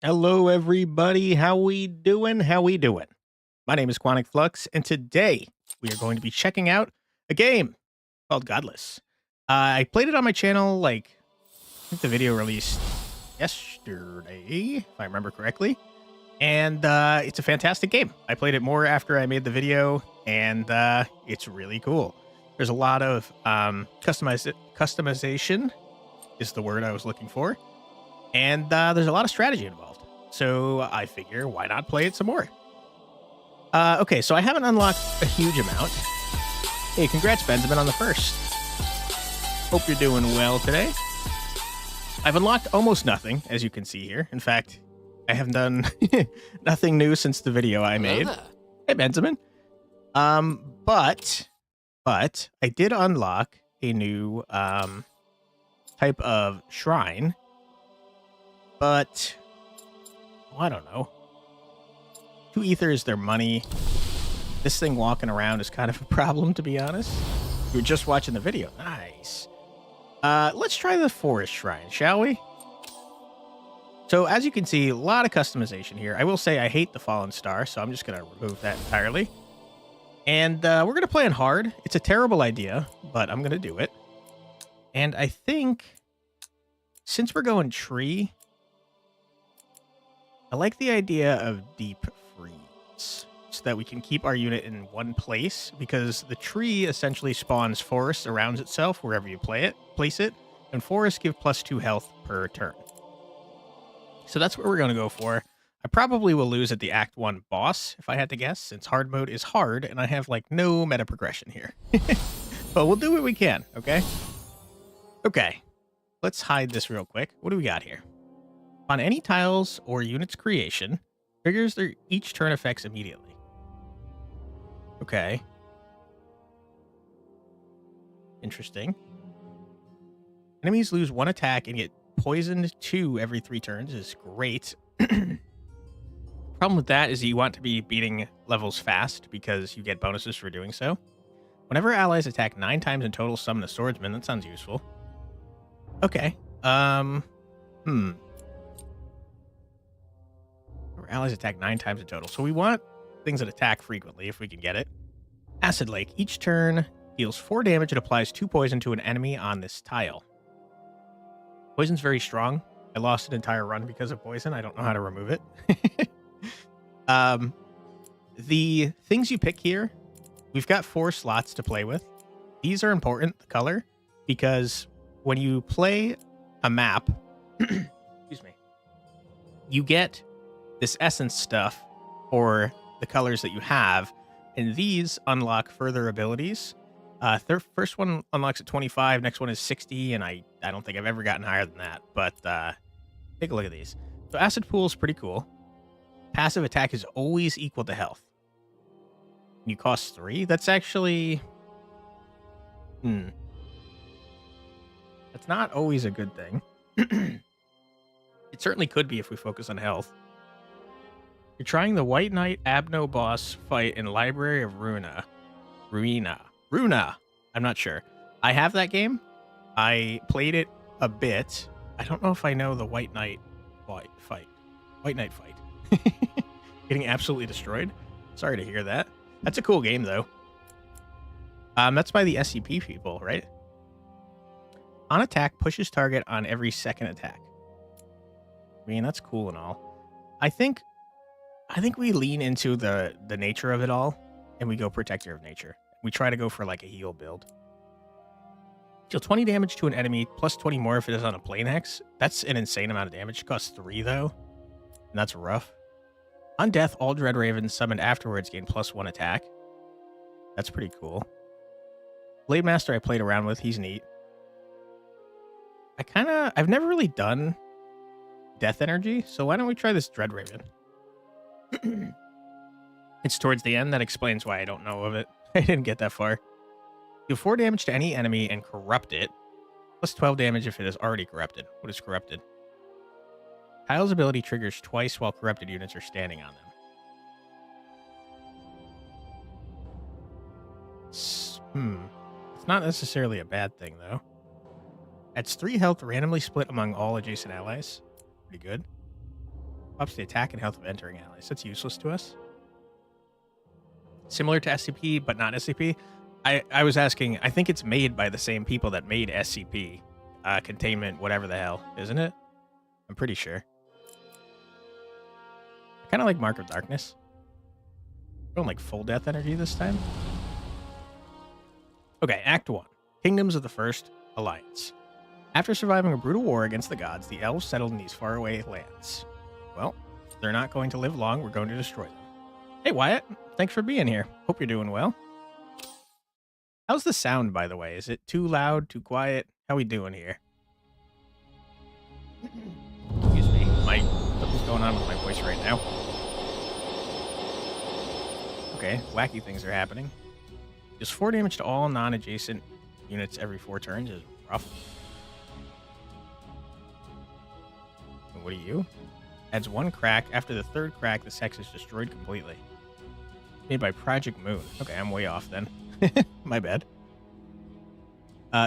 Hello, everybody. How we doing? How we doing? My name is Quantic Flux, and today we are going to be checking out a game called Godless. I played it on my channel, I think the video released yesterday, if I remember correctly. And it's a fantastic game. I played it more after I made the video, and it's really cool. There's a lot of customization is the word I was looking for. And there's a lot of strategy involved. So I figure, why not play it some more? Okay, so I haven't unlocked a huge amount. Hey, congrats, Benjamin, on the first. Hope you're doing well today. I've unlocked almost nothing, as you can see here. In fact, I have done nothing new since the video I made. Hey, Benjamin. But I did unlock a new type of shrine. But, I don't know. 2 ether is their money. This thing walking around is kind of a problem, to be honest. You were just watching the video. Nice. Let's try the forest shrine, shall we? So, as you can see, a lot of customization here. I will say I hate the fallen star, so I'm just going to remove that entirely. And we're going to play on hard. It's a terrible idea, but I'm going to do it. And I think, since we're going tree, I like the idea of deep freeze so that we can keep our unit in one place, because the tree essentially spawns forests around itself wherever you place it, and forests give +2 health per turn. So that's what we're going to go for. I probably will lose at the Act 1 boss, if I had to guess, since hard mode is hard and I have no meta progression here. But we'll do what we can, okay? Okay, let's hide this real quick. What do we got here? On any tiles or units creation, triggers their each turn effects immediately. Okay. Interesting. Enemies lose 1 attack and get poisoned 2 every 3 turns is great. Problem with that is you want to be beating levels fast because you get bonuses for doing so. Whenever allies attack 9 times in total, summon a swordsman. That sounds useful. Okay. Allies attack 9 times in total. So we want things that attack frequently if we can get it. Acid Lake. Each turn deals 4 damage and applies 2 poison to an enemy on this tile. Poison's very strong. I lost an entire run because of poison. I don't know how to remove it. The things you pick here, we've got 4 slots to play with. These are important, the color, because when you play a map, excuse me, you get this essence stuff for the colors that you have, and these unlock further abilities. First one unlocks at 25, next one is 60, and I don't think I've ever gotten higher than that, but take a look at these. So Acid Pool is pretty cool. Passive attack is always equal to health. You cost 3? That's actually... That's not always a good thing. It certainly could be if we focus on health. You're trying the White Knight Abno boss fight in Library of Runa. I'm not sure. I have that game. I played it a bit. I don't know if I know the White Knight fight. White Knight fight. Getting absolutely destroyed. Sorry to hear that. That's a cool game, though. That's by the SCP people, right? On attack, pushes target on every second attack. I mean, that's cool and all. I think we lean into the nature of it all, and we go Protector of Nature. We try to go for a heal build. Deal 20 damage to an enemy, plus 20 more if it is on a plane hex. That's an insane amount of damage. It costs 3, though, and that's rough. On death, all Dread Ravens summoned afterwards gain +1 attack. That's pretty cool. Blade Master I played around with. He's neat. I've never really done Death Energy, so why don't we try this Dread Raven? It's towards the end. That explains why I don't know of it. I didn't get that far. Deal 4 damage to any enemy and corrupt it. Plus 12 damage if it is already corrupted. What is corrupted? Tile's ability triggers twice while corrupted units are standing on them. It's not necessarily a bad thing, though. Adds 3 health randomly split among all adjacent allies. Pretty good. Ups the attack and health of entering allies. That's useless to us. Similar to SCP, but not SCP. I was asking, I think it's made by the same people that made SCP. Containment, whatever the hell, isn't it? I'm pretty sure. I kind of like Mark of Darkness. Going like full death energy this time. Okay, Act 1. Kingdoms of the First Alliance. After surviving a brutal war against the gods, the elves settled in these faraway lands. Well, they're not going to live long. We're going to destroy them. Hey, Wyatt. Thanks for being here. Hope you're doing well. How's the sound, by the way? Is it too loud, too quiet? How we doing here? Excuse me. Something's going on with my voice right now. Okay, wacky things are happening. Just 4 damage to all non-adjacent units every 4 turns is rough. And what are you? Adds 1 crack. After the 3rd crack, this hex is destroyed completely. Made by Project Moon. Okay, I'm way off then. My bad.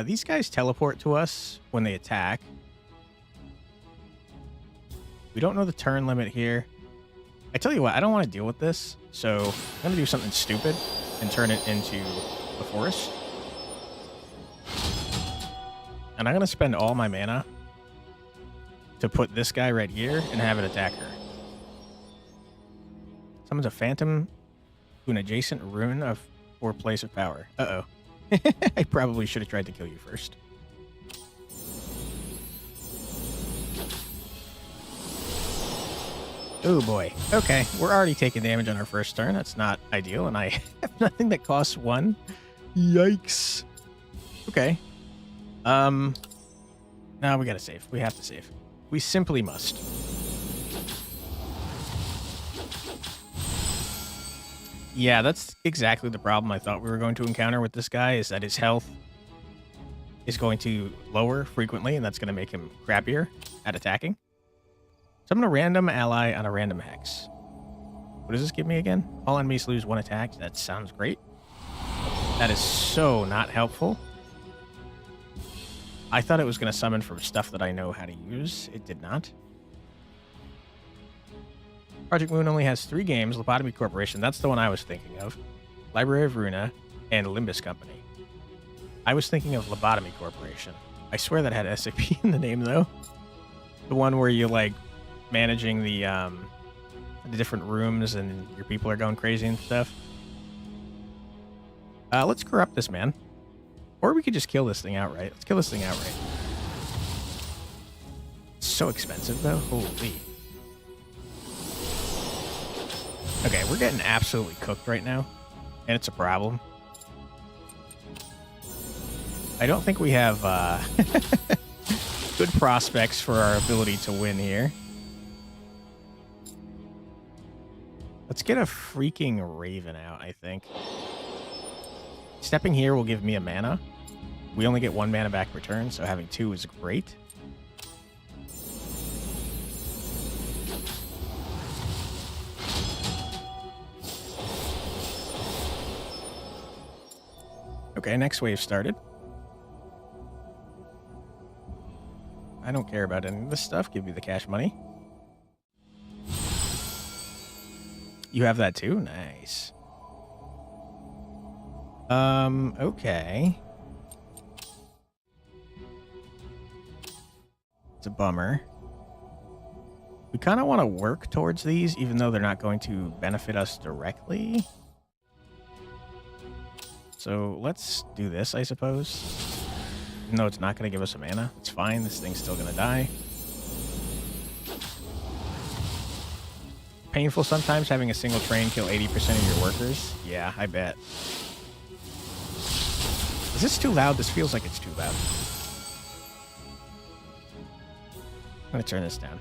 These guys teleport to us when they attack. We don't know the turn limit here. I tell you what, I don't want to deal with this, so I'm going to do something stupid and turn it into the forest. And I'm going to spend all my mana to put this guy right here and have it attack her. Summons a phantom to an adjacent rune of or place of power. Uh-oh. I probably should have tried to kill you first. Oh boy. Okay, we're already taking damage on our first turn. That's not ideal, and I have nothing that costs 1. Yikes. Okay. No, we gotta save. We have to save. We simply must. Yeah, that's exactly the problem I thought we were going to encounter with this guy, is that his health is going to lower frequently, and that's going to make him crappier at attacking. Summon a random ally on a random hex. What does this give me again? All enemies lose 1 attack. That sounds great. That is so not helpful. I thought it was going to summon from stuff that I know how to use. It did not. Project Moon only has 3 games. Lobotomy Corporation, that's the one I was thinking of. Library of Runa, and Limbus Company. I was thinking of Lobotomy Corporation. I swear that had SCP in the name, though. The one where you're, like, managing the different rooms and your people are going crazy and stuff. Let's corrupt this man. Or we could just kill this thing outright. Let's kill this thing outright. It's so expensive, though. Holy. Okay, we're getting absolutely cooked right now, and it's a problem. I don't think we have good prospects for our ability to win here. Let's get a freaking Raven out, I think. Stepping here will give me a mana. We only get 1 mana back return, so having 2 is great. Okay, next wave started. I don't care about any of this stuff. Give me the cash money. You have that too? Nice. Okay. It's a bummer. We kind of want to work towards these, even though they're not going to benefit us directly. So let's do this, I suppose. Even though it's not going to give us a mana. It's fine. This thing's still going to die. Painful sometimes having a single train kill 80% of your workers. Yeah, I bet. Is this too loud? This feels like it's too loud. I'm going to turn this down.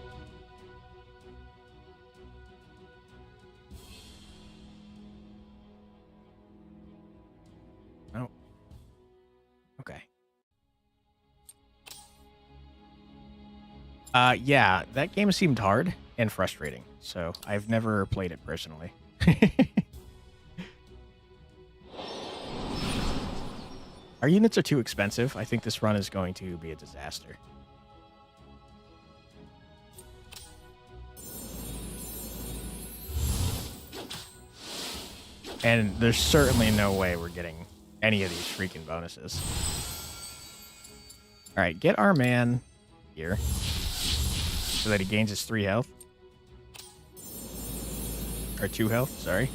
Oh. Okay. Yeah, that game seemed hard and frustrating, so I've never played it personally. Our units are too expensive. I think this run is going to be a disaster. And there's certainly no way we're getting any of these freaking bonuses. All right, get our man here so that he gains his 3 health. Or 2 health, sorry.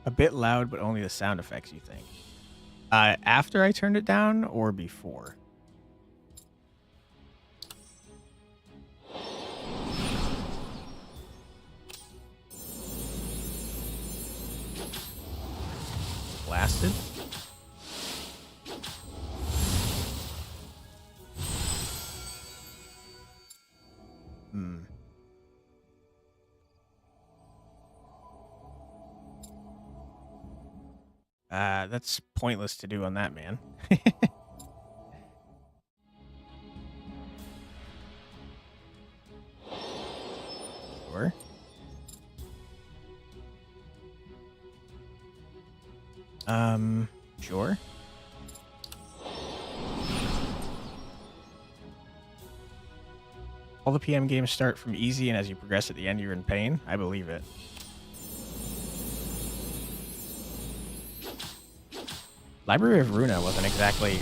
A bit loud, but only the sound effects, you think? After I turned it down or before? Blasted? That's pointless to do on that man. Sure. Sure. All the PM games start from easy, and as you progress at the end, you're in pain. I believe it. Library of Runa wasn't exactly...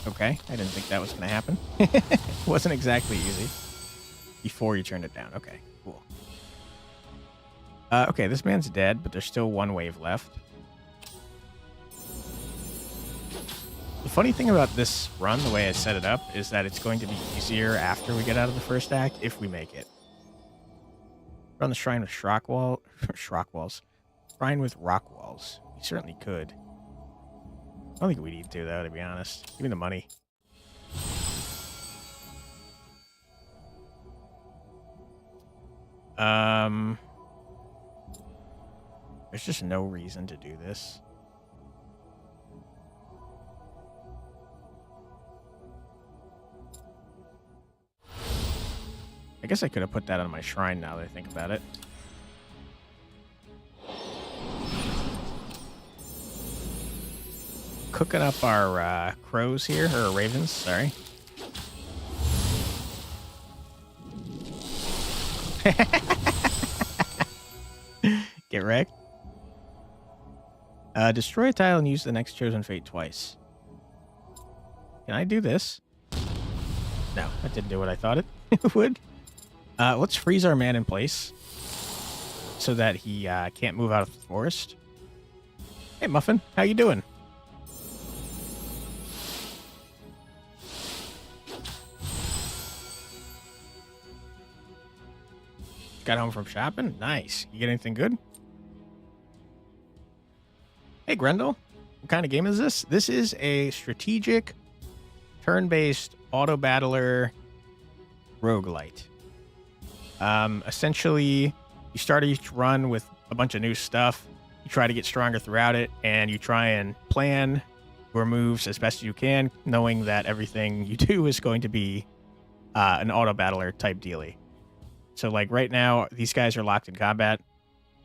Okay, I didn't think that was going to happen. It wasn't exactly easy. Before you turned it down. Okay, cool. Okay, this man's dead, but there's still 1 wave left. The funny thing about this run, the way I set it up, is that it's going to be easier after we get out of the first act, if we make it. Run the shrine with Shrine with rock walls. We certainly could. I don't think we need to, though, to be honest. Give me the money. There's just no reason to do this. I guess I could have put that on my shrine now that I think about it. Cooking up our crows here, or ravens, sorry. Get wrecked. Destroy a tile and use the next chosen fate twice. Can I do this? No, that didn't do what I thought it would. Let's freeze our man in place so that he can't move out of the forest. Hey, Muffin, how you doing? Got home from shopping? Nice. You get anything good? Hey, Grendel. What kind of game is this? This is a strategic, turn-based Autobattler roguelite. Essentially, you start each run with a bunch of new stuff. You try to get stronger throughout it, and you try and plan your moves as best as you can, knowing that everything you do is going to be an Autobattler type dealie. So, like, right now, these guys are locked in combat.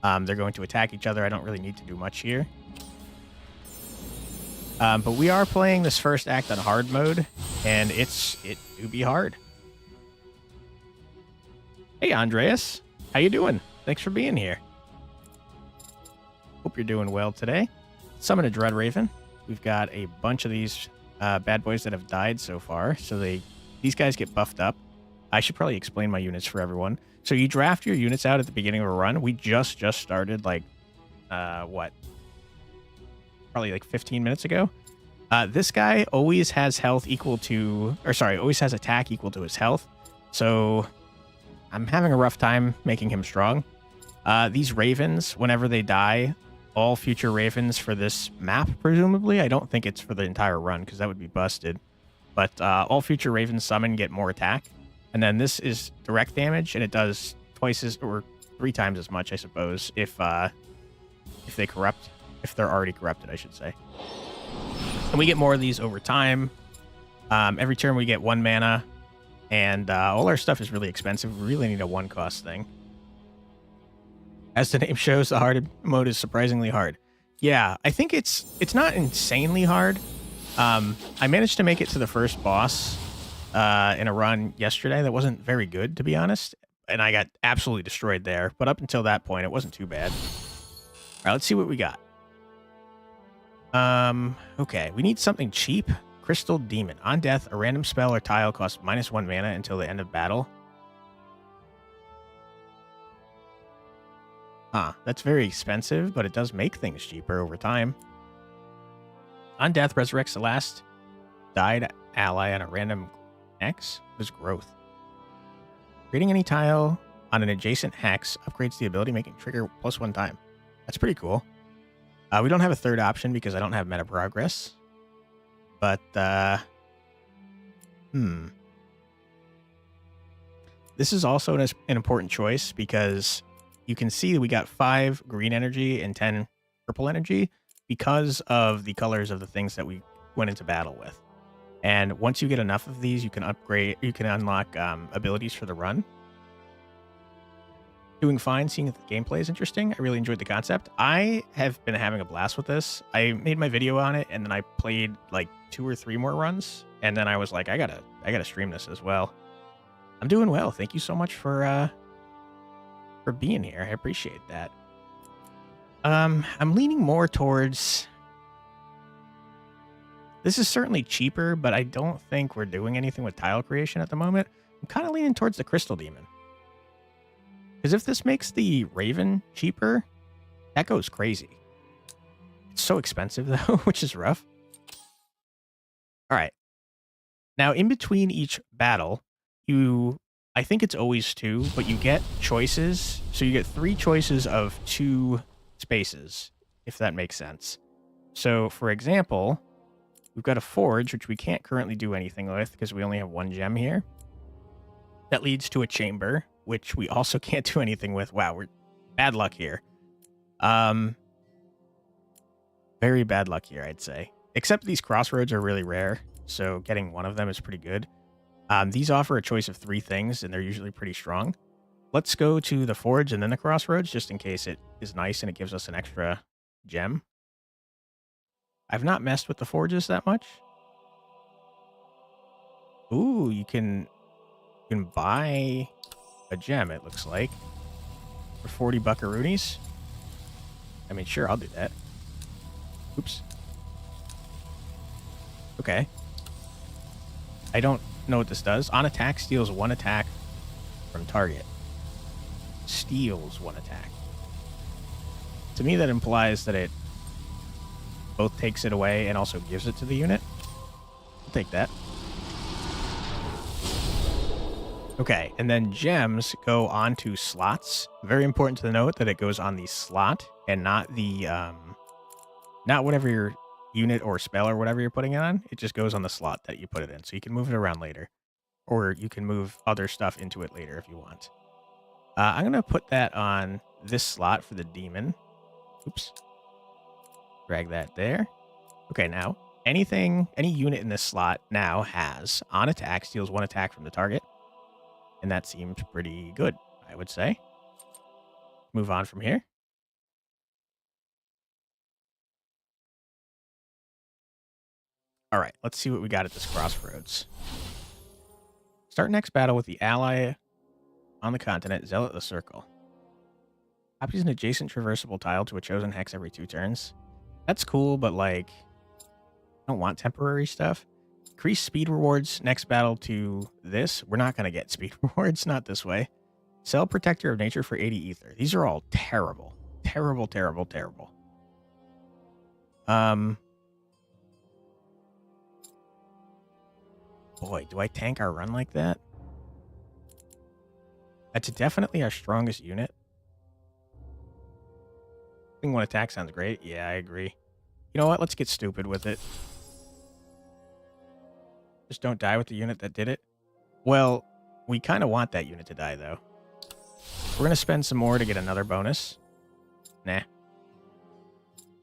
They're going to attack each other. I don't really need to do much here. But we are playing this first act on hard mode, and it do be hard. Hey, Andreas. How you doing? Thanks for being here. Hope you're doing well today. Summon a Dread Raven. We've got a bunch of these bad boys that have died so far, so these guys get buffed up. I should probably explain my units for everyone. So you draft your units out at the beginning of a run. We just started, like, what? Probably like 15 minutes ago. This guy always has health equal to, or sorry, always has attack equal to his health. So I'm having a rough time making him strong. These ravens, whenever they die, all future ravens for this map, presumably. I don't think it's for the entire run because that would be busted. But all future ravens summon get more attack. And then this is direct damage, and it does twice as, or 3 times as much, I suppose, if they corrupt. If they're already corrupted, I should say. And we get more of these over time. Every turn we get 1 mana. And all our stuff is really expensive. We really need a 1-cost thing. As the name shows, the hard mode is surprisingly hard. Yeah, I think it's not insanely hard. I managed to make it to the first boss in a run yesterday that wasn't very good, to be honest. And I got absolutely destroyed there. But up until that point, it wasn't too bad. All right, let's see what we got. Okay, we need something cheap. Crystal Demon. On death, a random spell or tile costs -1 mana until the end of battle. Huh, that's very expensive, but it does make things cheaper over time. On death, resurrects the last died ally on a random hex. What is growth? Creating any tile on an adjacent hex upgrades the ability, making trigger +1 time. That's pretty cool. We don't have a third option because I don't have meta progress. But, this is also an important choice because you can see that we got 5 green energy and 10 purple energy because of the colors of the things that we went into battle with. And once you get enough of these, you can unlock abilities for the run. Doing fine, seeing that the gameplay is interesting. I really enjoyed the concept. I have been having a blast with this. I made my video on it, and then I played like 2 or 3 more runs, and then I was like, I gotta stream this as well. I'm doing well. Thank you so much for being here. I appreciate that. I'm leaning more towards. This is certainly cheaper, but I don't think we're doing anything with tile creation at the moment. I'm kind of leaning towards the Crystal Demon. Because if this makes the Raven cheaper, that goes crazy. It's so expensive, though, which is rough. All right. Now, in between each battle, I think it's always 2, but you get choices. So you get 3 choices of 2 spaces, if that makes sense. So, for example, we've got a forge, which we can't currently do anything with because we only have 1 gem here. That leads to a chamber, which we also can't do anything with. Wow, we're bad luck here. Very bad luck here, I'd say. Except these crossroads are really rare, so getting one of them is pretty good. These offer a choice of 3 things, and they're usually pretty strong. Let's go to the forge and then the crossroads, just in case it is nice and it gives us an extra gem. I've not messed with the forges that much. Ooh, you can buy a gem, it looks like, for 40 buckaroonies. I mean, sure, I'll do that. Oops. Okay. I don't know what this does. On attack, steals 1 attack from target. Steals 1 attack. To me, that implies that it both takes it away and also gives it to the unit. I'll take that. Okay, and then gems go onto slots. Very important to note that it goes on the slot and not the not whatever your unit or spell or whatever you're putting it on. It just goes on the slot that you put it in. So you can move it around later. Or you can move other stuff into it later if you want. I'm going to put that on this slot for the demon. Oops. Drag that there. Okay, now any unit in this slot now has on attack, steals 1 attack from the target. And that seemed pretty good, I would say. Move on from here. All right, let's see what we got at this crossroads. Start next battle with the ally on the continent, Zealot the Circle. Copies an adjacent traversable tile to a chosen hex every 2 turns. That's cool, but like, I don't want temporary stuff. Increase speed rewards next battle to this. We're not going to get speed rewards, not this way. Sell Protector of Nature for 80 ether. These are all terrible. Terrible, terrible, terrible. Boy, do I tank our run like that? That's definitely our strongest unit. I think 1 attack sounds great. Yeah, I agree. You know what? Let's get stupid with it. Just don't die with the unit that did it. Well, we kind of want that unit to die, though. We're going to spend some more to get another bonus. Nah.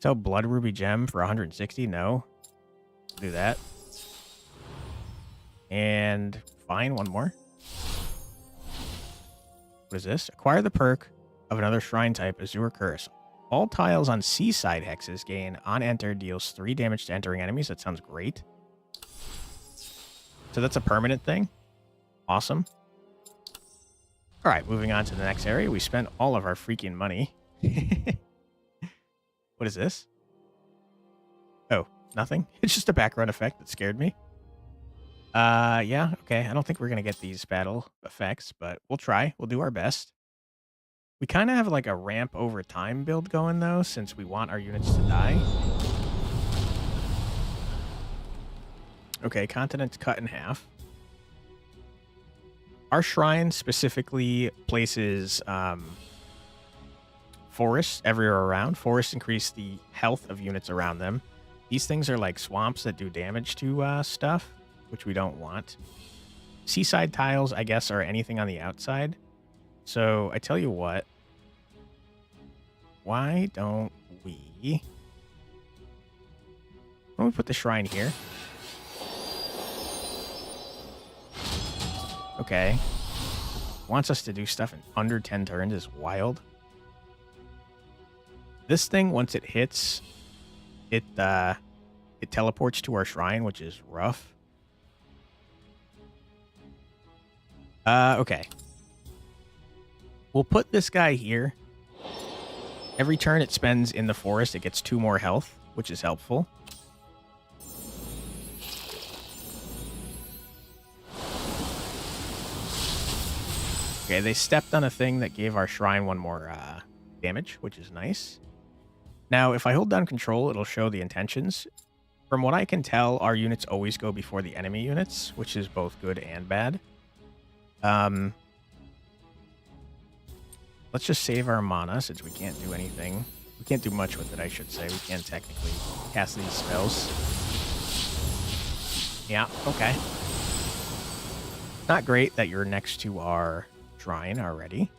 Sell Blood Ruby Gem for 160? No. Do that. And fine, 1 more. What is this? Acquire the perk of another shrine type, Azure Curse. All tiles on seaside hexes gain on enter deals 3 damage to entering enemies. That sounds great. So that's a permanent thing. Awesome. All right, moving on to the next area. We spent all of our freaking money. What is this? Oh, nothing. It's just a background effect that scared me. Yeah, okay. I don't think we're going to get these battle effects, but we'll try. We'll do our best. We kind of have like a ramp over time build going, though, since we want our units to die. Okay, continent's cut in half. Our shrine specifically places forests everywhere around. Forests increase the health of units around them. These things are like swamps that do damage to stuff, which we don't want. Seaside tiles, I guess, are anything on the outside. So I tell you what. Why don't we put the shrine here? Okay. Wants us to do stuff in under 10 turns is wild. This thing, once it hits, it teleports to our shrine, which is rough. Okay. We'll put this guy here. Every turn it spends in the forest, it gets 2 more health, which is helpful. Okay, they stepped on a thing that gave our shrine 1 more damage, which is nice. Now, if I hold down control, it'll show the intentions. From what I can tell, our units always go before the enemy units, which is both good and bad. Let's just save our mana, since we can't do anything. We can't do much with it, I should say. We can technically cast these spells. Yeah, okay. Not great that you're next to our shrine already.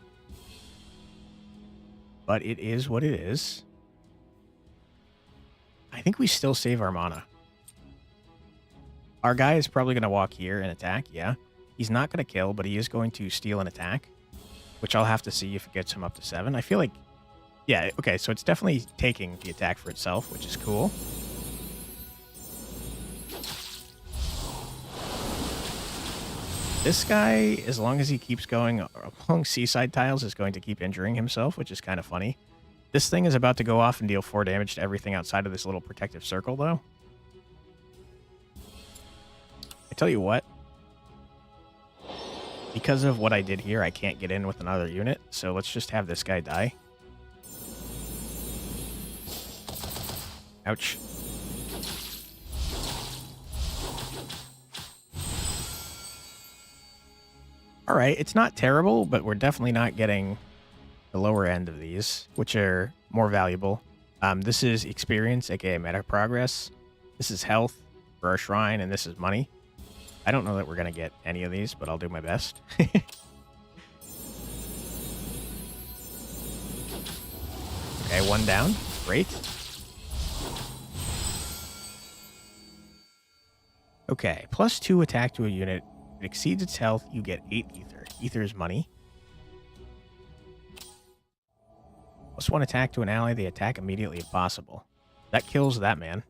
But it is what it is. I think we still save our mana. Our guy is probably going to walk here and attack, yeah. He's not going to kill, but he is going to steal an attack, which I'll have to see if it gets him up to 7. I feel like, yeah, okay, so it's definitely taking the attack for itself, which is cool. This guy, as long as he keeps going along seaside tiles, is going to keep injuring himself, which is kind of funny. This thing is about to go off and deal 4 damage to everything outside of this little protective circle, though. I tell you what. Because of what I did here, I can't get in with another unit, so let's just have this guy die. Ouch. Alright, it's not terrible, but we're definitely not getting the lower end of these, which are more valuable. This is experience, aka meta progress. This is health for our shrine, and this is money. I don't know that we're going to get any of these, but I'll do my best. Okay, 1 down. Great. Okay, +2 attack to a unit. If it exceeds its health, you get 8 ether. Ether is money. +1 attack to an ally. They attack immediately if possible. That kills that man.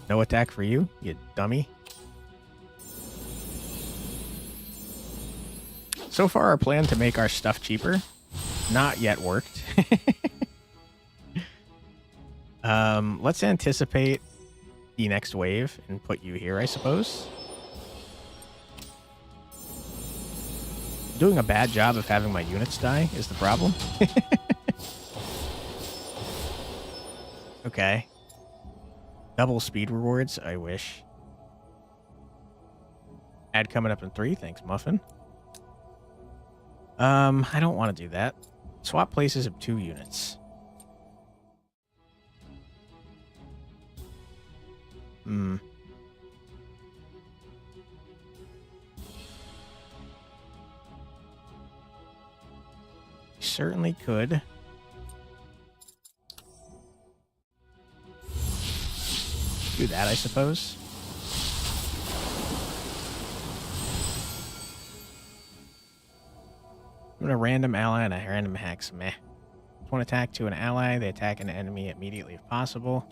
No attack for you, you dummy. So far, our plan to make our stuff cheaper, not yet worked. Let's anticipate the next wave and put you here, I suppose. Doing a bad job of having my units die is the problem. Okay. Double speed rewards, I wish. Ad coming up in 3, thanks, Muffin. I don't want to do that. Swap places of 2 units. Certainly could. Do that, I suppose. I'm gonna random ally and a random hex. Meh. One attack to an ally. They attack an enemy immediately if possible.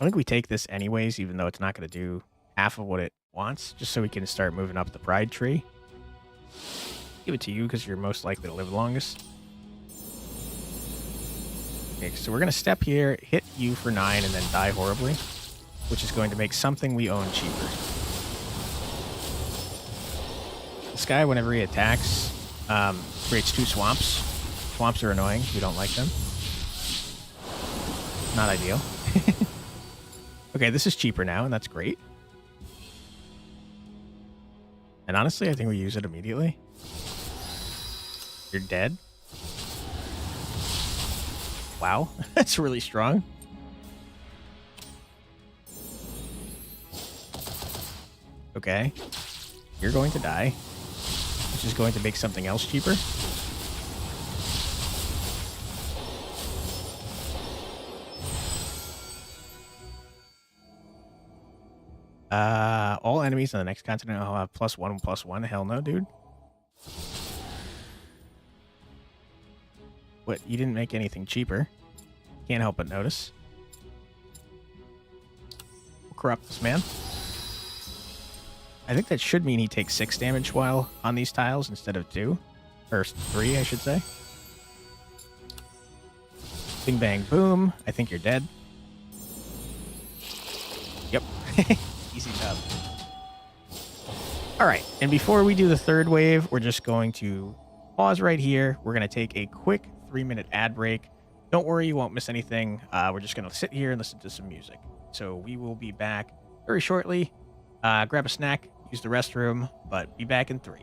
I think we take this anyways, even though it's not going to do half of what it wants, just so we can start moving up the pride tree. Give it to you because you're most likely to live the longest. Okay, so we're going to step here, hit you for 9, and then die horribly, which is going to make something we own cheaper. This guy, whenever he attacks, creates 2 swamps. Swamps are annoying. We don't like them. Not ideal. Okay, this is cheaper now, and that's great. And honestly, I think we use it immediately. You're dead. Wow, that's really strong. Okay. You're going to die, which is going to make something else cheaper. All enemies on the next continent will have +1/+1. Hell no, dude. What? You didn't make anything cheaper. Can't help but notice. We'll corrupt this man. I think that should mean he takes 6 damage while on these tiles instead of 2. Or 3, I should say. Bing, bang, boom. I think you're dead. Yep. Easy job. Alright, and before we do the third wave, we're just going to pause right here. We're going to take a quick 3-minute ad break. Don't worry, you won't miss anything. We're just going to sit here and listen to some music. So we will be back very shortly. Grab a snack, use the restroom, but be back in 3.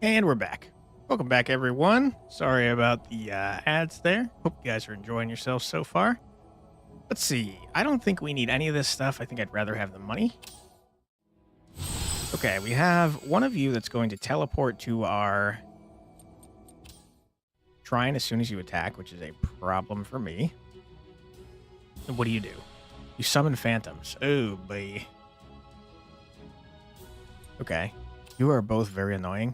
And we're back. Welcome back, everyone. Sorry about the ads there. Hope you guys are enjoying yourselves so far. Let's see. I don't think we need any of this stuff. I think I'd rather have the money. Okay, we have one of you that's going to teleport to our shrine as soon as you attack, which is a problem for me. And what do? You summon phantoms. Oh, boy. Okay. You are both very annoying.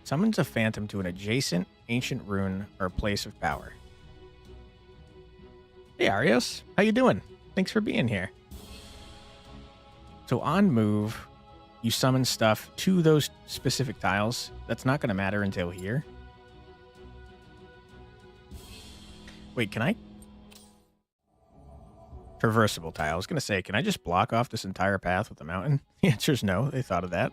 Summons a phantom to an adjacent ancient rune or place of power. Hey, Arios. How you doing? Thanks for being here. So on move, you summon stuff to those specific tiles. That's not going to matter until here. Wait, can I? Traversable tile. I was going to say, can I just block off this entire path with the mountain? The answer is no. They thought of that.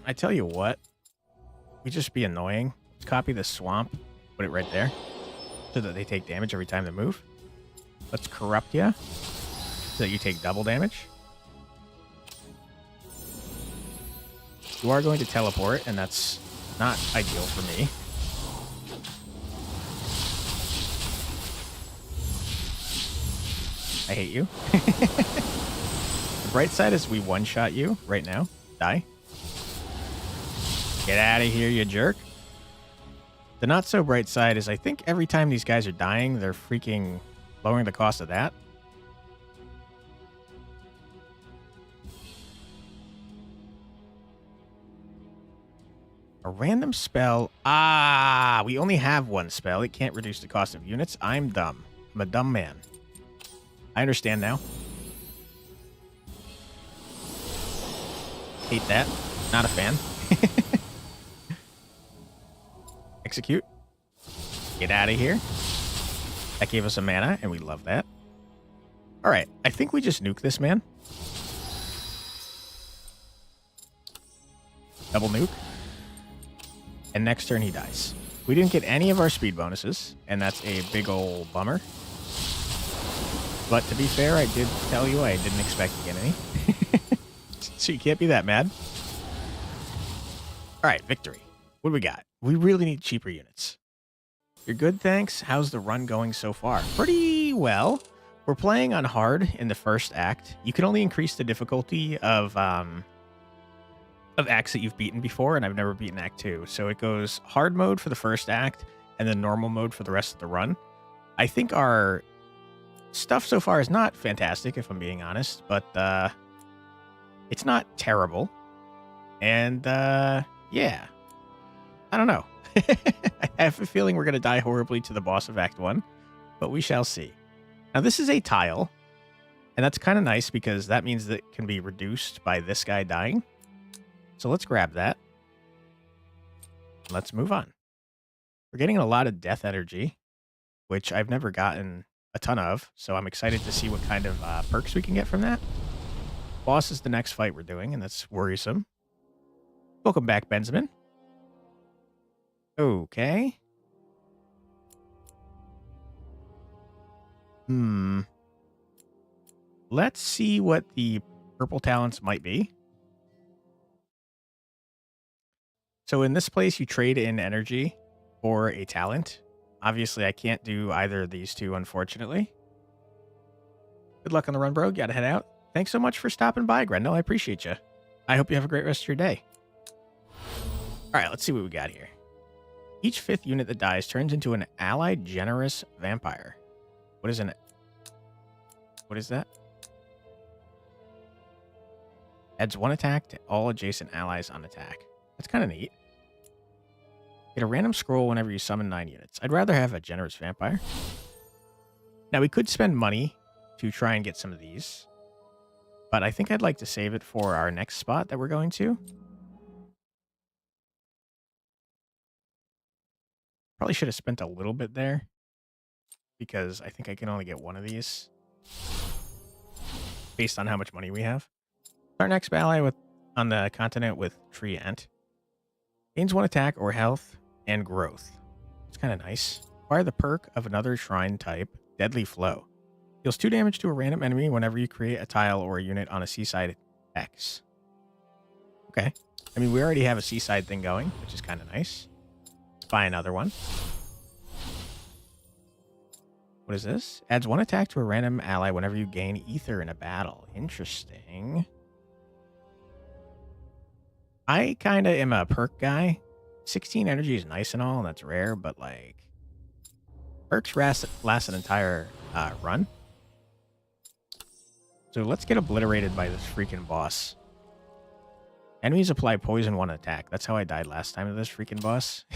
I tell you what. We just be annoying. Let's copy the swamp. Put it right there. So that they take damage every time they move. Let's corrupt you. So that you take double damage. You are going to teleport, and that's not ideal for me. I hate you. The bright side is we one-shot you right now. Die. Get out of here, you jerk. The not-so-bright side is I think every time these guys are dying, they're freaking lowering the cost of that. A random spell. Ah, we only have one spell. It can't reduce the cost of units. I'm dumb. I'm a dumb man. I understand now. Hate that. Not a fan. Execute. Get out of here. That gave us a mana, and we love that. All right. I think we just nuke this man. Double nuke. And next turn, he dies. We didn't get any of our speed bonuses, and that's a big ol' bummer. But to be fair, I did tell you I didn't expect to get any. So you can't be that mad. All right, victory. What do we got? We really need cheaper units. You're good, thanks. How's the run going so far? Pretty well. We're playing on hard in the first act. You can only increase the difficulty of acts that you've beaten before, and I've never beaten Act 2. So it goes hard mode for the first act, and then normal mode for the rest of the run. I think our stuff so far is not fantastic, if I'm being honest, but it's not terrible. And yeah, I don't know. I have a feeling we're going to die horribly to the boss of Act 1, but we shall see. Now, this is a tile, and that's kind of nice because that means that it can be reduced by this guy dying. So let's grab that. Let's move on. We're getting a lot of death energy, which I've never gotten a ton of, so I'm excited to see what kind of perks we can get from that. Boss is the next fight we're doing, and that's worrisome. Welcome back, Benjamin. Okay. Let's see what the purple talents might be. So in this place, you trade in energy for a talent. Obviously, I can't do either of these two, unfortunately. Good luck on the run, bro. Gotta head out. Thanks so much for stopping by, Grendel. I appreciate you. I hope you have a great rest of your day. All right, let's see what we got here. Each 5th unit that dies turns into an allied generous vampire. What is that? Adds 1 attack to all adjacent allies on attack. That's kind of neat. Get a random scroll whenever you summon 9 units. I'd rather have a generous vampire. Now, we could spend money to try and get some of these, but I think I'd like to save it for our next spot that we're going to. Probably should have spent a little bit there because I think I can only get one of these based on how much money we have. Our next ally on the continent with Tree Ant. Gains 1 attack or health and growth. It's kind of nice. Acquire the perk of another shrine type, Deadly Flow. Deals 2 damage to a random enemy whenever you create a tile or a unit on a seaside X. Okay. I mean, we already have a seaside thing going, which is kind of nice. Let's buy another one. What is this? Adds 1 attack to a random ally whenever you gain ether in a battle. Interesting. I kind of am a perk guy. 16 energy is nice and all, and that's rare, but like perks last an entire run. So let's get obliterated by this freaking boss. Enemies apply poison 1 attack. That's how I died last time to this freaking boss.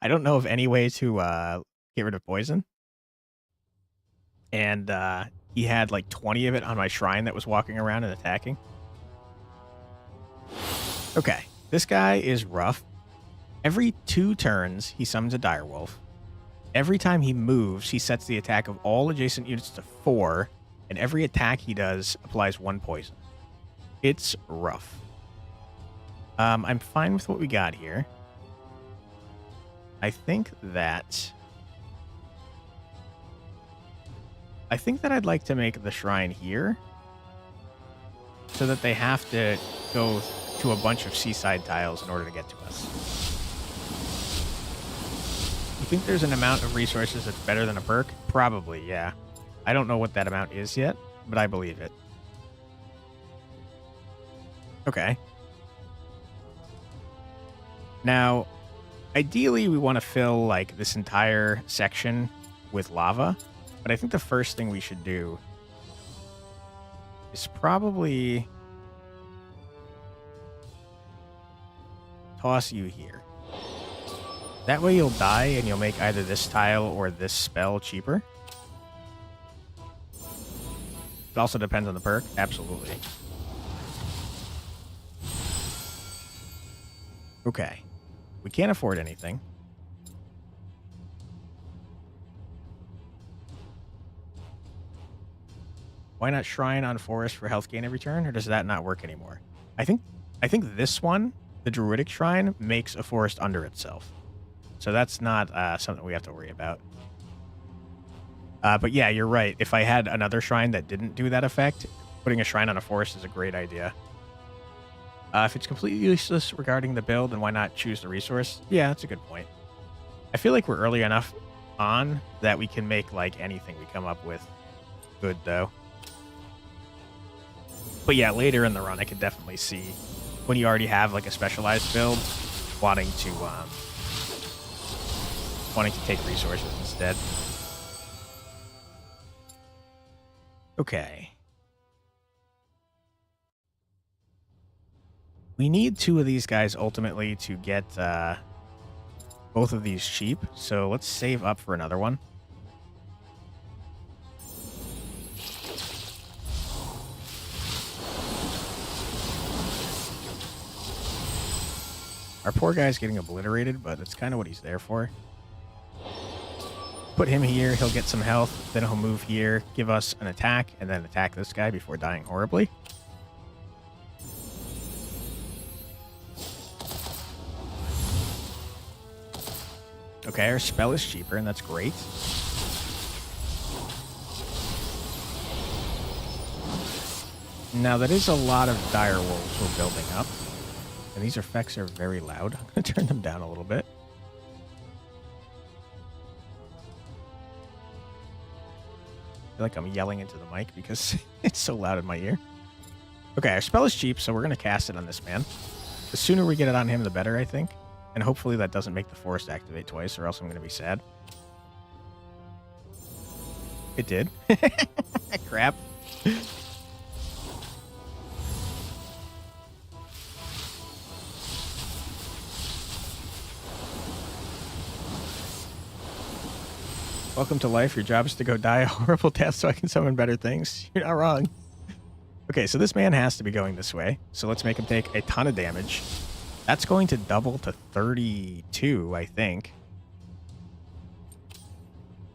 I don't know of any way to get rid of poison. And he had like 20 of it on my shrine that was walking around and attacking. Okay, this guy is rough. Every 2 turns, he summons a direwolf. Every time he moves, he sets the attack of all adjacent units to 4, and every attack he does applies 1 poison. It's rough. I'm fine with what we got here. I think that I'd like to make the shrine here so that they have to go to a bunch of seaside tiles in order to get to us. You think there's an amount of resources that's better than a perk? Probably, yeah. I don't know what that amount is yet, but I believe it. Okay. Now, ideally, we want to fill like this entire section with lava, but I think the first thing we should do is probably toss you here. That way you'll die and you'll make either this tile or this spell cheaper. It also depends on the perk. Absolutely. Okay. We can't afford anything. Why not shrine on forest for health gain every turn, or does that not work anymore? I think this one, the druidic shrine, makes a forest under itself. So that's not something we have to worry about. But yeah, you're right. If I had another shrine that didn't do that effect, putting a shrine on a forest is a great idea. If it's completely useless regarding the build, then why not choose the resource? Yeah, that's a good point. I feel like we're early enough on that we can make like anything we come up with good, though. But yeah, later in the run, I could definitely see when you already have like a specialized build, wanting to take resources instead. Okay. We need 2 of these guys ultimately to get both of these cheap, so let's save up for another one. Our poor guy's getting obliterated, but that's kind of what he's there for. Put him here, he'll get some health, then he'll move here, give us an attack, and then attack this guy before dying horribly. Okay, our spell is cheaper, and that's great. Now, that is a lot of dire wolves we're building up. And these effects are very loud. I'm going to turn them down a little bit. I feel like I'm yelling into the mic because it's so loud in my ear. Okay, our spell is cheap, so we're going to cast it on this man. The sooner we get it on him, the better, I think. And hopefully that doesn't make the forest activate twice, or else I'm going to be sad. It did. Crap. Welcome to life. Your job is to go die a horrible death so I can summon better things. You're not wrong. Okay, so this man has to be going this way. So let's make him take a ton of damage. That's going to double to 32, I think.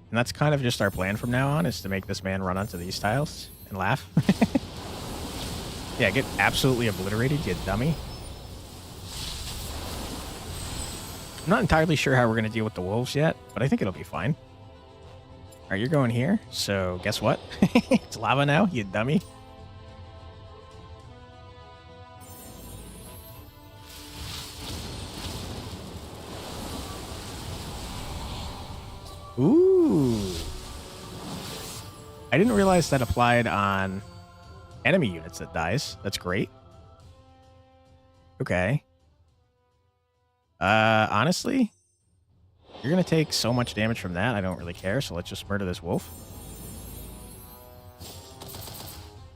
And that's kind of just our plan from now on, is to make this man run onto these tiles and laugh. Yeah, get absolutely obliterated, you dummy. I'm not entirely sure how we're going to deal with the wolves yet, but I think it'll be fine. All right, you're going here. So guess what? It's lava now, you dummy. Ooh. I didn't realize that applied on enemy units that dies. That's great. Okay. Honestly, you're going to take so much damage from that. I don't really care. So let's just murder this wolf.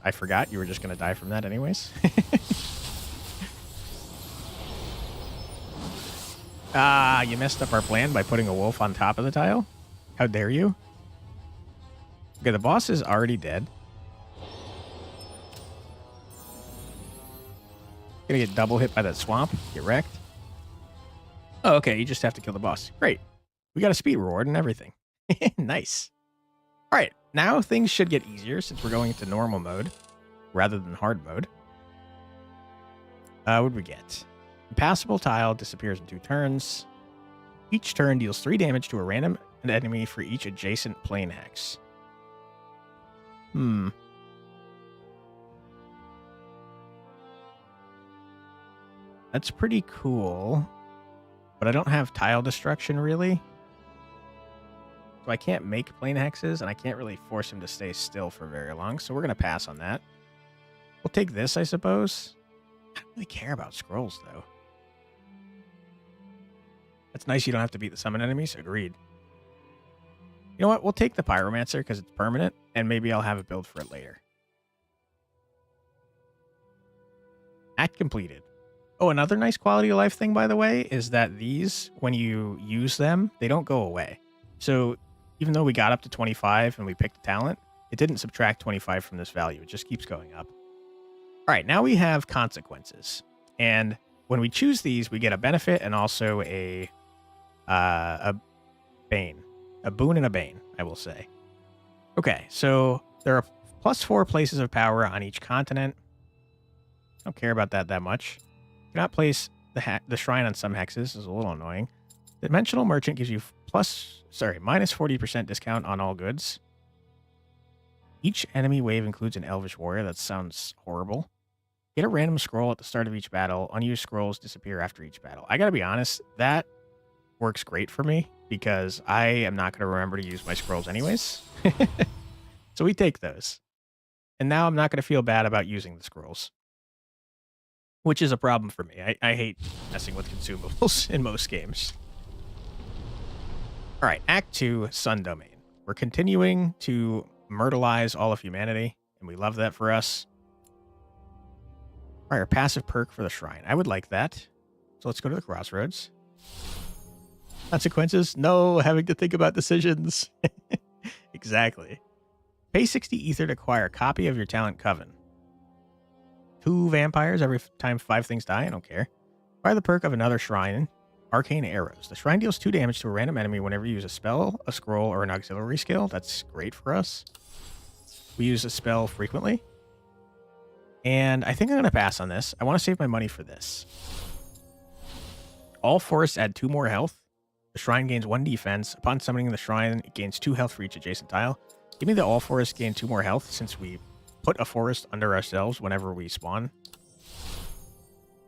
I forgot you were just going to die from that anyways. You messed up our plan by putting a wolf on top of the tile. How dare you? Okay, the boss is already dead. Gonna get double hit by that swamp. Get wrecked. Oh, okay. You just have to kill the boss. Great. We got a speed reward and everything. Nice. All right. Now things should get easier since we're going into normal mode rather than hard mode. What did we get? Impassable tile disappears in 2 turns. Each turn deals 3 damage to a random enemy for each adjacent plane hex. That's pretty cool. But I don't have tile destruction, really. So I can't make plane hexes, and I can't really force him to stay still for very long. So we're going to pass on that. We'll take this, I suppose. I don't really care about scrolls, though. That's nice you don't have to beat the summon enemies. Agreed. You know what? We'll take the Pyromancer because it's permanent, and maybe I'll have a build for it later. Act completed. Oh, another nice quality of life thing, by the way, is that these, when you use them, they don't go away. So even though we got up to 25 and we picked a talent, it didn't subtract 25 from this value. It just keeps going up. All right, now we have consequences. And when we choose these, we get a benefit and also a bane. A boon and a bane, I will say. Okay, so there are +4 places of power on each continent. I don't care about that much. Cannot place the shrine on some hexes. This is a little annoying. Dimensional Merchant gives you minus 40% discount on all goods. Each enemy wave includes an Elvish Warrior. That sounds horrible. Get a random scroll at the start of each battle. Unused scrolls disappear after each battle. I gotta be honest, that works great for me because I am not gonna remember to use my scrolls anyways. So we take those. And now I'm not gonna feel bad about using the scrolls, which is a problem for me. I hate messing with consumables in most games. All right, Act 2, Sun Domain. We're continuing to myrtleize all of humanity, and we love that for us. All right, our passive perk for the shrine. I would like that. So let's go to the crossroads. Consequences? No, having to think about decisions. Exactly. Pay 60 ether to acquire a copy of your talent Coven. 2 vampires every time 5 things die. I don't care. Acquire the perk of another shrine. Arcane Arrows. The shrine deals 2 damage to a random enemy whenever you use a spell, a scroll, or an auxiliary skill. That's great for us. We use a spell frequently. And I think I'm going to pass on this. I want to save my money for this. All forests add 2 more health. The shrine gains 1 defense. Upon summoning the shrine, it gains 2 health for each adjacent tile. Give me the all forests gain 2 more health since we put a forest under ourselves whenever we spawn.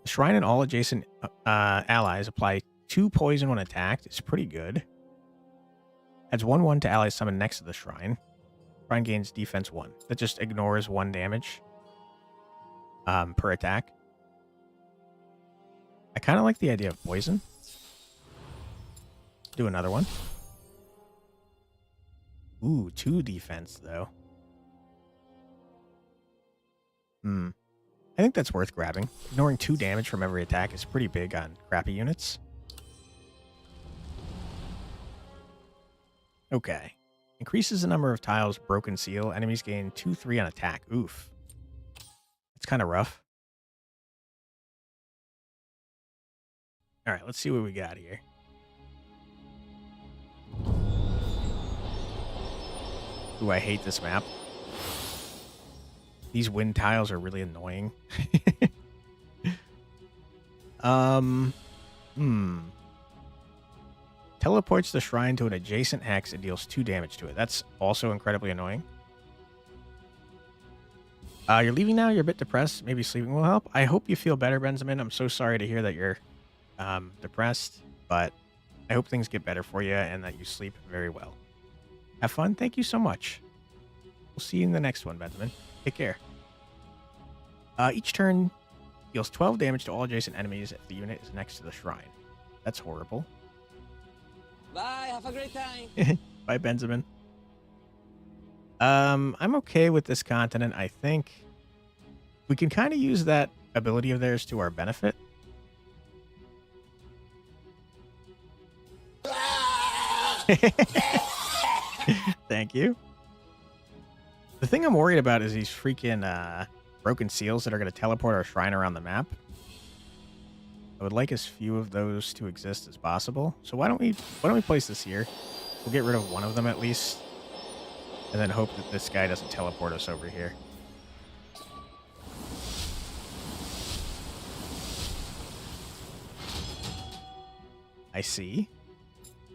The shrine and all adjacent allies apply 2 poison when attacked. It's pretty good. Adds 1/1 to allies summoned next to the shrine. Shrine gains defense 1. That just ignores 1 damage per attack. I kind of like the idea of poison. Do another one. Ooh, 2 defense though. I think that's worth grabbing. Ignoring 2 damage from every attack is pretty big on crappy units. Okay. Increases the number of tiles broken seal. Enemies gain 2/3 on attack. Oof. It's kind of rough. All right, let's see what we got here. Ooh, I hate this map. These wind tiles are really annoying. teleports the shrine to an adjacent hex and deals 2 damage to it. That's also incredibly annoying. You're leaving now. You're a bit depressed. Maybe sleeping will help. I hope you feel better, Benjamin. I'm so sorry to hear that you're depressed, but I hope things get better for you and that you sleep very well. Have fun. Thank you so much. We'll see you in the next one, Benjamin. Take care. Each turn deals 12 damage to all adjacent enemies if the unit is next to the shrine. That's horrible. Bye. Have a great time. Bye, Benjamin. I'm okay with this continent. I think we can kind of use that ability of theirs to our benefit. Thank you. The thing I'm worried about is these freaking broken seals that are going to teleport our shrine around the map. I would like as few of those to exist as possible. So why don't we place this here? We'll get rid of one of them at least. And then hope that this guy doesn't teleport us over here. I see.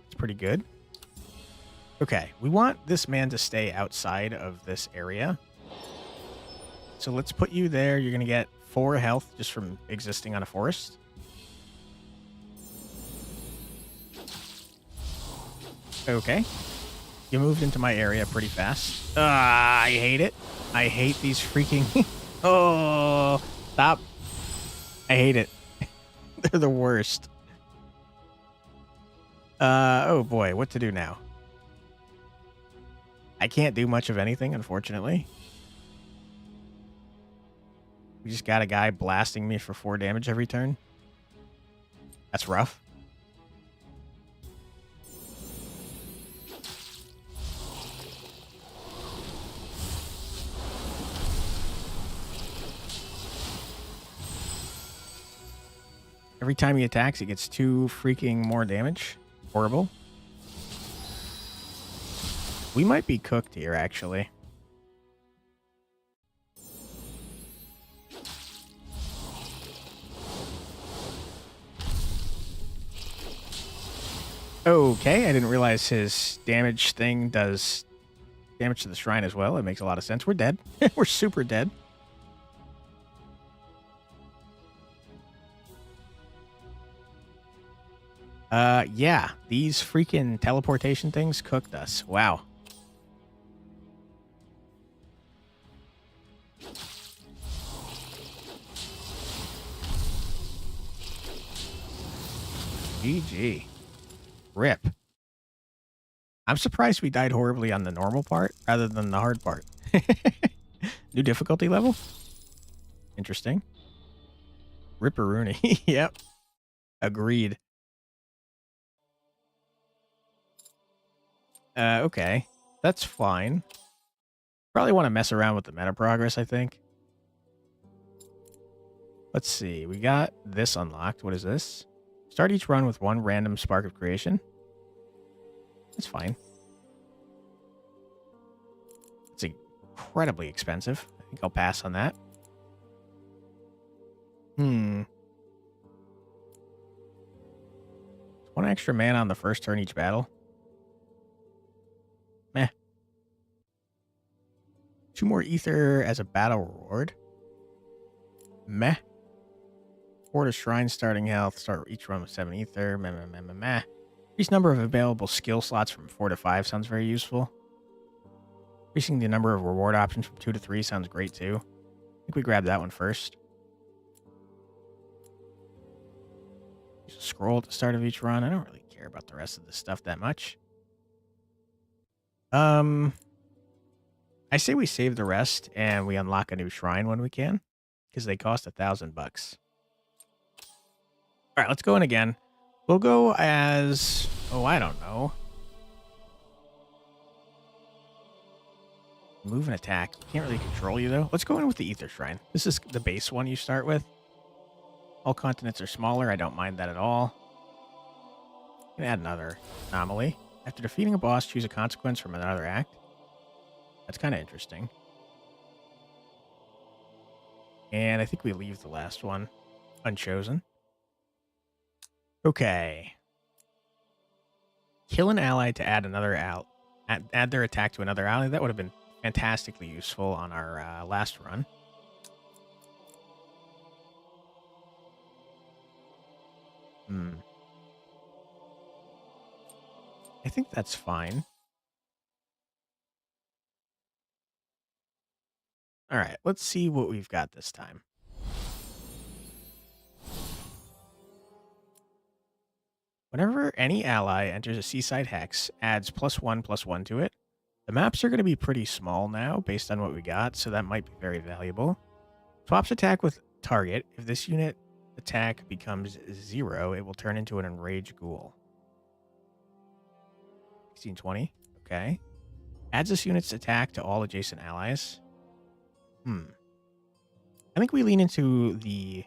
It's pretty good. Okay, we want this man to stay outside of this area. So let's put you there. You're going to get 4 health just from existing on a forest. Okay. You moved into my area pretty fast. I hate it. I hate these freaking... Oh, stop. I hate it. They're the worst. Oh boy, what to do now? I can't do much of anything, unfortunately. We just got a guy blasting me for 4 damage every turn. That's rough. Every time he attacks, he gets 2 freaking more damage. Horrible. We might be cooked here, actually. Okay, I didn't realize his damage thing does damage to the shrine as well. It makes a lot of sense. We're dead. We're super dead. Yeah, these freaking teleportation things cooked us. Wow. GG. Rip. I'm surprised we died horribly on the normal part rather than the hard part. New difficulty level? Interesting. Ripperoonie. Yep. Agreed. Okay. That's fine. Probably want to mess around with the meta progress, I think. Let's see. We got this unlocked. What is this? Start each run with 1 random spark of creation. That's fine. It's incredibly expensive. I think I'll pass on that. 1 extra mana on the first turn each battle. Meh. 2 more ether as a battle reward. Meh. 4 to shrine starting health. Start each run with 7 ether. Meh, meh, meh, meh, meh. Increase number of available skill slots from 4 to 5 sounds very useful. Increasing the number of reward options from 2 to 3 sounds great too. I think we grab that one first. Use a scroll at the start of each run. I don't really care about the rest of this stuff that much. I say we save the rest and we unlock a new shrine when we can, because they cost $1,000 bucks. All right, let's go in again. We'll go as, oh, I don't know. Move and attack. Can't really control you though. Let's go in with the Ether Shrine. This is the base one you start with. All continents are smaller. I don't mind that at all. Can add another anomaly. After defeating a boss, choose a consequence from another act. That's kind of interesting. And I think we leave the last one unchosen. Okay. kill an ally to add another add their attack to another ally. That would have been fantastically useful on our last run. I think that's fine. All right, let's see what we've got this time. Whenever any ally enters a seaside hex, adds +1/+1 to it. The maps are going to be pretty small now based on what we got, so that might be very valuable. Swaps attack with target. If this unit attack becomes 0, it will turn into an enraged ghoul. 1620. Okay. Adds this unit's attack to all adjacent allies. I think we lean into the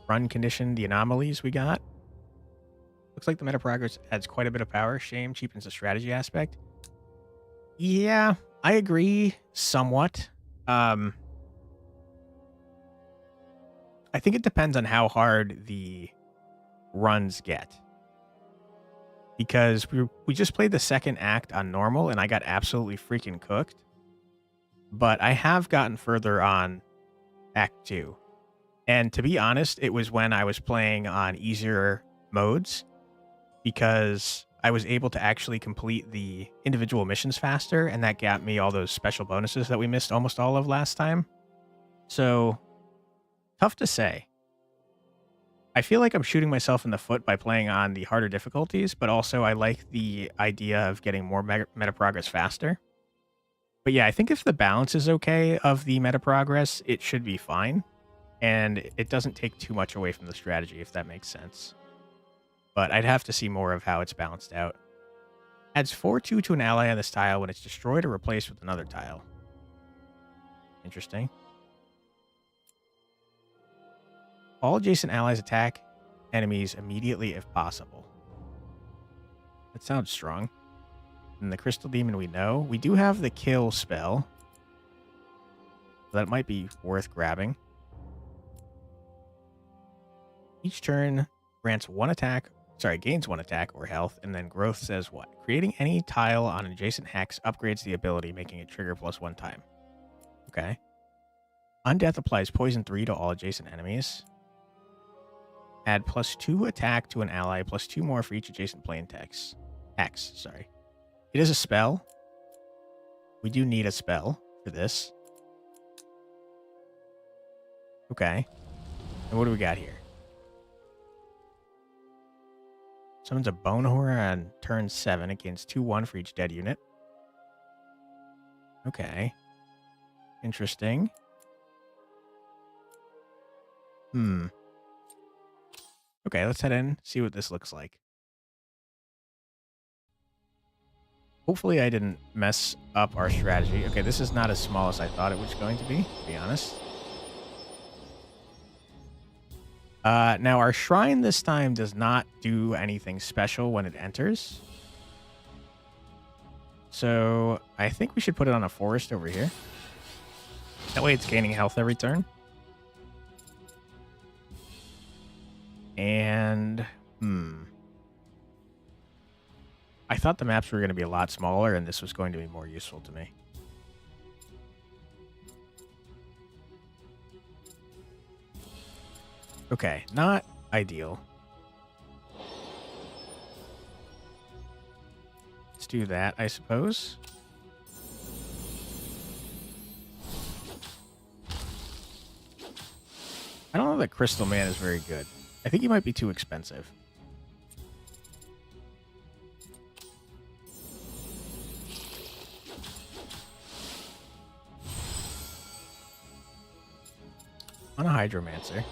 run condition, the anomalies we got. Looks like the meta progress adds quite a bit of power. Shame cheapens the strategy aspect. Yeah, I agree somewhat. I think it depends on how hard the runs get. Because we just played the second act on normal and I got absolutely freaking cooked. But I have gotten further on Act 2. And to be honest, it was when I was playing on easier modes because I was able to actually complete the individual missions faster, and that got me all those special bonuses that we missed almost all of last time. So, tough to say. I feel like I'm shooting myself in the foot by playing on the harder difficulties, but also I like the idea of getting more meta progress faster. But yeah, I think if the balance is okay of the meta progress, it should be fine. And it doesn't take too much away from the strategy, if that makes sense. But I'd have to see more of how it's balanced out. Adds 4/2 to an ally on this tile when it's destroyed or replaced with another tile. Interesting. All adjacent allies attack enemies immediately if possible. That sounds strong. And the Crystal Demon we know. We do have the kill spell. So that might be worth grabbing. Each turn gains one attack or health, and then growth says what? Creating any tile on an adjacent hex upgrades the ability, making it trigger +1 time. Okay. Undeath applies poison 3 to all adjacent enemies. Add +2 attack to an ally, +2 more for each adjacent plane hex. It is a spell. We do need a spell for this. Okay. And what do we got here? Summons a Bone Horror on turn 7. It gains 2/1 for each dead unit. Okay. Interesting. Okay, let's head in, see what this looks like. Hopefully I didn't mess up our strategy. Okay, this is not as small as I thought it was going to be honest. Now, our shrine this time does not do anything special when it enters. So, I think we should put it on a forest over here. That way it's gaining health every turn. And, I thought the maps were going to be a lot smaller, and this was going to be more useful to me. Okay, not ideal. Let's do that, I suppose. I don't know that Crystal Man is very good. I think he might be too expensive. On a Hydromancer.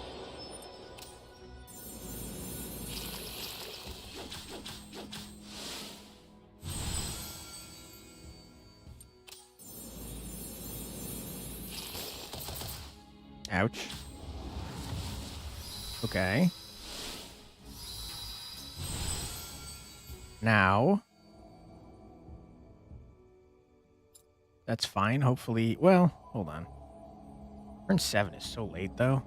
Ouch. Okay. Now. That's fine. Hopefully. Well, hold on. Turn 7 is so late, though.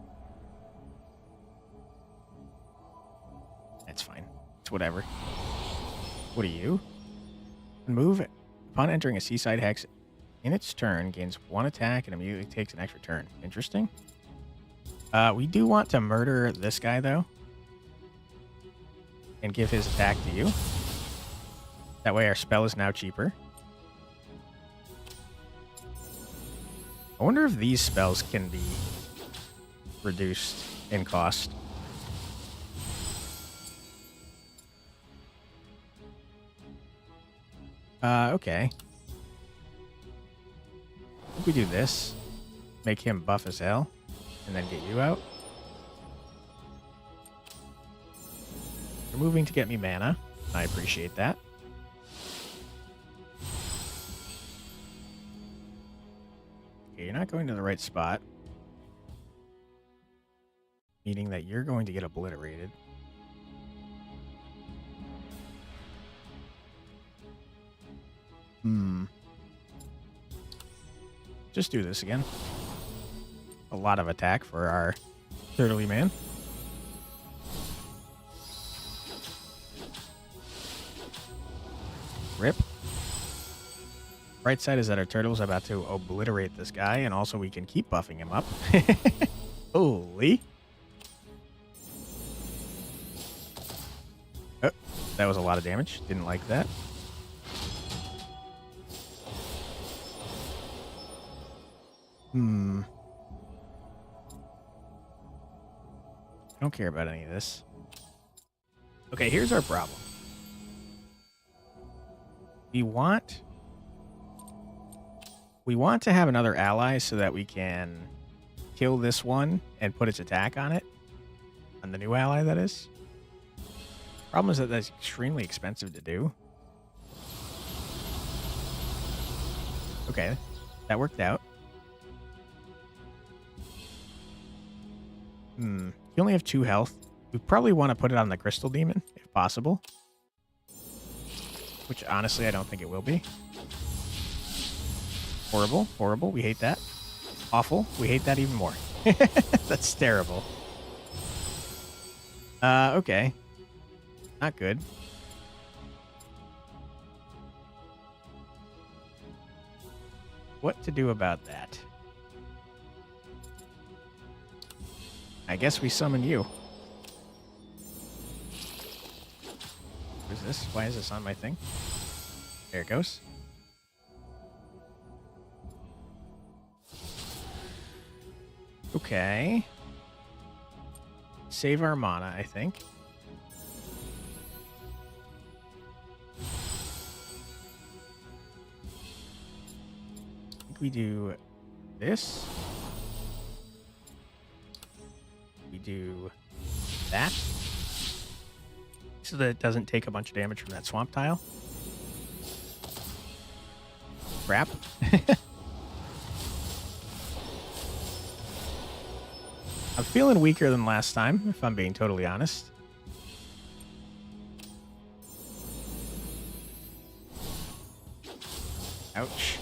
That's fine. It's whatever. What are you? Move upon entering a seaside hex in its turn, gains 1 attack and immediately takes an extra turn. Interesting. We do want to murder this guy, though. And give his attack to you. That way our spell is now cheaper. I wonder if these spells can be reduced in cost. Okay. I think we do this. Make him buff as hell. And then get you out. You're moving to get me mana. I appreciate that. Okay, you're not going to the right spot. Meaning that you're going to get obliterated. Just do this again. A lot of attack for our turtley man. Rip. Right side is that our turtle's about to obliterate this guy, and also we can keep buffing him up. Holy. Oh, that was a lot of damage. Didn't like that. I don't care about any of this. Okay, here's our problem. We want to have another ally so that we can kill this one and put its attack on it. On the new ally, that is. Problem is that that's extremely expensive to do. Okay, that worked out. You only have 2 health. We probably want to put it on the Crystal Demon, if possible. Which, honestly, I don't think it will be. Horrible. Horrible. We hate that. Awful. We hate that even more. That's terrible. Okay. Not good. What to do about that? I guess we summon you. Who's this? Why is this on my thing? There it goes. Okay. Save our mana, I think. I think we do this. We do that. So that it doesn't take a bunch of damage from that swamp tile. Crap. I'm feeling weaker than last time, if I'm being totally honest. Ouch.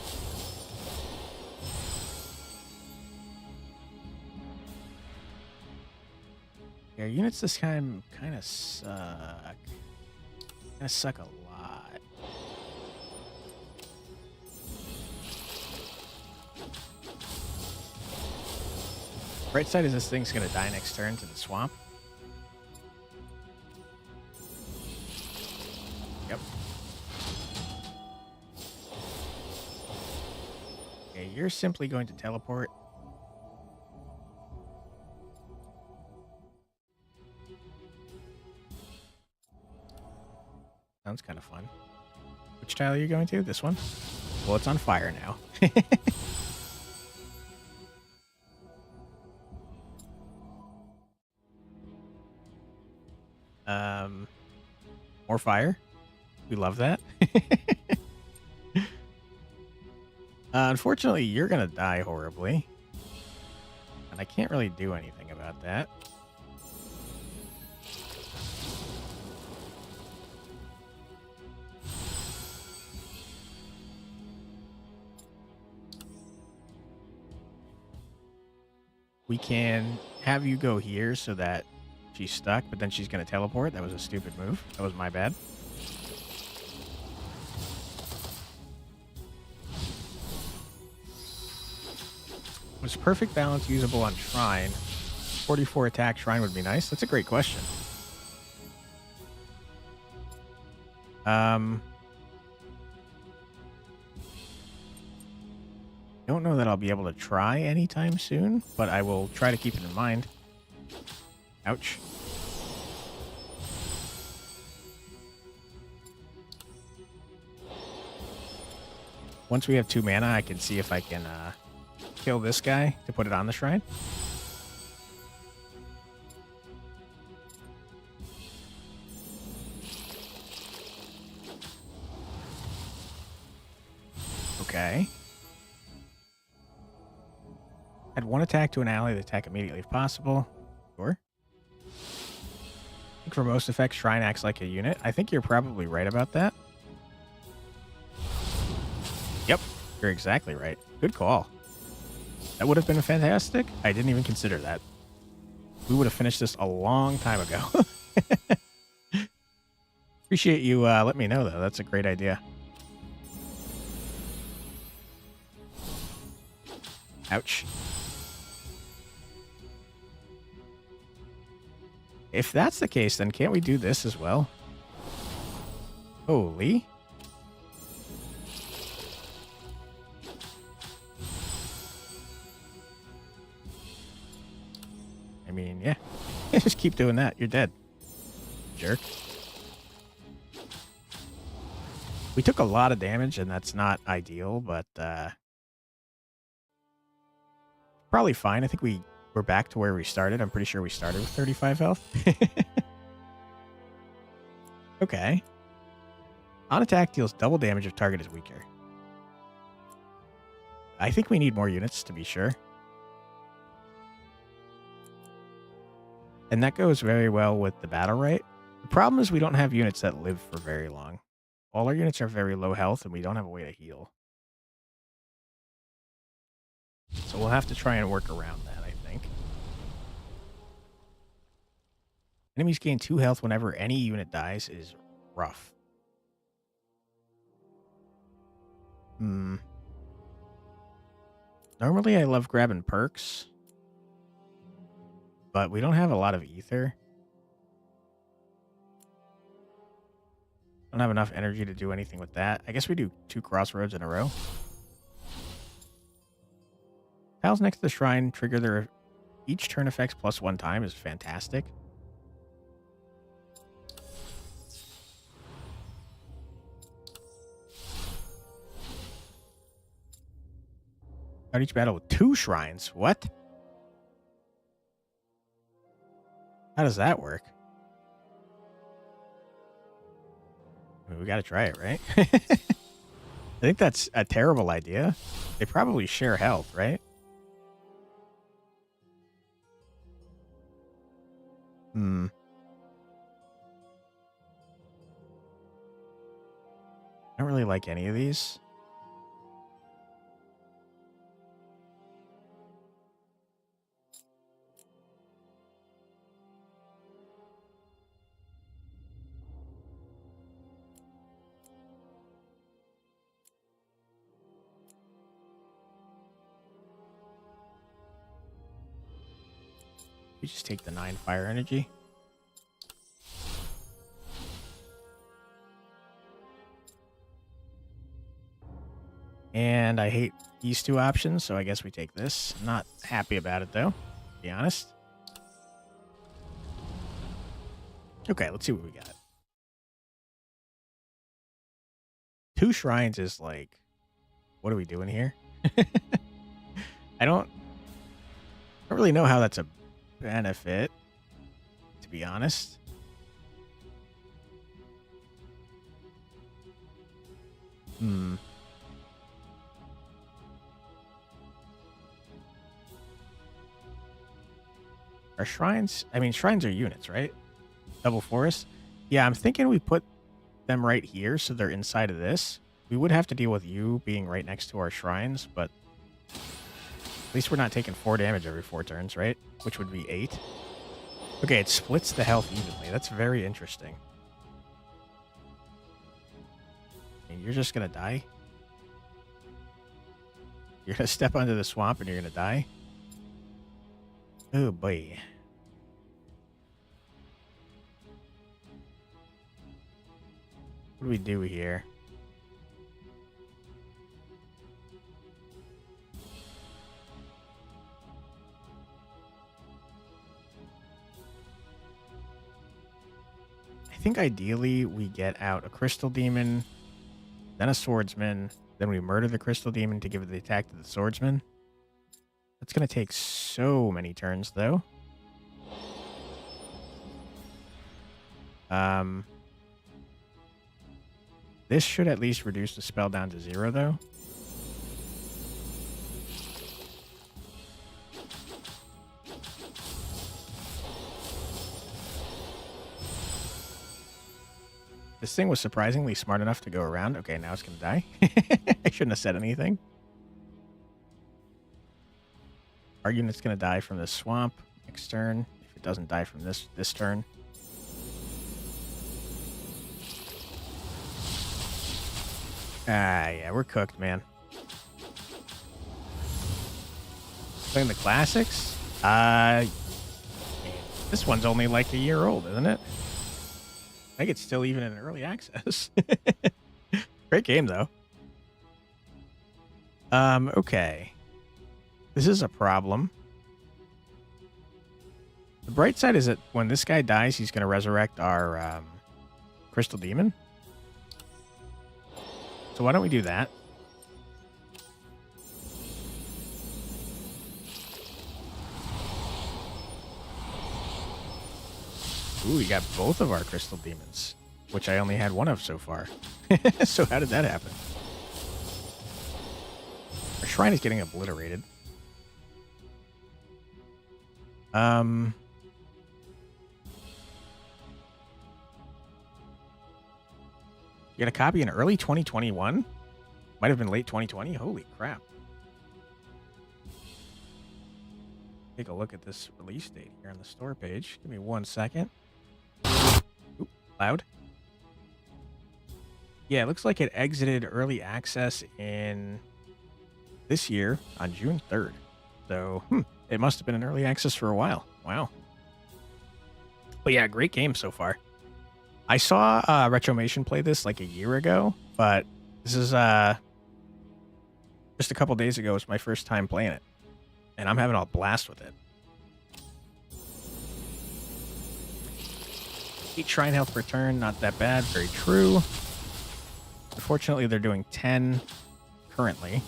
Yeah, units this time kind of suck. Kind of suck a lot. Right side is this thing's going to die next turn to the swamp. Yep. Okay, you're simply going to teleport. Sounds kind of fun. Which tile are you going to? This one? Well, it's on fire now. More fire. We love that. Unfortunately, you're going to die horribly. And I can't really do anything about that. We can have you go here so that she's stuck, but then she's going to teleport. That was a stupid move. That was my bad. Was perfect balance usable on Shrine? 44 attack Shrine would be nice. That's a great question. Don't know that I'll be able to try anytime soon, but I will try to keep it in mind. Ouch. Once we have 2 mana, I can see if I can kill this guy to put it on the shrine. Okay. Add 1 attack to an ally to attack immediately if possible. Sure. I think for most effects, Shrine acts like a unit. I think you're probably right about that. Yep, you're exactly right. Good call. That would have been fantastic. I didn't even consider that. We would have finished this a long time ago. Appreciate you letting me know, though. That's a great idea. Ouch. If that's the case, then can't we do this as well? Holy. I mean, yeah. Just keep doing that. You're dead. Jerk. We took a lot of damage, and that's not ideal, but probably fine. I think we're back to where we started. I'm pretty sure we started with 35 health. Okay. On attack deals double damage if target is weaker. I think we need more units to be sure. And that goes very well with the battle right. The problem is we don't have units that live for very long. All our units are very low health, and we don't have a way to heal. So we'll have to try and work around that, I think. Enemies gain 2 health whenever any unit dies is rough. Normally I love grabbing perks, but we don't have a lot of ether. Don't have enough energy to do anything with that. I guess we do 2 crossroads in a row. Tiles next to the shrine trigger their each turn effects plus 1 time is fantastic. Start each battle with 2 shrines. What? How does that work? I mean, we gotta try it, right? I think that's a terrible idea. They probably share health, right? I don't really like any of these. We just take the 9 fire energy. And I hate these 2 options, so I guess we take this. I'm not happy about it, though, to be honest. Okay, let's see what we got. 2 shrines is like, what are we doing here? I don't really know how that's a benefit, to be honest. Are shrines? I mean, shrines are units, right? Double forest? Yeah, I'm thinking we put them right here so they're inside of this. We would have to deal with you being right next to our shrines, but at least we're not taking 4 damage every 4 turns, right? Which would be 8. Okay, it splits the health evenly. That's very interesting. And you're just gonna die? You're gonna step onto the swamp and you're gonna die? Oh boy. What do we do here? I think ideally we get out a crystal demon, then a swordsman, then we murder the crystal demon to give the attack to the swordsman. That's going to take so many turns, though. This should at least reduce the spell down to 0, though. This thing was surprisingly smart enough to go around. Okay, now it's going to die. I shouldn't have said anything. Our unit's going to die from this swamp next turn. If it doesn't die from this turn. Ah, yeah, we're cooked, man. Playing the classics? This one's only like a year old, isn't it? I think it's still even in early access. Great game, though. Okay. This is a problem. The bright side is that when this guy dies, he's going to resurrect our crystal demon. So why don't we do that? Ooh, we got both of our crystal demons, which I only had one of so far. So how did that happen? Our shrine is getting obliterated. You got a copy in early 2021? Might have been late 2020? Holy crap. Take a look at this release date here on the store page. Give me 1 second. Oop, loud. Yeah, it looks like it exited early access in this year on June 3rd. So, it must have been in early access for a while. Wow. But yeah, great game so far. I saw Retromation play this like a year ago, but this is just a couple days ago. It's my first time playing it, and I'm having a blast with it. 8 shrine health per turn, not that bad. Very true. Unfortunately, they're doing 10 currently.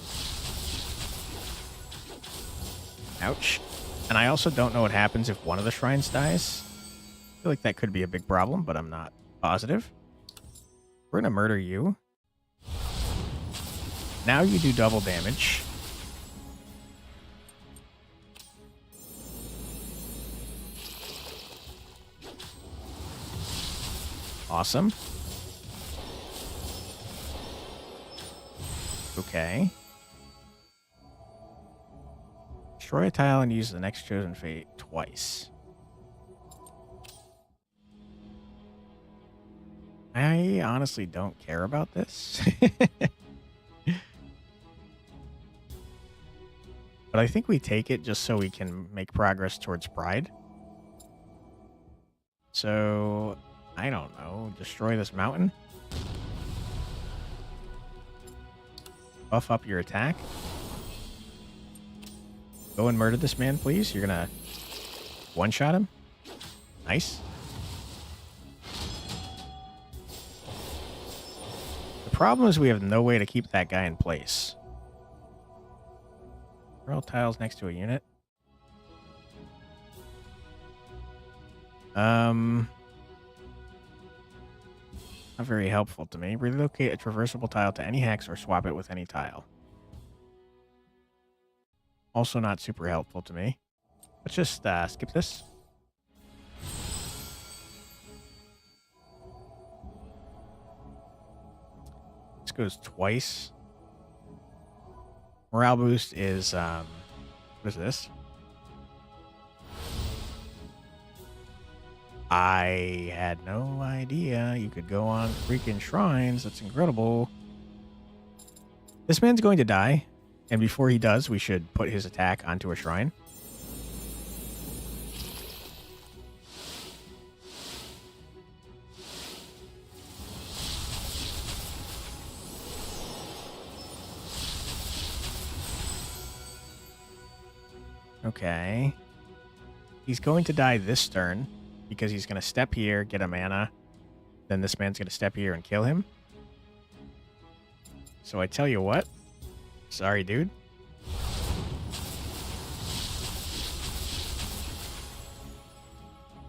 Ouch. And I also don't know what happens if one of the shrines dies. I feel like that could be a big problem, but I'm not positive. We're gonna murder you. Now you do double damage. Awesome. Okay. Destroy a tile and use the next chosen fate twice. I honestly don't care about this. But I think we take it just so we can make progress towards Pride. So, I don't know. Destroy this mountain. Buff up your attack. Go and murder this man, please. You're gonna one-shot him. Nice. The problem is we have no way to keep that guy in place. Throw tiles next to a unit. Not very helpful to me. Relocate a traversable tile to any hex or swap it with any tile. Also not super helpful to me. Let's just skip this. This goes twice. Morale boost is, what is this? I had no idea you could go on freaking shrines. That's incredible. This man's going to die, and before he does, we should put his attack onto a shrine. Okay. He's going to die this turn because he's going to step here, get a mana. Then this man's going to step here and kill him. So I tell you what. Sorry, dude.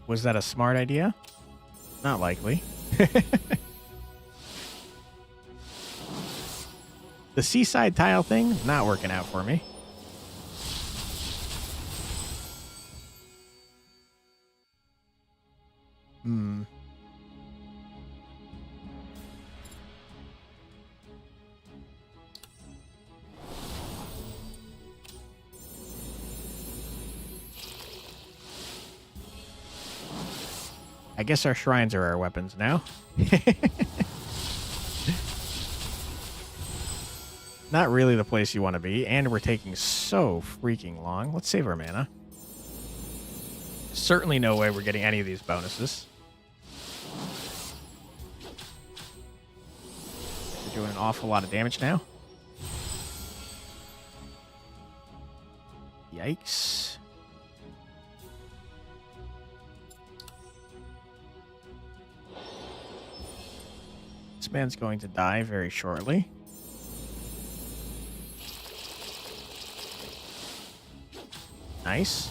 Was that a smart idea? Not likely. The seaside tile thing, not working out for me. I guess our shrines are our weapons now. Not really the place you want to be, and we're taking so freaking long. Let's save our mana. Certainly no way we're getting any of these bonuses. We're doing an awful lot of damage now. Yikes. This man's going to die very shortly. Nice.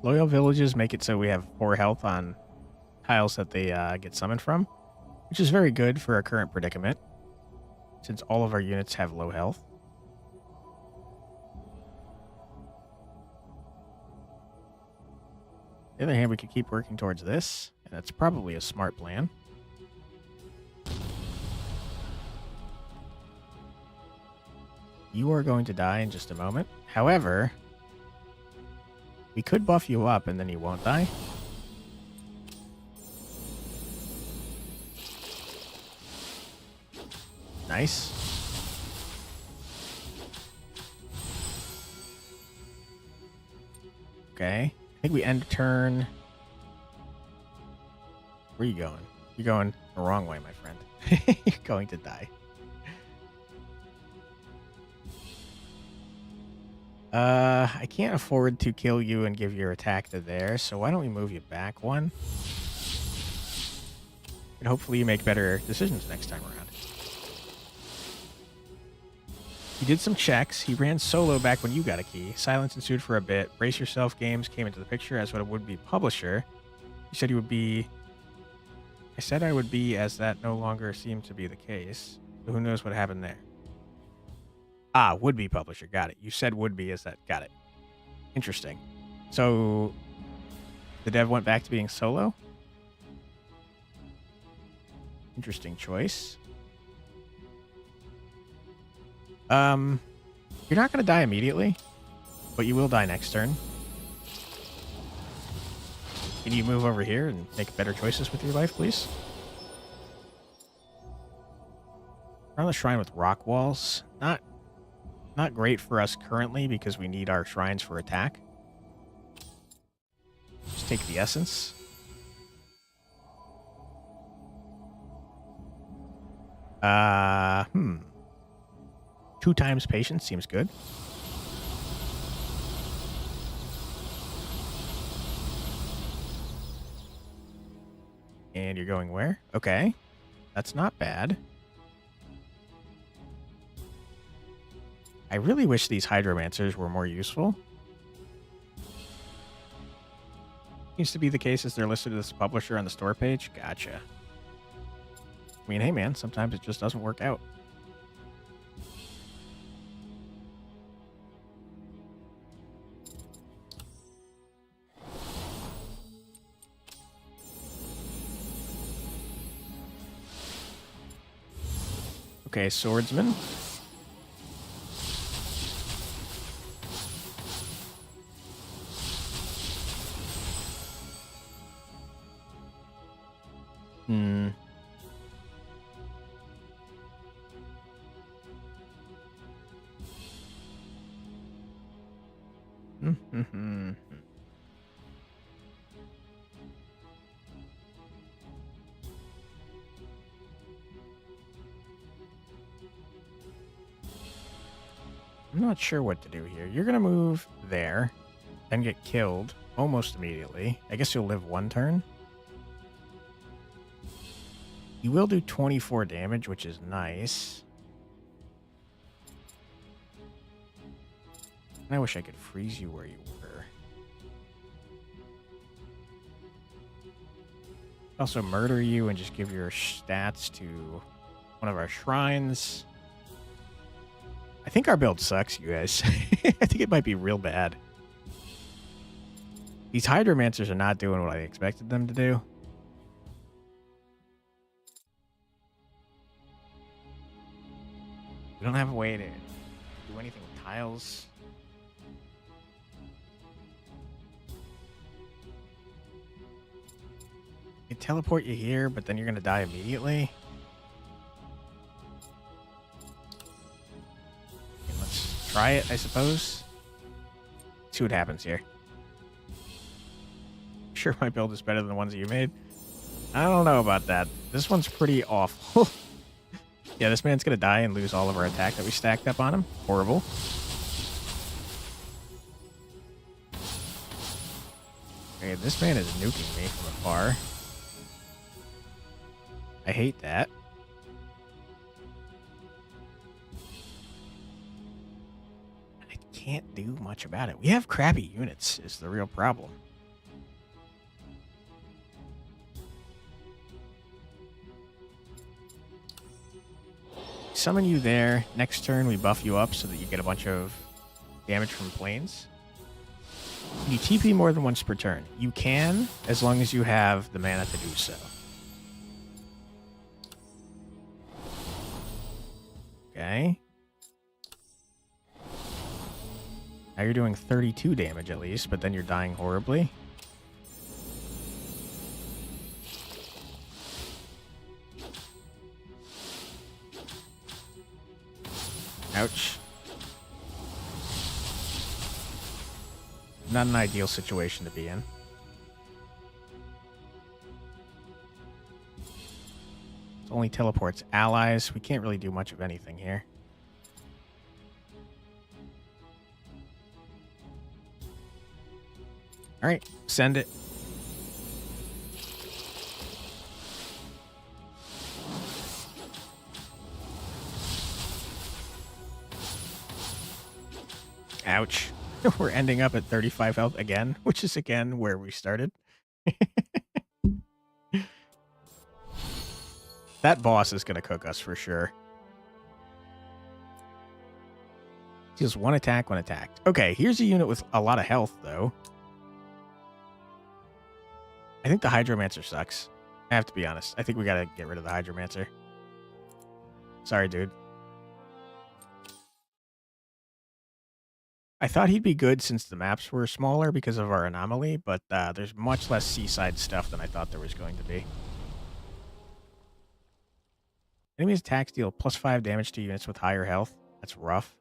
Loyal villages make it so we have 4 health on tiles that they get summoned from, which is very good for our current predicament, since all of our units have low health. On the other hand, we could keep working towards this, and that's probably a smart plan. You are going to die in just a moment. However, we could buff you up and then you won't die. Nice. Okay. I think we end turn. Where are you going? You're going the wrong way, my friend. You're going to die. I can't afford to kill you and give your attack to there, so why don't we move you back one? And hopefully you make better decisions next time around. He did some checks. He ran solo back when you got a key. Silence ensued for a bit. Brace Yourself Games came into the picture as what a would-be publisher. He said he would be... I said I would be, as that no longer seemed to be the case. So who knows what happened there? Ah, would-be publisher. Got it. You said would-be as that. Got it. Interesting. So the dev went back to being solo? Interesting choice. You're not going to die immediately, but you will die next turn. Can you move over here and make better choices with your life, please? We're on the shrine with rock walls. Not great for us currently because we need our shrines for attack. Just take the essence. Two times patience seems good. And you're going where? Okay. That's not bad. I really wish these hydromancers were more useful. Seems to be the case as they're listed as a publisher on the store page. Gotcha. I mean, hey man, sometimes it just doesn't work out. Okay, swordsman. I'm not sure what to do here. You're going to move there, then get killed almost immediately. I guess you'll live one turn. You will do 24 damage, which is nice. And I wish I could freeze you where you were. Also murder you and just give your stats to one of our shrines. I think our build sucks, you guys. I think it might be real bad. These Hydromancers are not doing what I expected them to do. We don't have a way to do anything with tiles. I can teleport you here, but then you're going to die immediately. Okay, let's try it, I suppose. See what happens here. I'm sure my build is better than the ones that you made. I don't know about that. This one's pretty awful. Yeah, this man's going to die and lose all of our attack that we stacked up on him. Horrible. Okay, this man is nuking me from afar. I hate that. I can't do much about it. We have crappy units is the real problem. Summon you there. Next turn, we buff you up so that you get a bunch of damage from planes. You TP more than once per turn. You can, as long as you have the mana to do so. Okay. Now you're doing 32 damage at least, but then you're dying horribly. Ouch. Not an ideal situation to be in. It only teleports allies. We can't really do much of anything here. All right, send it. Ouch. We're ending up at 35 health again, which is again where we started. That boss is going to cook us for sure. Deals one attack when attacked. Okay, here's a unit with a lot of health, though. I think the Hydromancer sucks. I have to be honest. I think we got to get rid of the Hydromancer. Sorry, dude. I thought he'd be good since the maps were smaller because of our anomaly, but there's much less seaside stuff than I thought there was going to be. Enemies' attacks deal +5 damage to units with higher health. That's rough.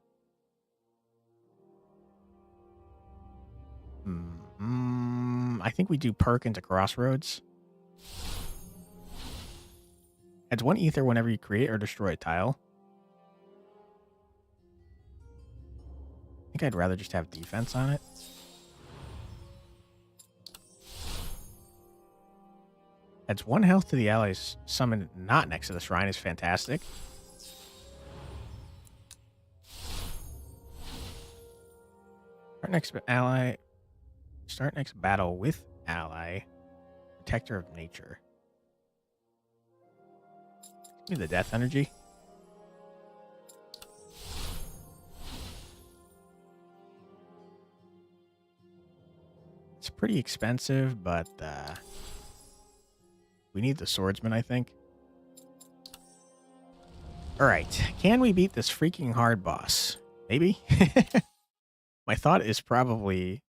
I think we do perk into crossroads. Adds 1 ether whenever you create or destroy a tile. I think I'd rather just have defense on it. Adds 1 health to the allies summoned not next to the shrine is fantastic. Start next battle with ally. Protector of nature. Give me the death energy. It's pretty expensive, but we need the swordsman, I think. All right. Can we beat this freaking hard boss? Maybe. My thought is probably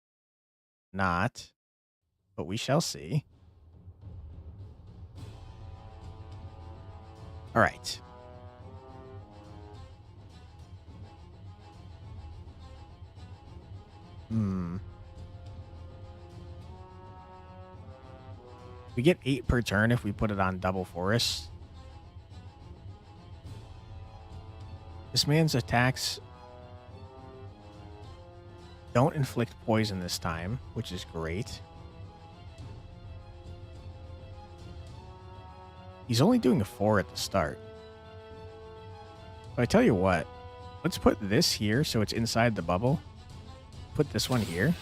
not, but we shall see. All right. We get 8 per turn if we put it on double forest. This man's attacks don't inflict poison this time, which is great. He's only doing a 4 at the start. But I tell you what, let's put this here so it's inside the bubble. Put this one here.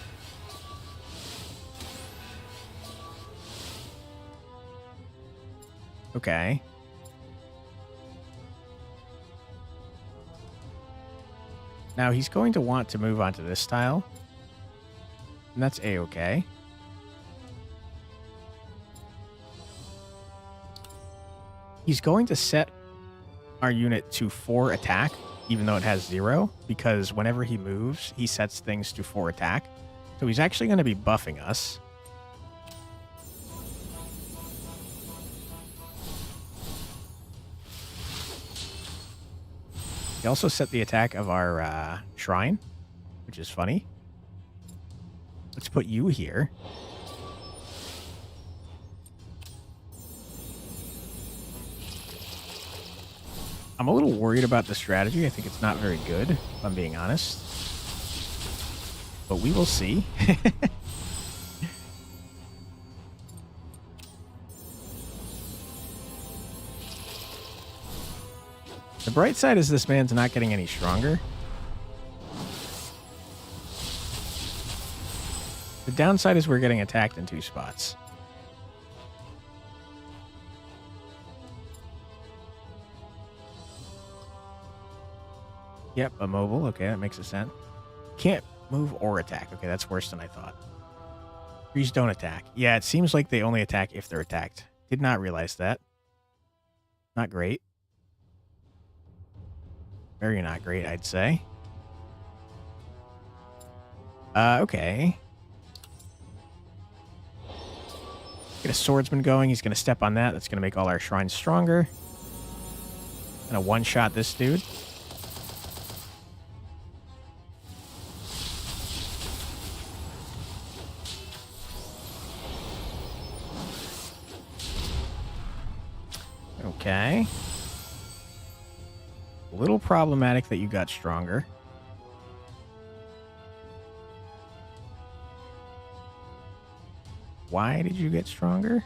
Okay. Now he's going to want to move on to this tile. And that's A-okay. He's going to set our unit to 4 attack, even though it has 0, because whenever he moves, he sets things to 4 attack. So he's actually going to be buffing us. He also set the attack of our shrine, which is funny. Let's put you here. I'm a little worried about the strategy. I think it's not very good, if I'm being honest. But we will see. The bright side is this man's not getting any stronger. The downside is we're getting attacked in 2 spots. Yep, immobile. Okay, that makes sense. Can't move or attack. Okay, that's worse than I thought. Trees don't attack. Yeah, it seems like they only attack if they're attacked. Did not realize that. Not great. Very not great, I'd say. Okay. Get a swordsman going. He's going to step on that. That's going to make all our shrines stronger. Gonna one-shot this dude. Okay. A little problematic that you got stronger. Why did you get stronger?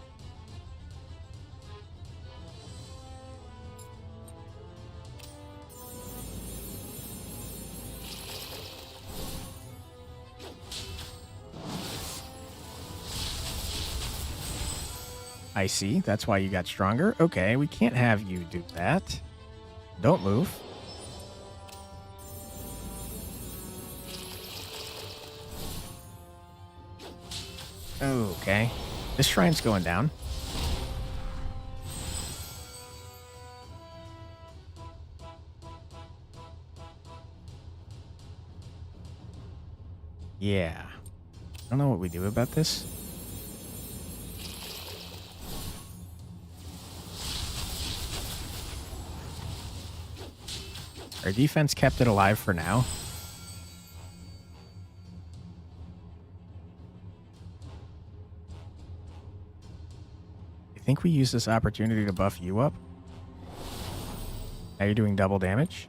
I see. That's why you got stronger. Okay, we can't have you do that. Don't move. Okay. This shrine's going down. Yeah. I don't know what we do about this. Our defense kept it alive for now. I think we use this opportunity to buff you up. Now you're doing double damage.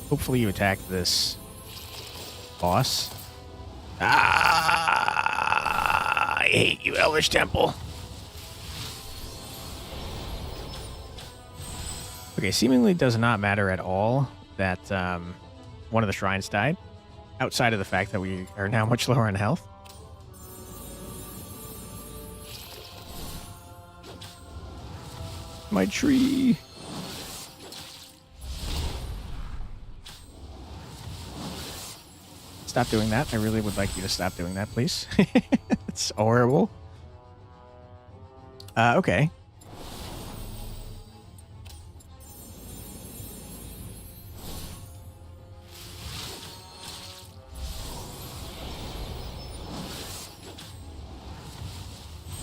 Hopefully you attack this boss. Ah! I hate you, Elvish Temple. Okay, seemingly does not matter at all that one of the shrines died, outside of the fact that we are now much lower in health. My tree. Stop doing that. I really would like you to stop doing that, please. It's horrible. Okay.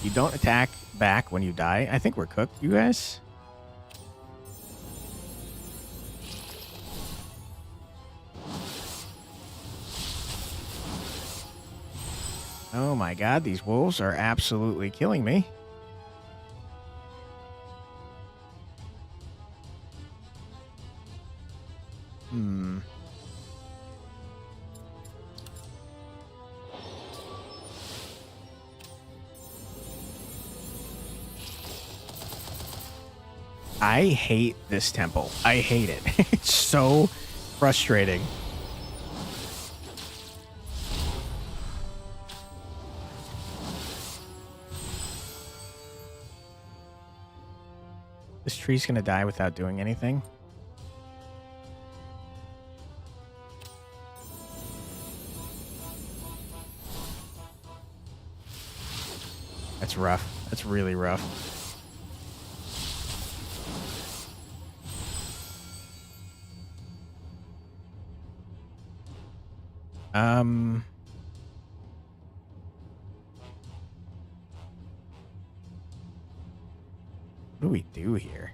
You don't attack back when you die. I think we're cooked, you guys. Oh my god, these wolves are absolutely killing me. I hate this temple. I hate it. It's so frustrating. This tree's gonna die without doing anything. That's rough. That's really rough. What do we do here?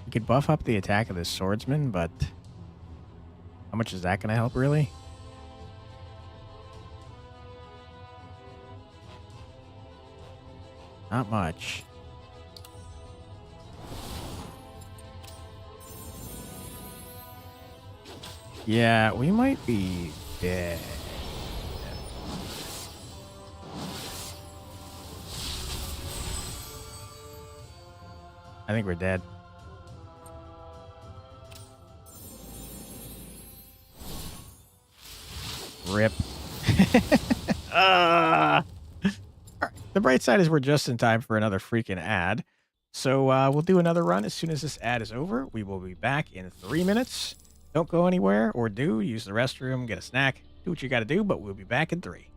We could buff up the attack of this swordsman, but how much is that going to help, really? Not much. Yeah, we might be dead. I think we're dead. Rip. All right. The bright side is we're just in time for another freaking ad. So we'll do another run as soon as this ad is over. We will be back in 3 minutes. Don't go anywhere, or use the restroom, get a snack, do what you got to do, but we'll be back in 3.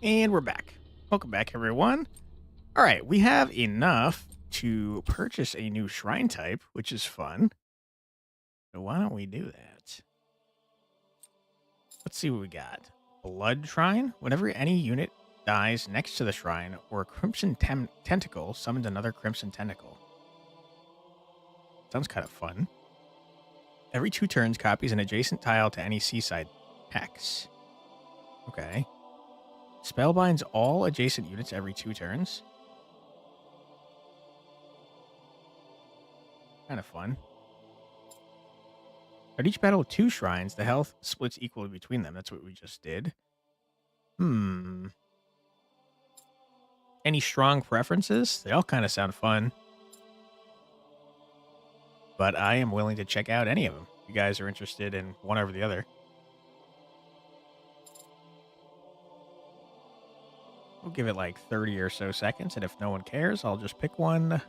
And we're back. Welcome back, everyone. All right, we have enough to purchase a new shrine type, which is fun. So why don't we do that? Let's see what we got. Blood shrine. Whenever any unit dies next to the shrine, or a crimson tentacle summons another crimson tentacle. Sounds kind of fun. Every 2 turns, copies an adjacent tile to any seaside hex. Okay. Spellbinds all adjacent units every 2 turns. Kind of fun. At each battle with 2 shrines, the health splits equally between them. That's what we just did. Any strong preferences? They all kind of sound fun. But I am willing to check out any of them. If you guys are interested in one over the other. We'll give it like 30 or so seconds, and if no one cares, I'll just pick one.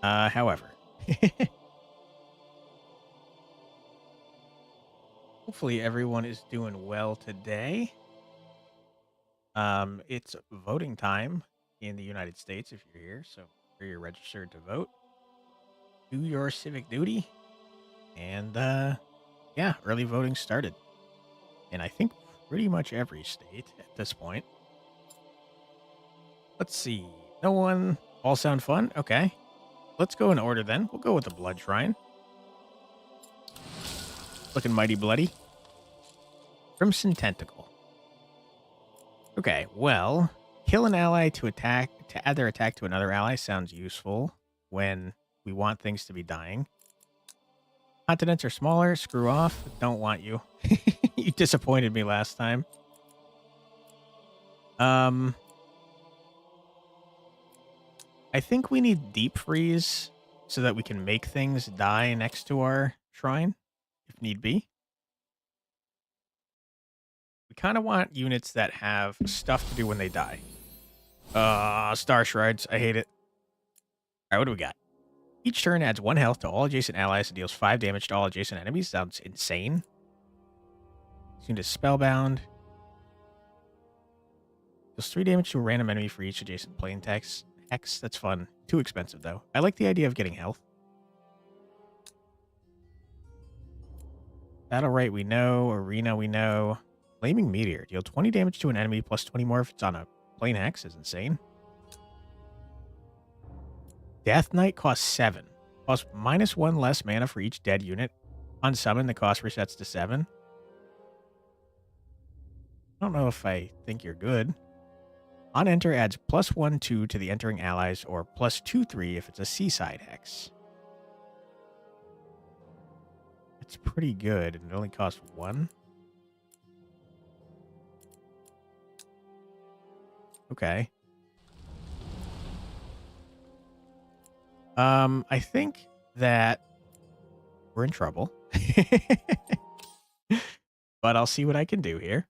However. Hopefully everyone is doing well today. It's voting time in the United States if you're here, so you're registered to vote. Do your civic duty. And, yeah, early voting started. And I think pretty much every state at this point. Let's see. No one. All sound fun? Okay. Let's go in order then. We'll go with the Blood Shrine. Looking mighty bloody. Crimson Tentacle. Okay, well, kill an ally to add their attack to another ally sounds useful when we want things to be dying. Continents are smaller. Screw off. Don't want you. You disappointed me last time. I think we need deep freeze so that we can make things die next to our shrine, if need be. We kind of want units that have stuff to do when they die. Star Shards. I hate it. All right, what do we got? Each turn adds 1 health to all adjacent allies and deals 5 damage to all adjacent enemies. Sounds insane. Soon as Spellbound. Deals 3 damage to a random enemy for each adjacent plane text. Hex, that's fun. Too expensive, though. I like the idea of getting health. Battle Rite, we know. Arena, we know. Flaming Meteor. Deal 20 damage to an enemy, plus 20 more if it's on a plane hex. Is insane. Death Knight costs 7. Costs -1 less mana for each dead unit. On summon, the cost resets to 7. I don't know if I think you're good. On enter adds +1/2 to the entering allies, or +2/3 if it's a seaside hex. It's pretty good, and it only costs 1. Okay. I think that we're in trouble. But I'll see what I can do here.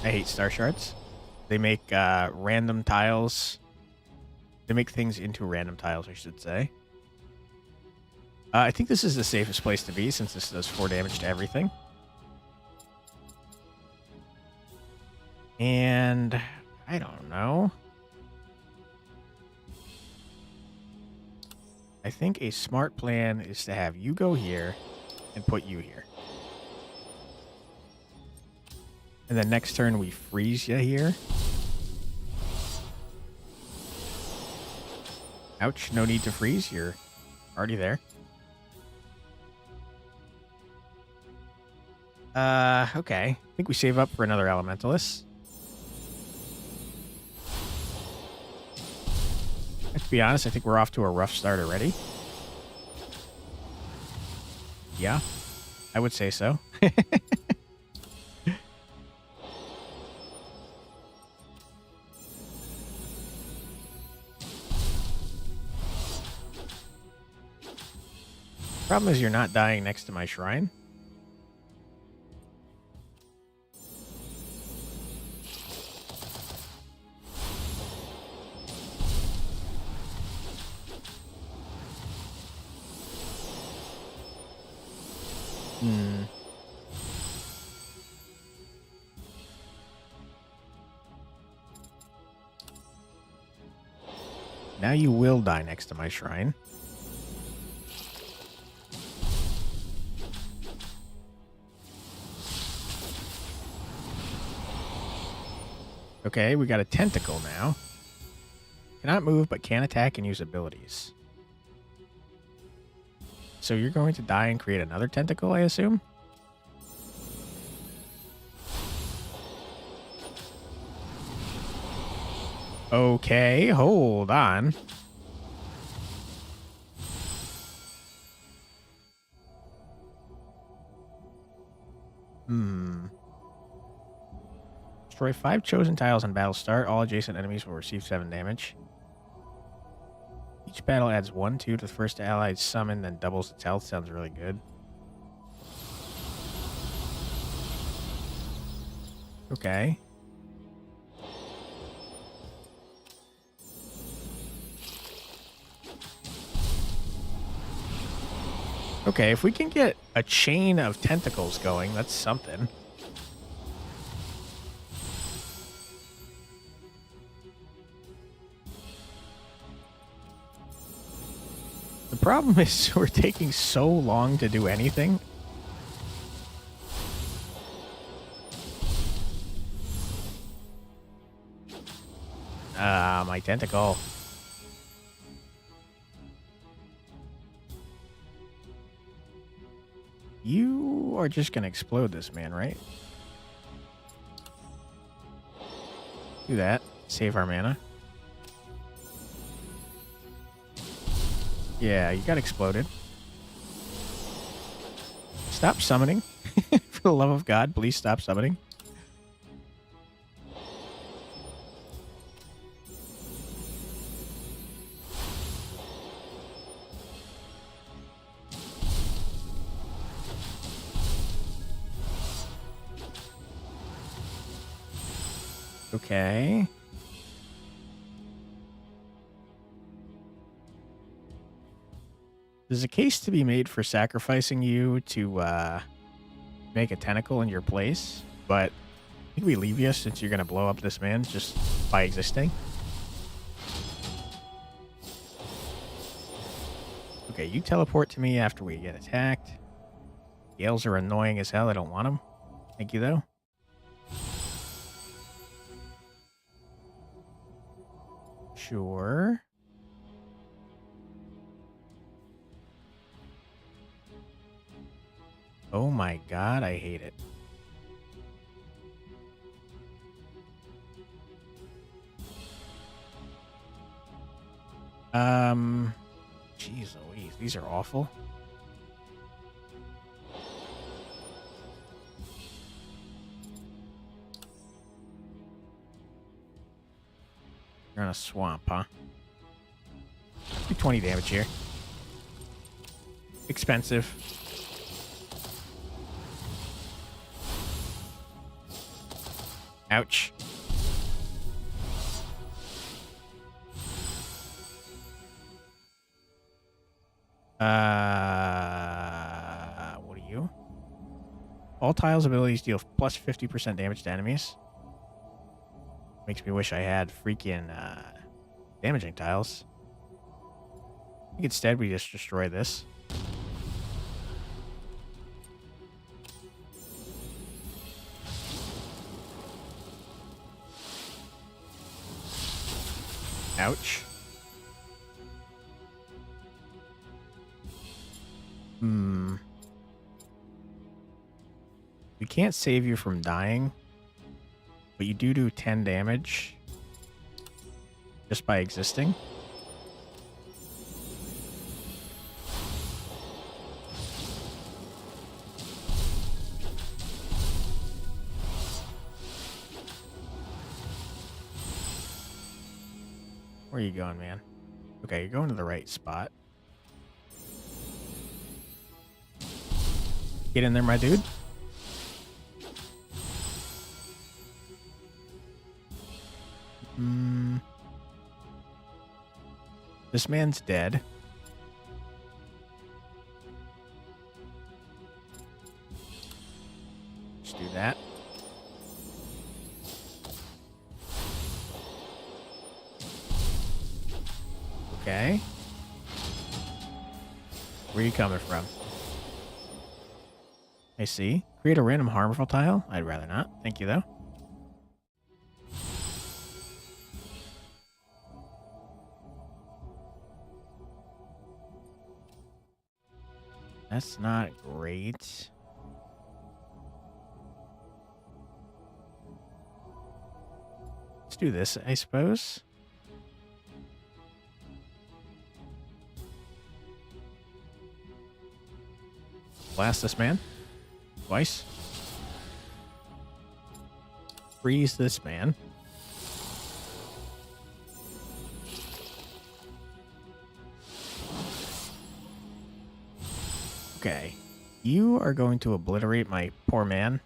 I hate Star Shards. They make random tiles. They make things into random tiles, I should say. I think this is the safest place to be, since this does 4 damage to everything. And I don't know. I think a smart plan is to have you go here and put you here. And then next turn we freeze you here. Ouch, no need to freeze. You're already there. Okay. I think we save up for another Elementalist. To be honest, I think we're off to a rough start already. Yeah, I would say so. Problem is you're not dying next to my shrine. Now you will die next to my shrine. Okay, we got a tentacle now. Cannot move, but can attack and use abilities. So you're going to die and create another tentacle, I assume? Okay, hold on. Destroy 5 chosen tiles on battle start. All adjacent enemies will receive 7 damage. Each battle adds 1/2 to the first allied summon, then doubles its health. Sounds really good. Okay. Okay, if we can get a chain of tentacles going, that's something. The problem is we're taking so long to do anything. Ah, my tentacle. You are just going to explode this man, right? Do that. Save our mana. Yeah, you got exploded. Stop summoning. For the love of God, please stop summoning. Okay. There's a case to be made for sacrificing you to make a tentacle in your place, but I think we leave you since you're going to blow up this man just by existing. Okay, you teleport to me after we get attacked. Gales are annoying as hell. I don't want them. Thank you, though. Sure. Oh my god, I hate it. Jeez Louise, these are awful. You're in a swamp, huh? Do 20 damage here. Expensive. Ouch. What are you? All tiles abilities deal plus 50% damage to enemies. Makes me wish I had freaking damaging tiles. I think instead we just destroy this. Ouch. We can't save you from dying, but you do 10 damage just by existing. Where are you going, man? Okay, you're going to the right spot. Get in there, my dude. This man's dead. Just do that. Okay. Where are you coming from? I see. Create a random harmful tile? I'd rather not. Thank you, though. That's not great. Let's do this, I suppose. Blast this man. Twice. Freeze this man. Okay. You are going to obliterate my poor man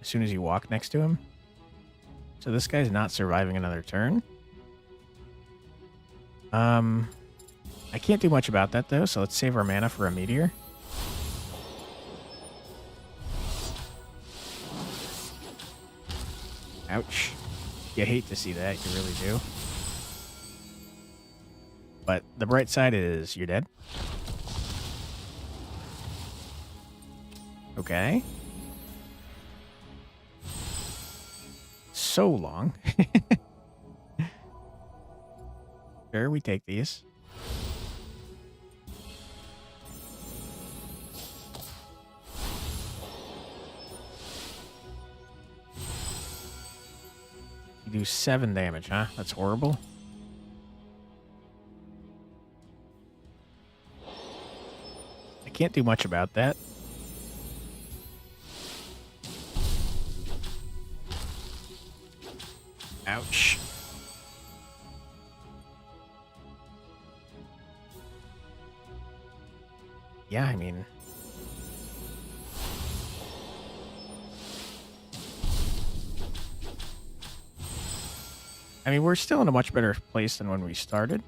as soon as you walk next to him. So this guy's not surviving another turn. I can't do much about that, though, so let's save our mana for a meteor. Ouch. You hate to see that, you really do. But the bright side is you're dead. Okay. So long. Sure, we take these. You do 7 damage, huh? That's horrible. I can't do much about that. Ouch. Yeah, I mean... we're still in a much better place than when we started.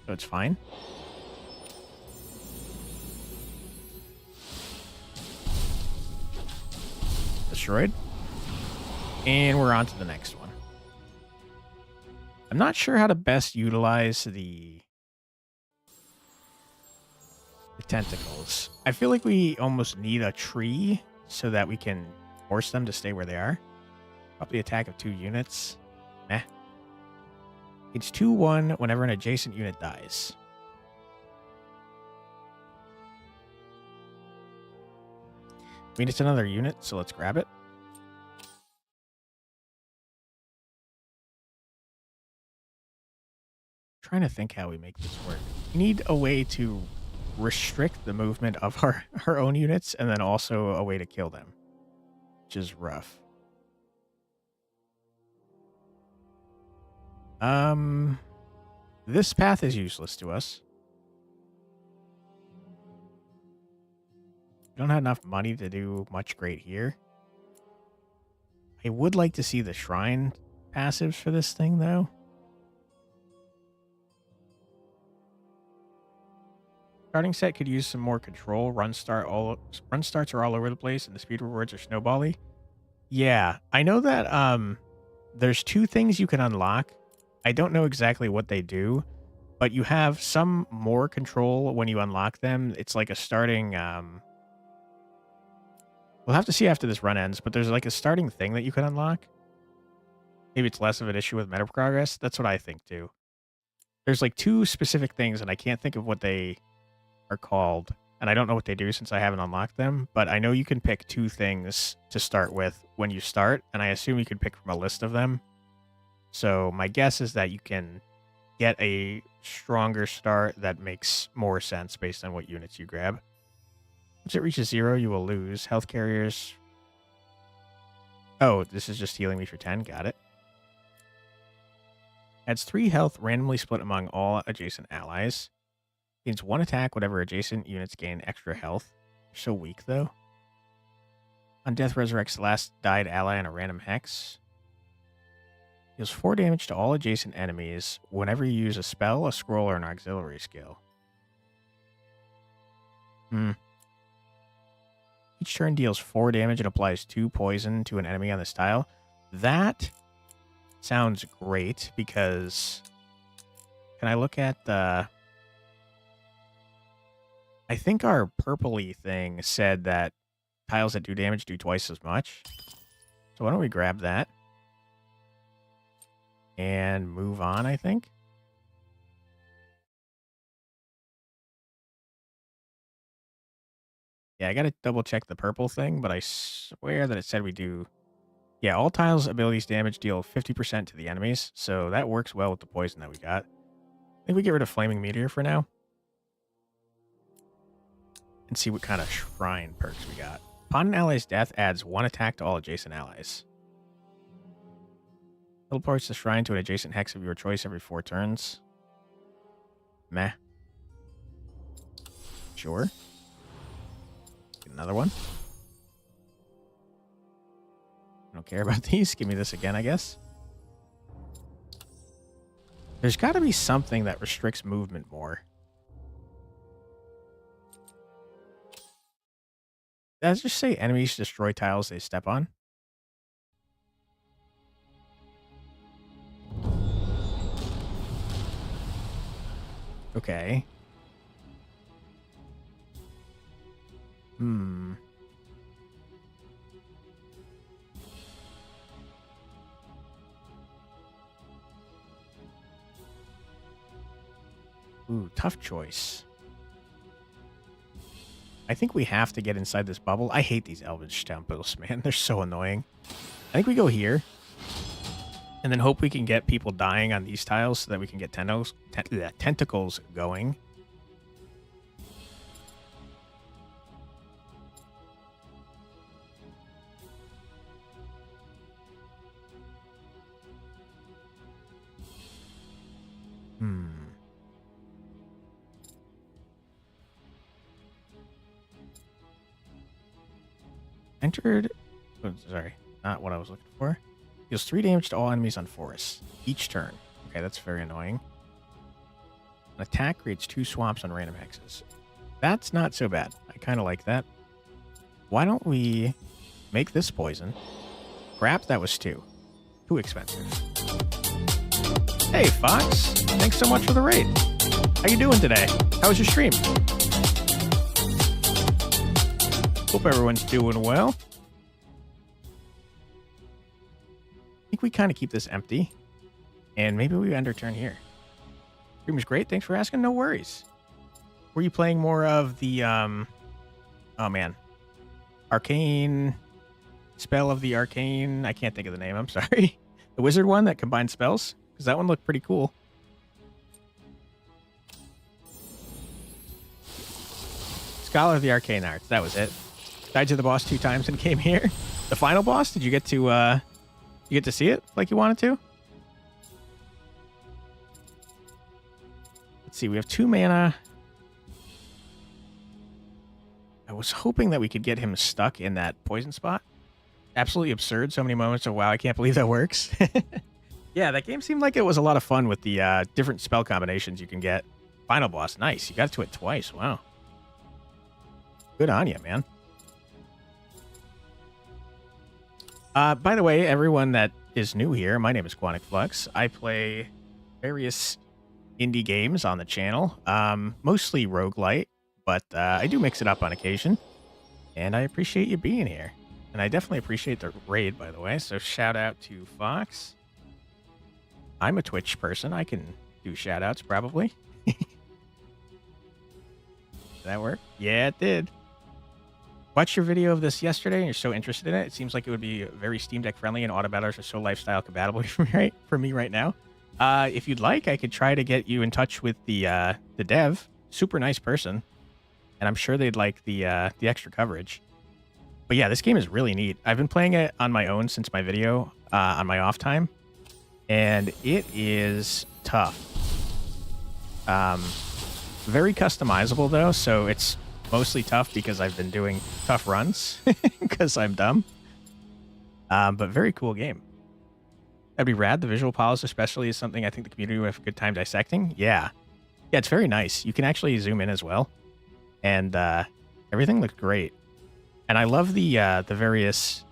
So it's fine. Destroyed. And we're on to the next one. I'm not sure how to best utilize the tentacles. I feel like we almost need a tree so that we can force them to stay where they are. Up the attack of 2 units. Meh. It's 2-1 whenever an adjacent unit dies. I mean, it's another unit, so let's grab it. Trying to think how we make this work. We need a way to restrict the movement of our own units, and then also a way to kill them, which is rough. This path is useless to us. We don't have enough money to do much great here. I would like to see the shrine passives for this thing, though. Starting set could use some more control. Run starts are all over the place, and the speed rewards are snowbally. Yeah, I know that there's 2 things you can unlock. I don't know exactly what they do, but you have some more control when you unlock them. It's like a starting... We'll have to see after this run ends, but there's like a starting thing that you can unlock. Maybe it's less of an issue with meta progress. That's what I think, too. There's like 2 specific things, and I can't think of what they are called. And I don't know what they do since I haven't unlocked them, but I know you can pick 2 things to start with when you start, and I assume you can pick from a list of them. So my guess is that you can get a stronger start that makes more sense based on what units you grab. Once it reaches 0, you will lose. Health carriers. Oh, this is just healing me for 10. Got it. Adds 3 health randomly split among all adjacent allies. Gains 1 attack whenever adjacent units gain extra health. They're so weak, though. On death, resurrects the last died ally in a random hex. Deals 4 damage to all adjacent enemies whenever you use a spell, a scroll, or an auxiliary skill. Each turn deals 4 damage and applies 2 poison to an enemy on this tile. That sounds great because... Can I look at the... I think our purpley thing said that tiles that do damage do twice as much. So why don't we grab that? And move on, I think. Yeah, I gotta double check the purple thing, but I swear that it said we do... Yeah, all tiles, abilities, damage deal 50% to the enemies, so that works well with the poison that we got. I think we get rid of Flaming Meteor for now. And see what kind of shrine perks we got. Upon an ally's death, adds 1 attack to all adjacent allies. Teleports the shrine to an adjacent hex of your choice every 4 turns. Meh. Sure. Get another one. I don't care about these. Give me this again, I guess. There's got to be something that restricts movement more. Does it just say enemies destroy tiles they step on? Okay. Ooh, tough choice. I think we have to get inside this bubble. I hate these Elvish temples, man. They're so annoying. I think we go here. And then hope we can get people dying on these tiles so that we can get tentacles going. Entered... Oh, sorry. Not what I was looking for. Deals 3 damage to all enemies on forests. Each turn. Okay, that's very annoying. An attack creates 2 swamps on random hexes. That's not so bad. I kind of like that. Why don't we make this poison? Crap, that was 2. Too expensive. Hey, Fox. Thanks so much for the raid. How you doing today? How was your stream? Hope everyone's doing well. I think we kind of keep this empty. And maybe we end our turn here. Stream was great. Thanks for asking. No worries. Were you playing more of the, oh man. Arcane... Spell of the Arcane... I can't think of the name. I'm sorry. The wizard one that combines spells? Because that one looked pretty cool. Scholar of the Arcane Arts. That was it. Died to the boss 2 times and came here. The final boss? Did you get to see it like you wanted to? Let's see. We have 2 mana. I was hoping that we could get him stuck in that poison spot. Absolutely absurd. So many moments of, wow, I can't believe that works. Yeah, that game seemed like it was a lot of fun with the different spell combinations you can get. Final boss. Nice. You got to it twice. Wow. Good on you, man. By the way, everyone that is new here, my name is Quantic Flux. I play various indie games on the channel, mostly roguelite, but I do mix it up on occasion, and I appreciate you being here. And I definitely appreciate the raid, by the way, so shout out to Fox. I'm a Twitch person. I can do shout outs, probably. Did that work? Yeah, it did. Watched your video of this yesterday, and you're so interested in it. It seems like it would be very Steam Deck friendly, and Autobattlers are so lifestyle compatible for me right now. If you'd like, I could try to get you in touch with the dev. Super nice person, and I'm sure they'd like the extra coverage. But yeah, this game is really neat. I've been playing it on my own since my video on my off time, and it is tough. Very customizable though, so it's mostly tough because I've been doing tough runs because I'm dumb. But very cool game. That'd be rad. The visual polish especially is something I think the community would have a good time dissecting. Yeah. Yeah, it's very nice. You can actually zoom in as well. And everything looks great. And I love the various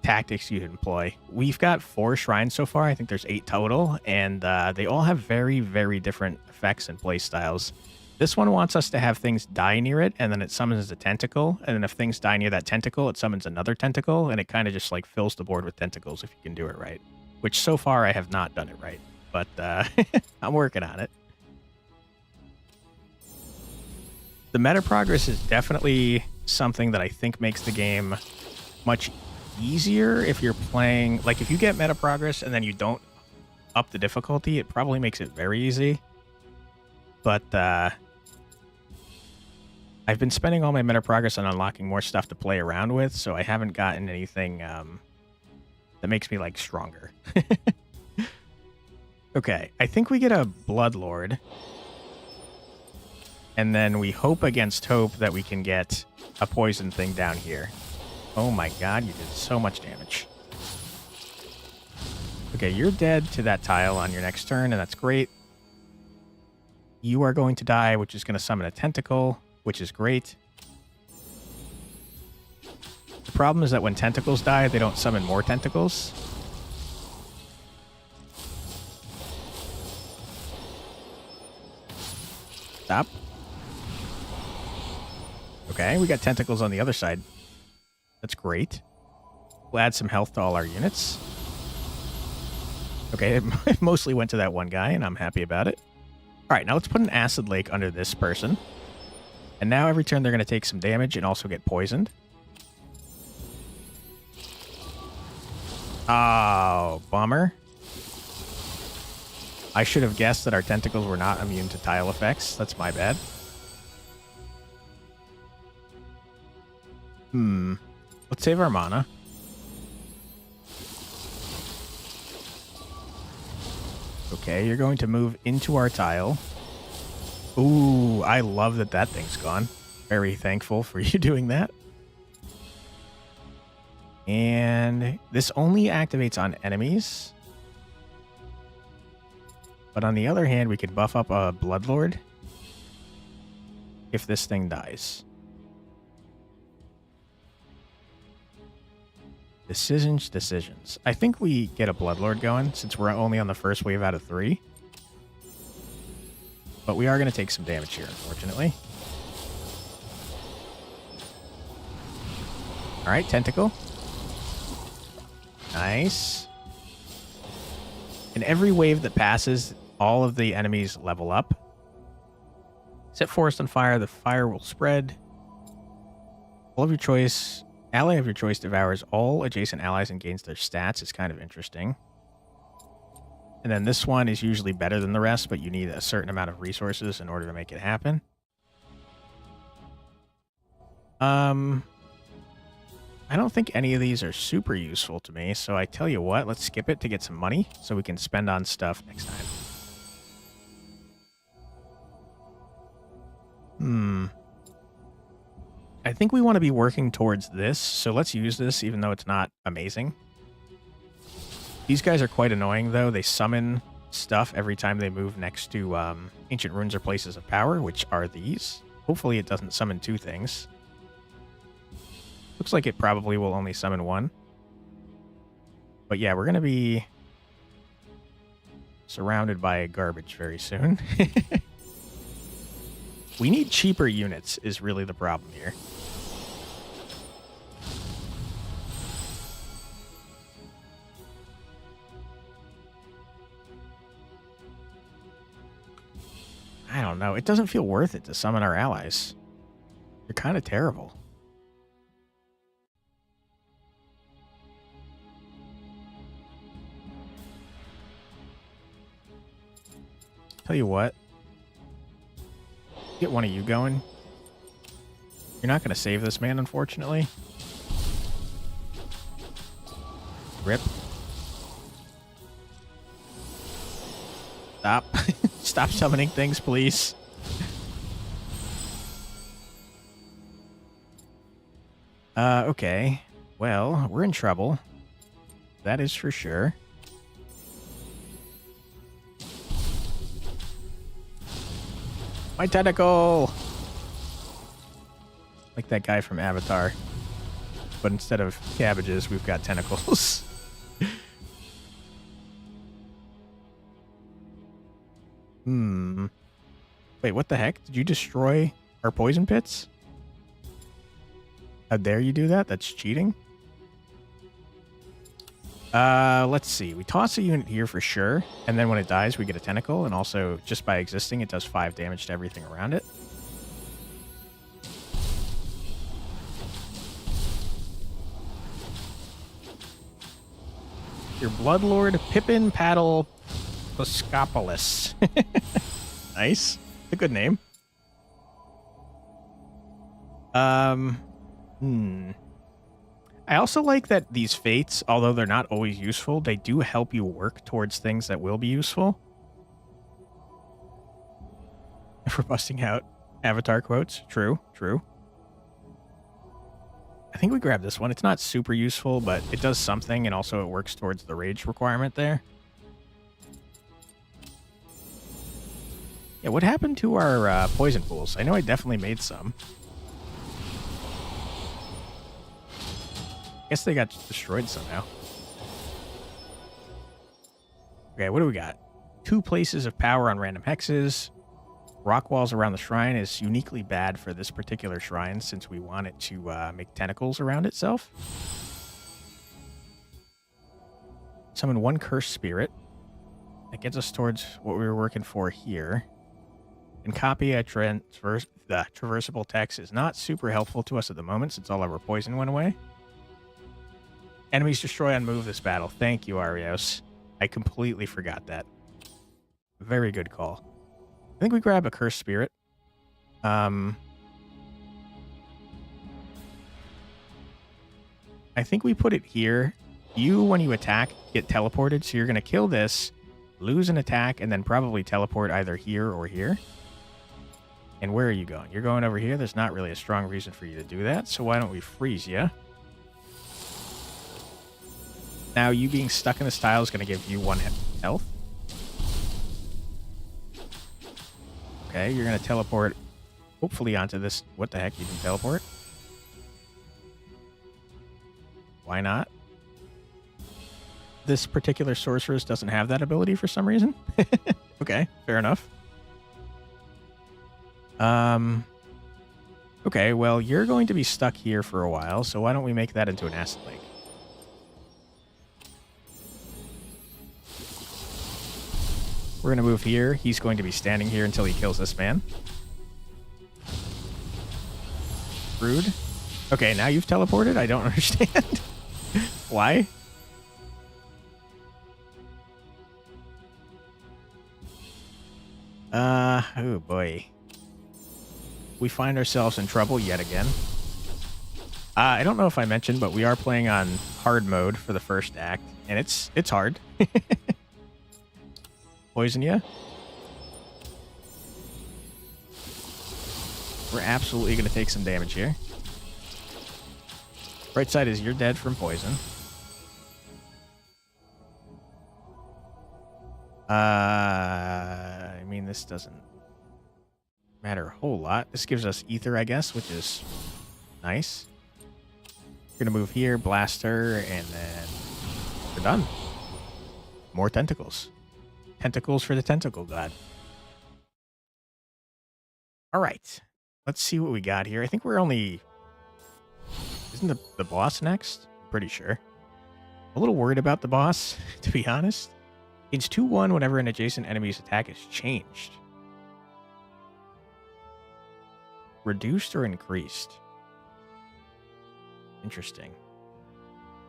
tactics you employ. We've got 4 shrines so far. I think there's 8 total. And they all have very, very different effects and play styles. This one wants us to have things die near it, and then it summons a tentacle. And then if things die near that tentacle, it summons another tentacle. And it kind of just like fills the board with tentacles if you can do it right. Which so far I have not done it right. But I'm working on it. The meta progress is definitely something that I think makes the game much easier if you're playing... Like, if you get meta progress and then you don't up the difficulty, it probably makes it very easy. But, I've been spending all my meta progress on unlocking more stuff to play around with, so I haven't gotten anything, that makes me, like, stronger. Okay, I think we get a Bloodlord. And then we hope against hope that we can get a poison thing down here. Oh my god, you did so much damage. Okay, you're dead to that tile on your next turn, and that's great. You are going to die, which is going to summon a tentacle, which is great. The problem is that when tentacles die, they don't summon more tentacles. Stop. Okay, we got tentacles on the other side. That's great. We'll add some health to all our units. Okay, it mostly went to that one guy, and I'm happy about it. All right, now let's put an acid lake under this person. And now every turn they're going to take some damage and also get poisoned. Oh, bummer. I should have guessed that our tentacles were not immune to tile effects. That's my bad. Let's save our mana. Okay, you're going to move into our tile. Ooh, I love that that thing's gone. Very thankful for you doing that. And this only activates on enemies. But on the other hand, we could buff up a Bloodlord if this thing dies. Decisions. I think we get a Bloodlord going since we're only on the first wave out of 3. But we are going to take some damage here, unfortunately. Alright, Tentacle. Nice. In every wave that passes, all of the enemies level up. Set Forest on fire, the fire will spread. All of your choice, ally of your choice devours all adjacent allies and gains their stats. It's kind of interesting. And then this one is usually better than the rest, but you need a certain amount of resources in order to make it happen. I don't think any of these are super useful to me, so I tell you what, let's skip it to get some money so we can spend on stuff next time. I think we want to be working towards this, so let's use this even though it's not amazing. These guys are quite annoying, though. They summon stuff every time they move next to ancient ruins or places of power, which are these. Hopefully it doesn't summon 2 things. Looks like it probably will only summon 1. But yeah, we're going to be surrounded by garbage very soon. We need cheaper units is really the problem here. I don't know. It doesn't feel worth it to summon our allies. They're kind of terrible. Tell you what. Get one of you going. You're not going to save this man, unfortunately. Rip. Stop. Stop summoning things, please. Okay. Well, we're in trouble. That is for sure. My tentacle! Like that guy from Avatar. But instead of cabbages, we've got tentacles. Wait, what the heck? Did you destroy our poison pits? How dare you do that? That's cheating. Let's see. We toss a unit here for sure, and then when it dies, we get a tentacle, and also, just by existing, it does 5 damage to everything around it. Your Bloodlord Pippin Paddle Piscopolis. Nice. A good name. I also like that these fates, although they're not always useful, they do help you work towards things that will be useful. If we're busting out avatar quotes. True, true. I think we grabbed this one. It's not super useful, but it does something, and also it works towards the rage requirement there. Yeah, what happened to our poison pools? I know I definitely made some. Guess they got destroyed somehow. Okay, what do we got? 2 places of power on random hexes. Rock walls around the shrine is uniquely bad for this particular shrine since we want it to make tentacles around itself. Summon 1 cursed spirit. That gets us towards what we were working for here. And copy a traversable text is not super helpful to us at the moment since all our poison went away. Enemies destroy on move this battle. Thank you, Arios. I completely forgot that. Very good call. I think we grab a cursed spirit. I think we put it here. You, when you attack, get teleported. So you're going to kill this, lose an attack, and then probably teleport either here or here. And where are you going? You're going over here. There's not really a strong reason for you to do that. So why don't we freeze you? Now, you being stuck in this tile is going to give you 1 health. Okay, you're going to teleport, hopefully, onto this. What the heck? You can teleport? Why not? This particular sorceress doesn't have that ability for some reason. Okay, fair enough. Okay, well, you're going to be stuck here for a while, so why don't we make that into an acid lake? We're going to move here. He's going to be standing here until he kills this man. Rude. Okay, now you've teleported? I don't understand. Why? Oh boy. We find ourselves in trouble yet again. I don't know if I mentioned, but we are playing on hard mode for the first act, and it's hard. Poison ya? We're absolutely going to take some damage here. Right side is you're dead from poison. I mean, this doesn't matter a whole lot. This gives us ether, I guess, which is nice. We're going to move here, blast her, and then we're done. More tentacles. Tentacles for the tentacle god. All right. Let's see what we got here. I think we're only... Isn't the boss next? I'm pretty sure. A little worried about the boss, to be honest. Gains 2-1 whenever an adjacent enemy's attack is changed. Reduced or increased? Interesting.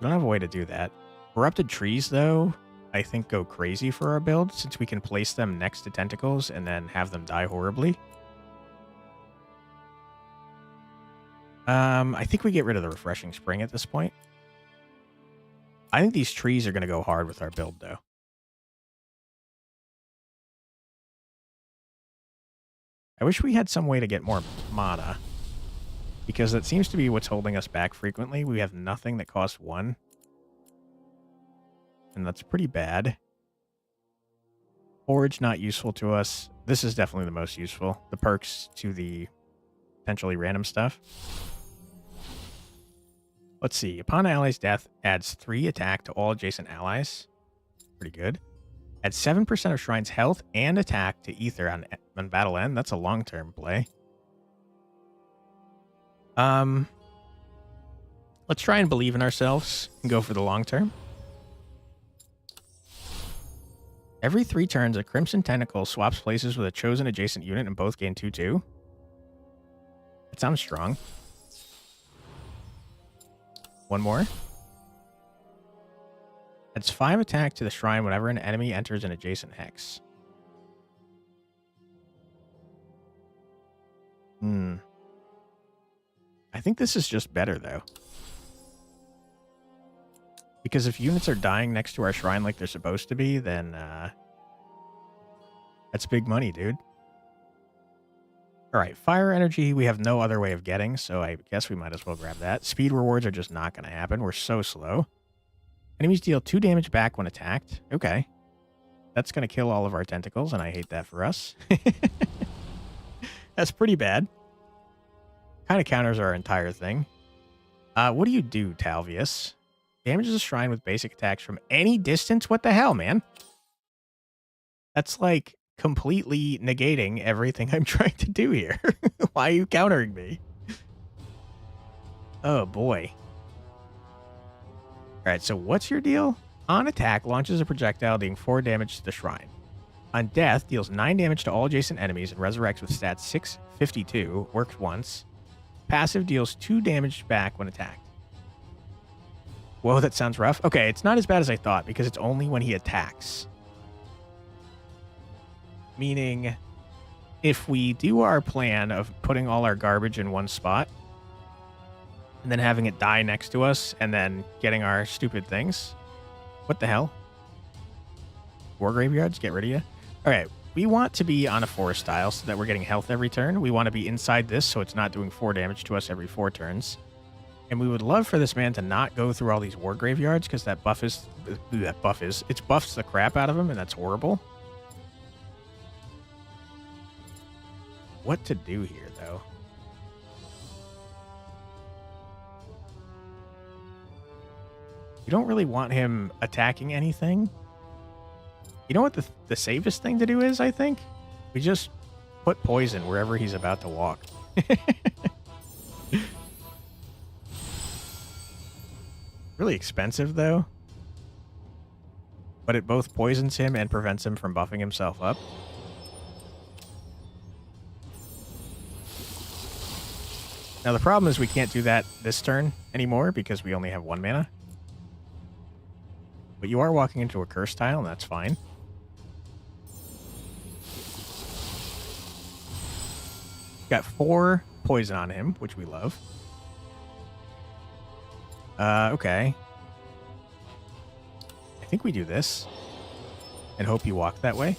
We don't have a way to do that. Corrupted trees, though, I think go crazy for our build, since we can place them next to tentacles and then have them die horribly. I think we get rid of the refreshing spring at this point. I think these trees are going to go hard with our build, though. I wish we had some way to get more mana, because that seems to be what's holding us back frequently. We have nothing that costs 1. And that's pretty bad. Forge, not useful to us. This is definitely the most useful. The perks to the potentially random stuff. Let's see. Upon ally's death, adds 3 attack to all adjacent allies. Pretty good. Adds 7% of Shrine's health and attack to ether on battle end. That's a long-term play. Let's try and believe in ourselves and go for the long term. Every 3 turns, a Crimson Tentacle swaps places with a chosen adjacent unit and both gain 2/2. That sounds strong. One more. Adds 5 attack to the shrine whenever an enemy enters an adjacent hex. I think this is just better, though. Because if units are dying next to our shrine like they're supposed to be, then that's big money, dude. All right, fire energy we have no other way of getting, so I guess we might as well grab that. Speed rewards are just not going to happen. We're so slow. Enemies deal 2 damage back when attacked. Okay. That's going to kill all of our tentacles, and I hate that for us. That's pretty bad. Kind of counters our entire thing. What do you do, Talvius? Damages a shrine with basic attacks from any distance? What the hell, man? That's like completely negating everything I'm trying to do here. Why are you countering me? Oh, boy. All right, so what's your deal? On attack, launches a projectile dealing 4 damage to the shrine. On death, deals 9 damage to all adjacent enemies and resurrects with stats 652. Works once. Passive deals 2 damage back when attacked. Whoa, that sounds rough. Okay, it's not as bad as I thought because it's only when he attacks. Meaning, if we do our plan of putting all our garbage in one spot and then having it die next to us and then getting our stupid things. What the hell? War graveyards, get rid of you. All right, we want to be on a forest tile so that we're getting health every turn. We want to be inside this so it's not doing 4 damage to us every 4 turns. And we would love for this man to not go through all these war graveyards because it buffs the crap out of him, and that's horrible. What to do here, though? You don't really want him attacking anything. You know what the safest thing to do is, I think? We just put poison wherever he's about to walk. Really expensive, though. But it both poisons him and prevents him from buffing himself up. Now, the problem is we can't do that this turn anymore because we only have 1 mana. But you are walking into a curse tile, and that's fine. Got 4 poison on him, which we love. Okay. I think we do this. And hope you walk that way.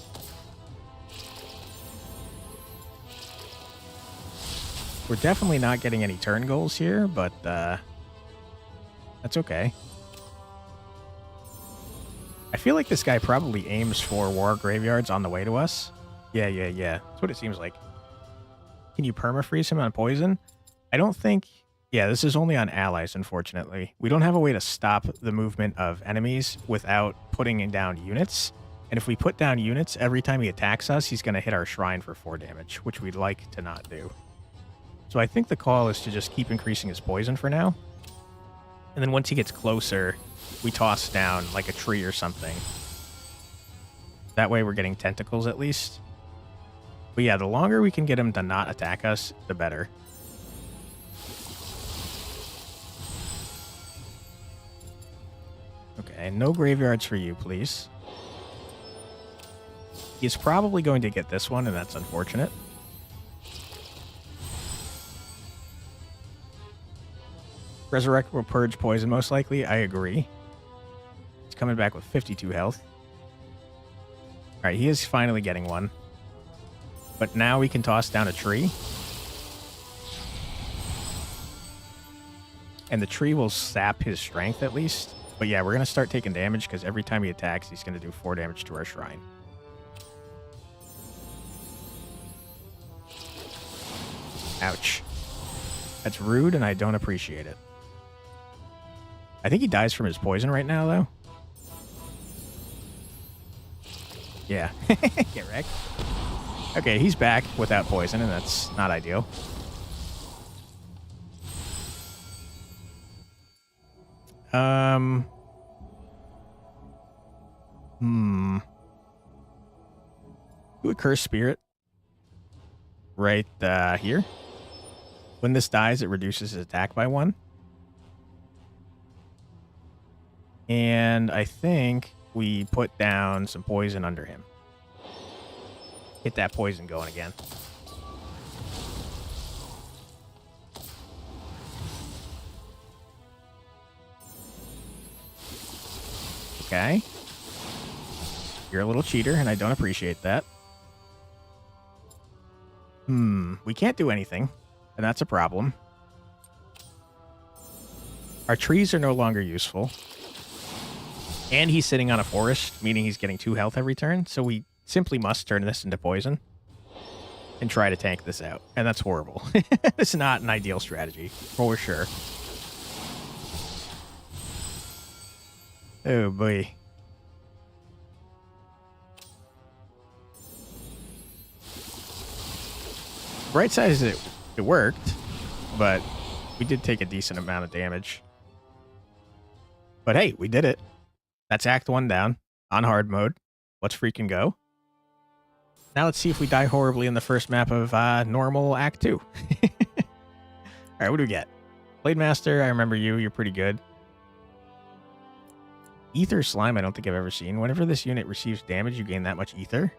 We're definitely not getting any turn goals here, but that's okay. I feel like this guy probably aims for war graveyards on the way to us. Yeah. That's what it seems like. Can you permafreeze him on poison? I don't think... Yeah, this is only on allies, unfortunately. We don't have a way to stop the movement of enemies without putting down units. And if we put down units, every time he attacks us, he's going to hit our shrine for 4 damage, which we'd like to not do. So I think the call is to just keep increasing his poison for now. And then once he gets closer, we toss down like a tree or something. That way we're getting tentacles at least. But yeah, the longer we can get him to not attack us, the better. Okay, no graveyards for you, please. He's probably going to get this one, and that's unfortunate. Resurrect will purge poison, most likely. I agree. He's coming back with 52 health. Alright, he is finally getting one. But now we can toss down a tree. And the tree will sap his strength, at least. But yeah, we're going to start taking damage, because every time he attacks, he's going to do 4 damage to our shrine. Ouch. That's rude, and I don't appreciate it. I think he dies from his poison right now, though. Yeah. Get wrecked. Okay, he's back without poison, and that's not ideal. Do a Curse Spirit. Right here. When this dies, it reduces his attack by 1. And I think we put down some poison under him. Get that poison going again. Okay. You're a little cheater, and I don't appreciate that. We can't do anything, and that's a problem. Our trees are no longer useful. And he's sitting on a forest, meaning he's getting 2 health every turn, so we simply must turn this into poison and try to tank this out. And that's horrible. It's not an ideal strategy, for sure. Oh, boy. Bright side is it worked, but we did take a decent amount of damage. But hey, we did it. That's Act 1 down on hard mode. Let's freaking go. Now let's see if we die horribly in the first map of normal Act 2. All right, what do we get? Blade Master, I remember you. You're pretty good. Ether Slime, I don't think I've ever seen. Whenever this unit receives damage, you gain that much ether.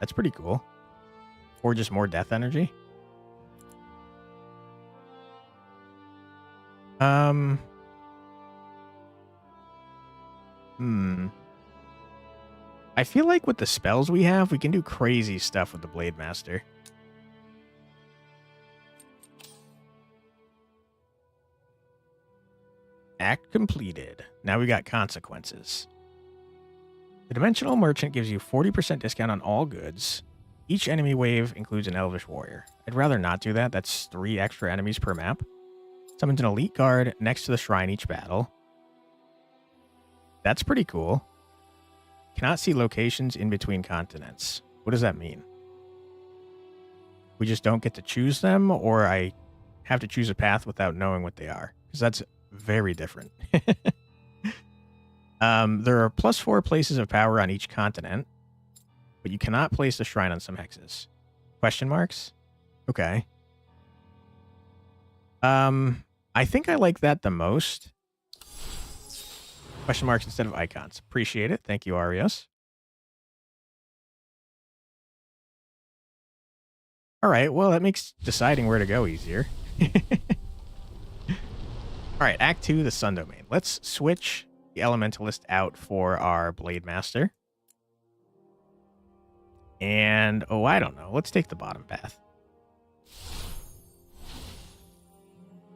That's pretty cool. Or just more death energy. I feel like with the spells we have, we can do crazy stuff with the Blade Master. Act completed. Now we got consequences. The Dimensional Merchant gives you 40% discount on all goods. Each enemy wave includes an Elvish Warrior. I'd rather not do that. That's 3 extra enemies per map. Summons an elite guard next to the shrine each battle. That's pretty cool. Cannot see locations in between continents. What does that mean? We just don't get to choose them, or I have to choose a path without knowing what they are? Because that's very different. There are +4 places of power on each continent, but you cannot place the shrine on some hexes. Question marks? Okay. I think I like that the most. Question marks instead of icons. Appreciate it. Thank you, Arios. All right, well, that makes deciding where to go easier. All right, Act 2, the Sun Domain. Let's switch the Elementalist out for our Blade Master. And, oh, I don't know. Let's take the bottom path.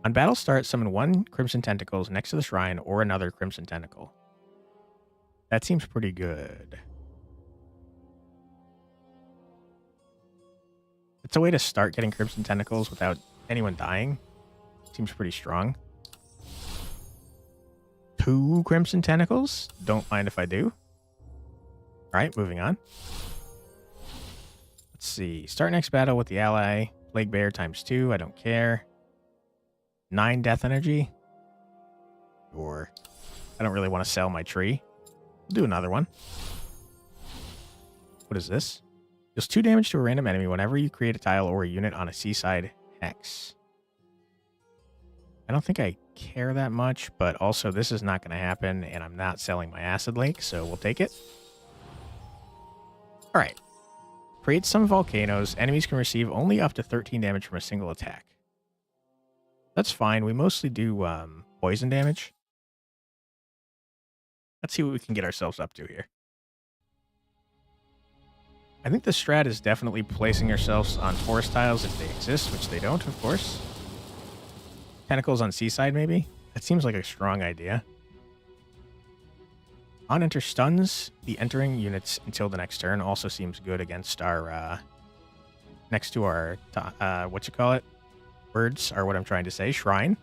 On battle start, summon 1 Crimson Tentacles next to the shrine or another Crimson Tentacle. That seems pretty good. It's a way to start getting Crimson Tentacles without anyone dying. Seems pretty strong. 2 Crimson Tentacles? Don't mind if I do. Alright, moving on. Let's see. Start next battle with the ally. Plague Bear ×2. I don't care. 9 death energy. Or I don't really want to sell my tree. We'll do another one. What is this? Deals 2 damage to a random enemy whenever you create a tile or a unit on a seaside hex. I don't think I care that much, but also this is not going to happen, and I'm not selling my Acid Lake, so we'll take it. Alright. Create some volcanoes. Enemies can receive only up to 13 damage from a single attack. That's fine. We mostly do poison damage. Let's see what we can get ourselves up to here. I think the strat is definitely placing ourselves on forest tiles if they exist, which they don't, of course. Tentacles on seaside, maybe? That seems like a strong idea. On enter stuns the entering units until the next turn. Also seems good against our, next to our, words are what I'm trying to say. Shrine.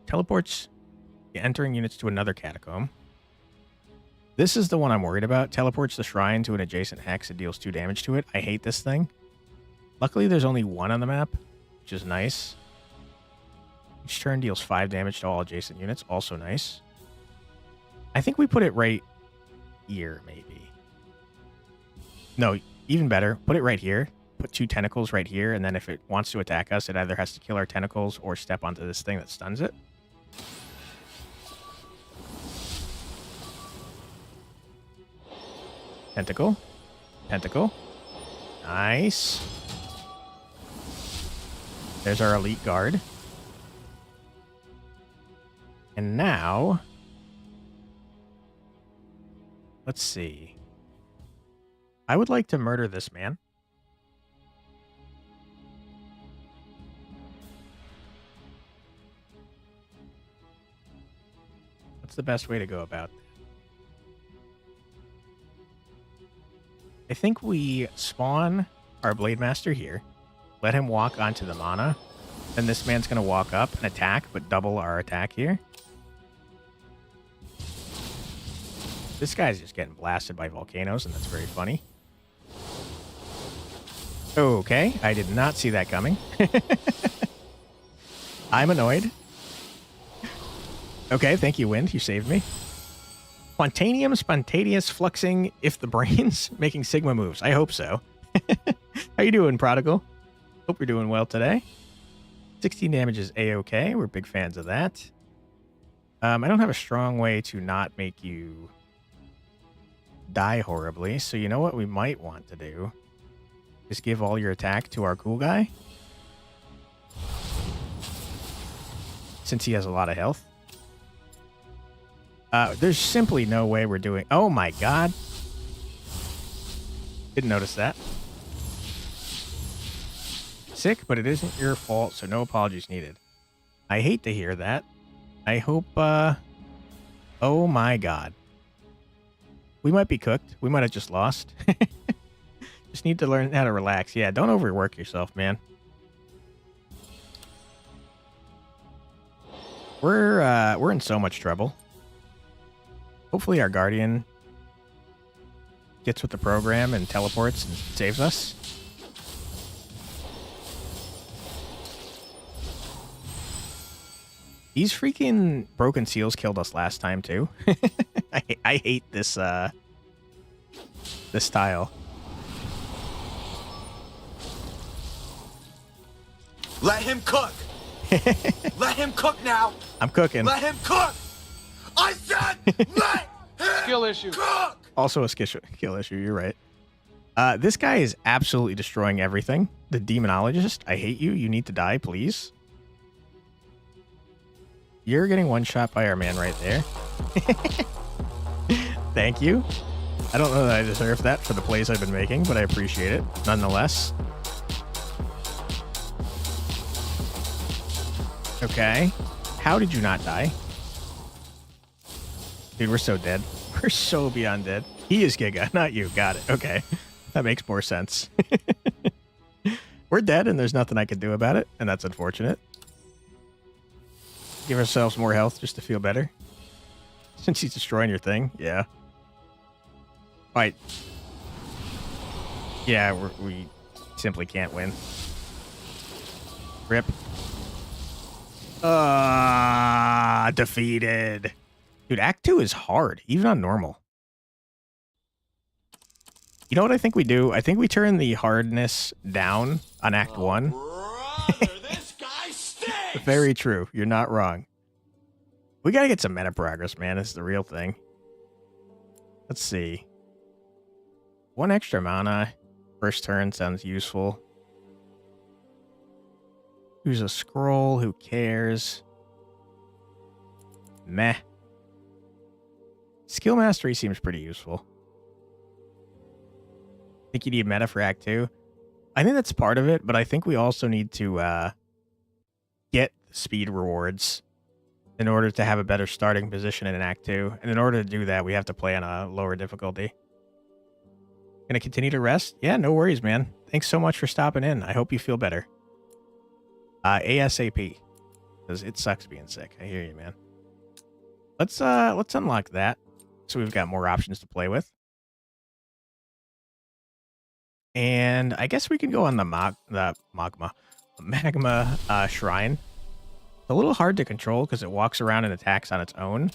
Teleports the entering units to another catacomb. This is the one I'm worried about. Teleports the shrine to an adjacent hex and deals 2 damage to it. I hate this thing. Luckily, there's only 1 on the map, which is nice. Each turn deals 5 damage to all adjacent units. Also nice. I think we put it right here, maybe. No, even better. Put it right here. Put 2 tentacles right here, and then if it wants to attack us, it either has to kill our tentacles or step onto this thing that stuns it. Tentacle. Tentacle. Nice. There's our elite guard. And now, let's see. I would like to murder this man. What's the best way to go about that? I think we spawn our Blade Master here. Let him walk onto the mana. Then this man's going to walk up and attack, but double our attack here. This guy's just getting blasted by volcanoes, and that's very funny. Okay, I did not see that coming. I'm annoyed. Okay, thank you, Wind. You saved me. Spontaneous fluxing if the brains making Sigma moves. I hope so. How you doing, Prodigal? Hope you're doing well today. 16 damage is A-okay. We're big fans of that. I don't have a strong way to not make you die horribly, so you know what we might want to do? Just give all your attack to our cool guy. Since he has a lot of health. There's simply no way we're doing... Oh my god. Didn't notice that. Sick, but it isn't your fault, so no apologies needed. I hate to hear that. I hope, Oh my god. We might be cooked. We might have just lost. Just need to learn how to relax. Yeah, don't overwork yourself, man. We're in so much trouble. Hopefully our Guardian gets with the program and teleports and saves us. These freaking broken seals killed us last time too. I hate this this tile. Let him cook. Let him cook now. I'm cooking. Let him cook. I said let him Skill issue. cook. Also a skill issue, you're right. This guy is absolutely destroying everything. The Demonologist, I hate you. You need to die, please. You're getting one shot by our man right there. Thank you. I don't know that I deserve that for the plays I've been making, but I appreciate it nonetheless. Okay. How did you not die? Dude, we're so dead. We're so beyond dead. He is Giga, not you. Got it. Okay. That makes more sense. We're dead, and there's nothing I can do about it, and that's unfortunate. Give ourselves more health just to feel better. Since he's destroying your thing. Yeah. Alright. Yeah, we simply can't win. Rip. Defeated. Dude, Act 2 is hard, even on normal. You know what I think we do? I think we turn the hardness down on Act 1. Brother, this guy stinks. Very true. You're not wrong. We gotta get some meta progress, man. This is the real thing. Let's see. One extra mana. First turn sounds useful. Use a scroll. Who cares? Meh. Skill Mastery seems pretty useful. Think you need meta for Act 2? I think that's part of it, but I think we also need to get speed rewards in order to have a better starting position in Act 2. And in order to do that, we have to play on a lower difficulty. Gonna continue to rest? Yeah, no worries, man. Thanks so much for stopping in. I hope you feel better. ASAP. Because it sucks being sick. I hear you, man. Let's unlock that. So we've got more options to play with. And I guess we can go on the magma shrine. It's a little hard to control because it walks around and attacks on its own,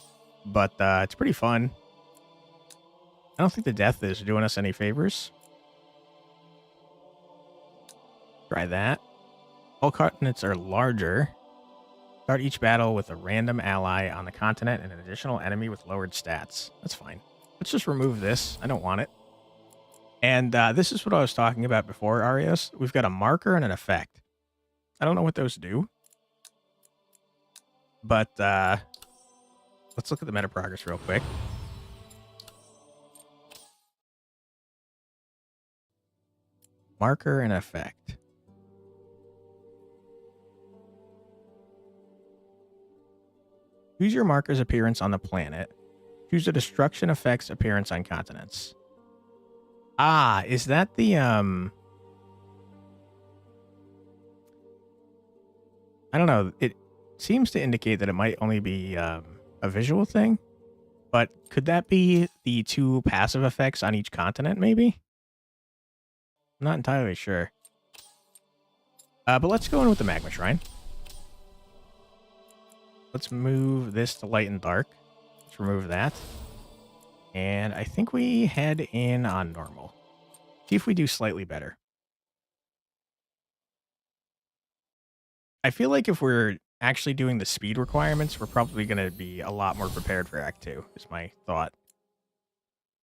but it's pretty fun. I don't think the death is doing us any favors. Try that. All continents are larger. Start each battle with a random ally on the continent and an additional enemy with lowered stats. That's fine. Let's just remove this. I don't want it. And this is what I was talking about before, Arios. We've got a marker and an effect. I don't know what those do. But let's look at the meta progress real quick. Marker and effect. Choose your marker's appearance on the planet. Choose the destruction effect's appearance on continents. Ah, is that the I don't know. It seems to indicate that it might only be a visual thing, but could that be the 2 passive effects on each continent, maybe? I'm not entirely sure. But let's go in with the Magma Shrine. Let's move this to light and dark. Let's remove that. And I think we head in on normal. See if we do slightly better. I feel like if we're actually doing the speed requirements, we're probably going to be a lot more prepared for Act 2, is my thought.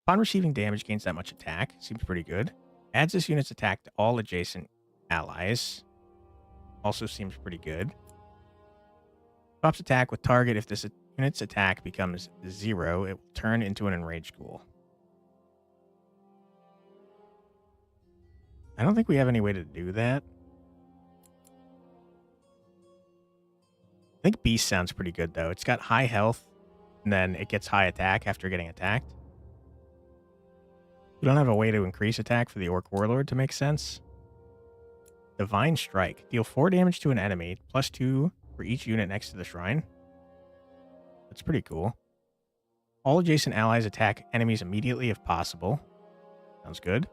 Upon receiving damage, gains that much attack. Seems pretty good. Adds this unit's attack to all adjacent allies. Also seems pretty good. Swaps attack with target. If this unit's attack becomes 0, it will turn into an enraged ghoul. I don't think we have any way to do that. I think Beast sounds pretty good, though. It's got high health, and then it gets high attack after getting attacked. We don't have a way to increase attack for the Orc Warlord to make sense. Divine Strike. Deal 4 damage to an enemy, +2 for each unit next to the shrine. That's pretty cool. All adjacent allies attack enemies immediately if possible. Sounds good.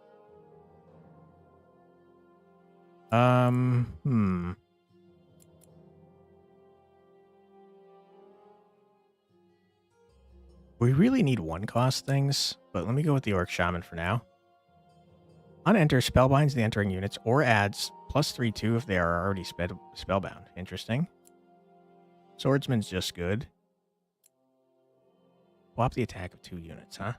We really need 1-cost things, but let me go with the Orc Shaman for now. On enter, spellbinds the entering units or adds +3/2 if they are already spellbound. Interesting. Swordsman's just good. Swap the attack of 2 units, huh?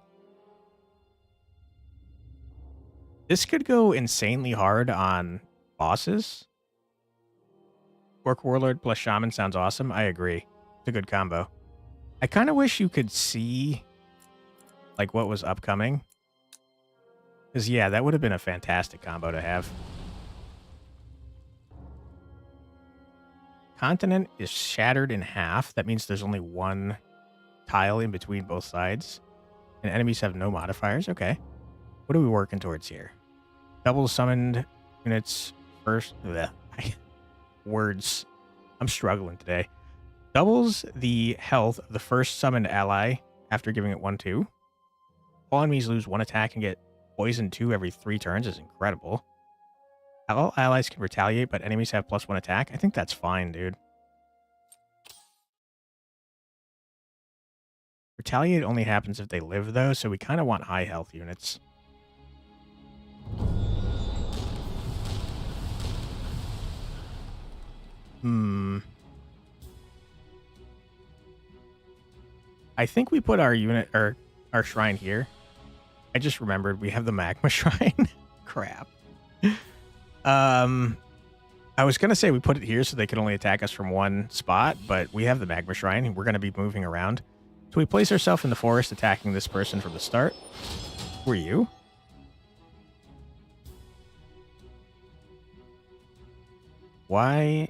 This could go insanely hard on bosses. Orc Warlord plus Shaman sounds awesome. I agree. It's a good combo. I kind of wish you could see like what was upcoming. Because, yeah, that would have been a fantastic combo to have. Continent is shattered in half. That means there's only 1 tile in between both sides. And enemies have no modifiers. Okay. What are we working towards here? Double summoned units first. Blech. Words. I'm struggling today. Doubles the health of the first summoned ally after giving it 1/2. All enemies lose 1 attack and get poison 2 every 3 turns is incredible. All allies can retaliate, but enemies have +1 attack. I think that's fine, dude. Retaliate only happens if they live, though, so we kind of want high health units. I think we put our unit or our shrine here. I just remembered we have the magma shrine. Crap. I was gonna say we put it here so they could only attack us from 1 spot, but we have the magma shrine and we're gonna be moving around. So we place ourselves in the forest attacking this person from the start. Who are you? Why?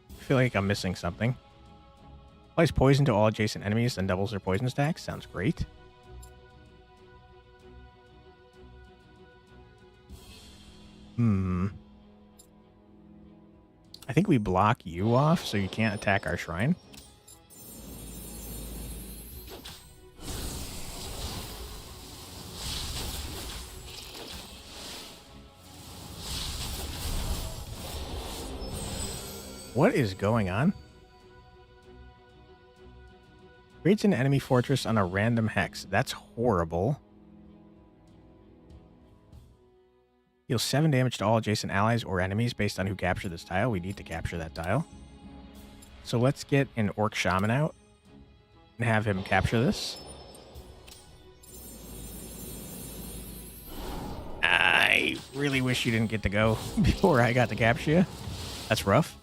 I feel like I'm missing something. Applies poison to all adjacent enemies, then doubles their poison stacks. Sounds great. I think we block you off so you can't attack our shrine. What is going on? Creates an enemy fortress on a random hex. That's horrible. Deals 7 damage to all adjacent allies or enemies based on who captured this tile. We need to capture that tile. So let's get an Orc Shaman out and have him capture this. I really wish you didn't get to go before I got to capture you. That's rough.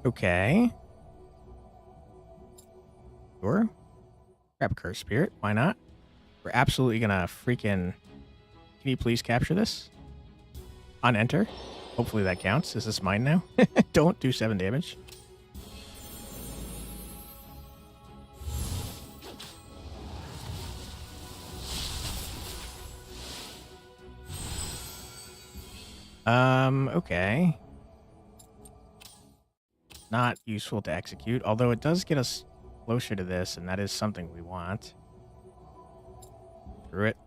Okay. Sure. Grab a Curse Spirit. Why not? We're absolutely gonna freaking... Can you please capture this? On enter. Hopefully that counts. Is this mine now? Don't do 7 damage. Okay. Not useful to execute, although it does get us closer to this, and that is something we want. Screw it.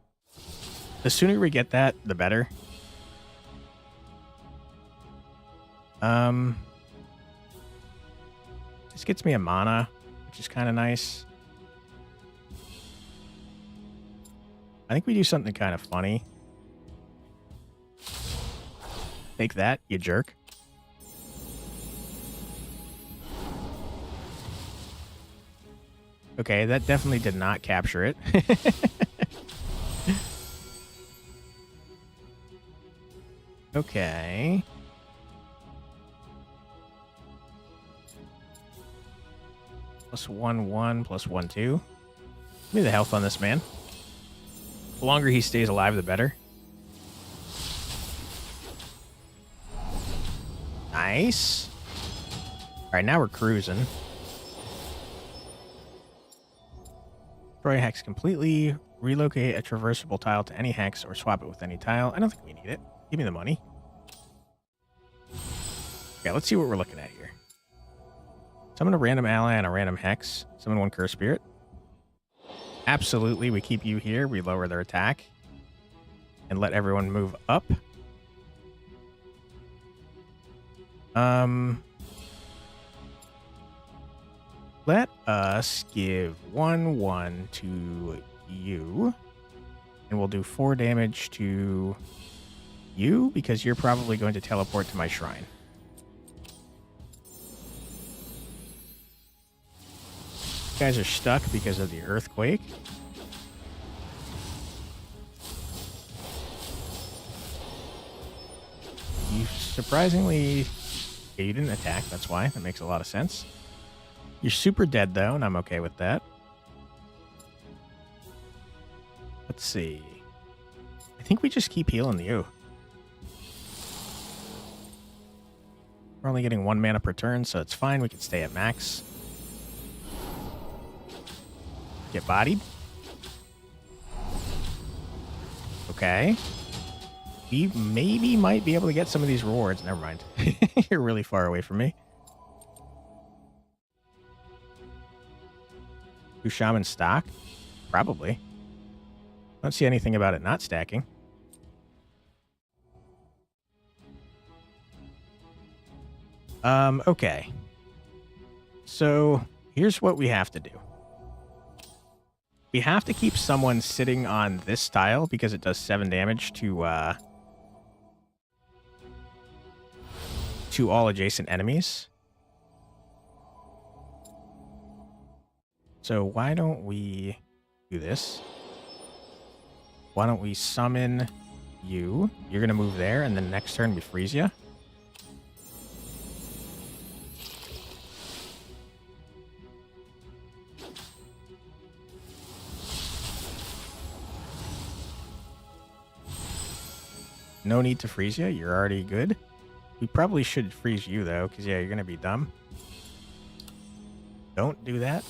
The sooner we get that, the better. This gets me a mana, which is kind of nice. I think we do something kind of funny. Take that, you jerk. Okay, that definitely did not capture it. Okay. +1/1, +1/2. Give me the health on this man. The longer he stays alive, the better. Nice. All right, now we're cruising. Destroy hex completely. Relocate a traversable tile to any hex or swap it with any tile. I don't think we need it. Give me the money. Okay, let's see what we're looking at here. Summon a random ally on a random hex. Summon 1 Curse Spirit. Absolutely, we keep you here. We lower their attack. And let everyone move up. Let us give 1/1 to you. And we'll do 4 damage to you, because you're probably going to teleport to my shrine. You guys are stuck because of the earthquake. You surprisingly... Yeah, you didn't attack, that's why. That makes a lot of sense. You're super dead, though, and I'm okay with that. Let's see. I think we just keep healing you. We're only getting 1 mana per turn, so it's fine. We can stay at max. Get bodied. Okay. We maybe might be able to get some of these rewards. Never mind. You're really far away from me. Do shaman stock? Probably. I don't see anything about it not stacking. Okay. So, here's what we have to do. We have to keep someone sitting on this tile because it does 7 damage to all adjacent enemies. So why don't we do this? Why don't we summon you? You're going to move there, and then next turn we freeze you. No need to freeze you. You're already good. We probably should freeze you, though, because, yeah, you're going to be dumb. Don't do that.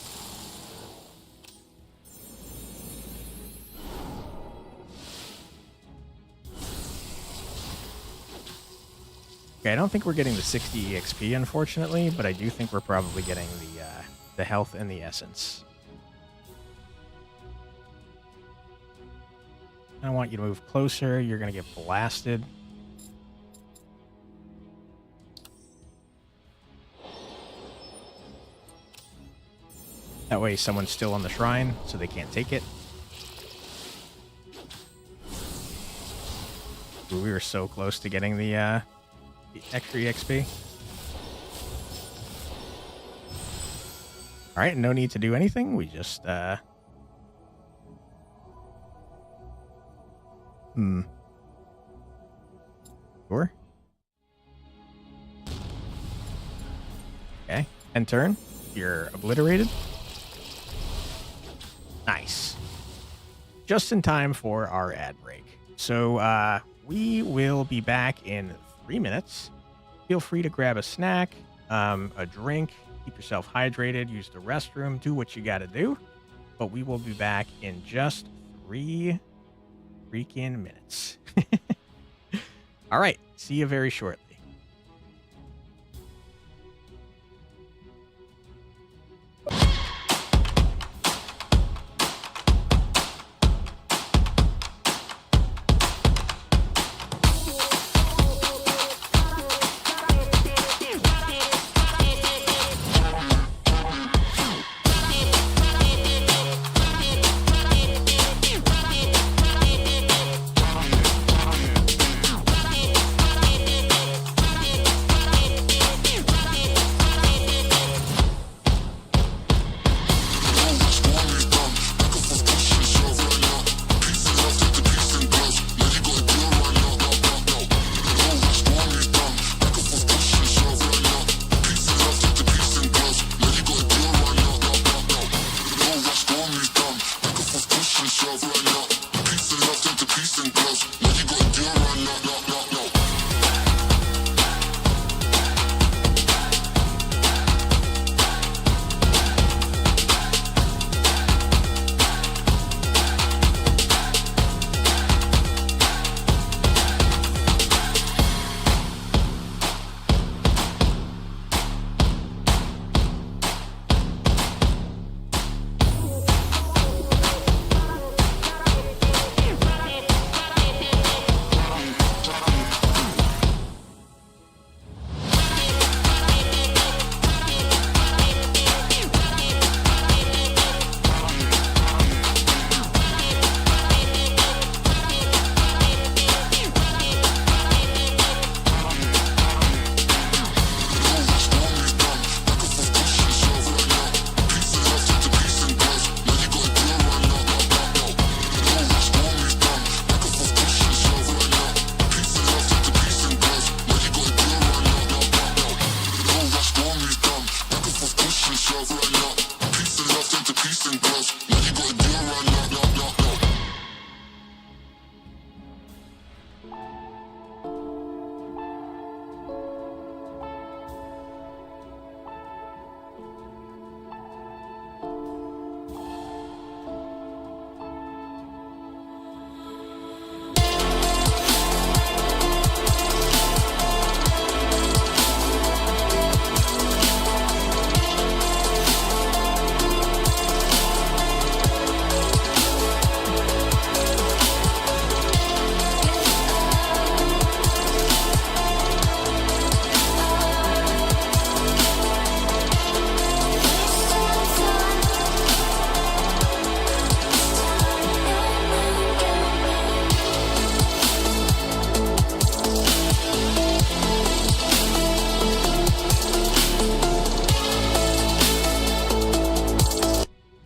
Okay, I don't think we're getting the 60 EXP, unfortunately, but I do think we're probably getting the health and the essence. I don't want you to move closer. You're going to get blasted. That way someone's still on the shrine, so they can't take it. Ooh, we were so close to getting the extra EXP. Alright, no need to do anything. We just Sure. Okay. End turn. You're obliterated. Nice. Just in time for our ad break. So we will be back in 3 minutes. Feel free to grab a snack, a drink, keep yourself hydrated, use the restroom, do what you got to do. But we will be back in just 3 freaking minutes. All right. See you very shortly.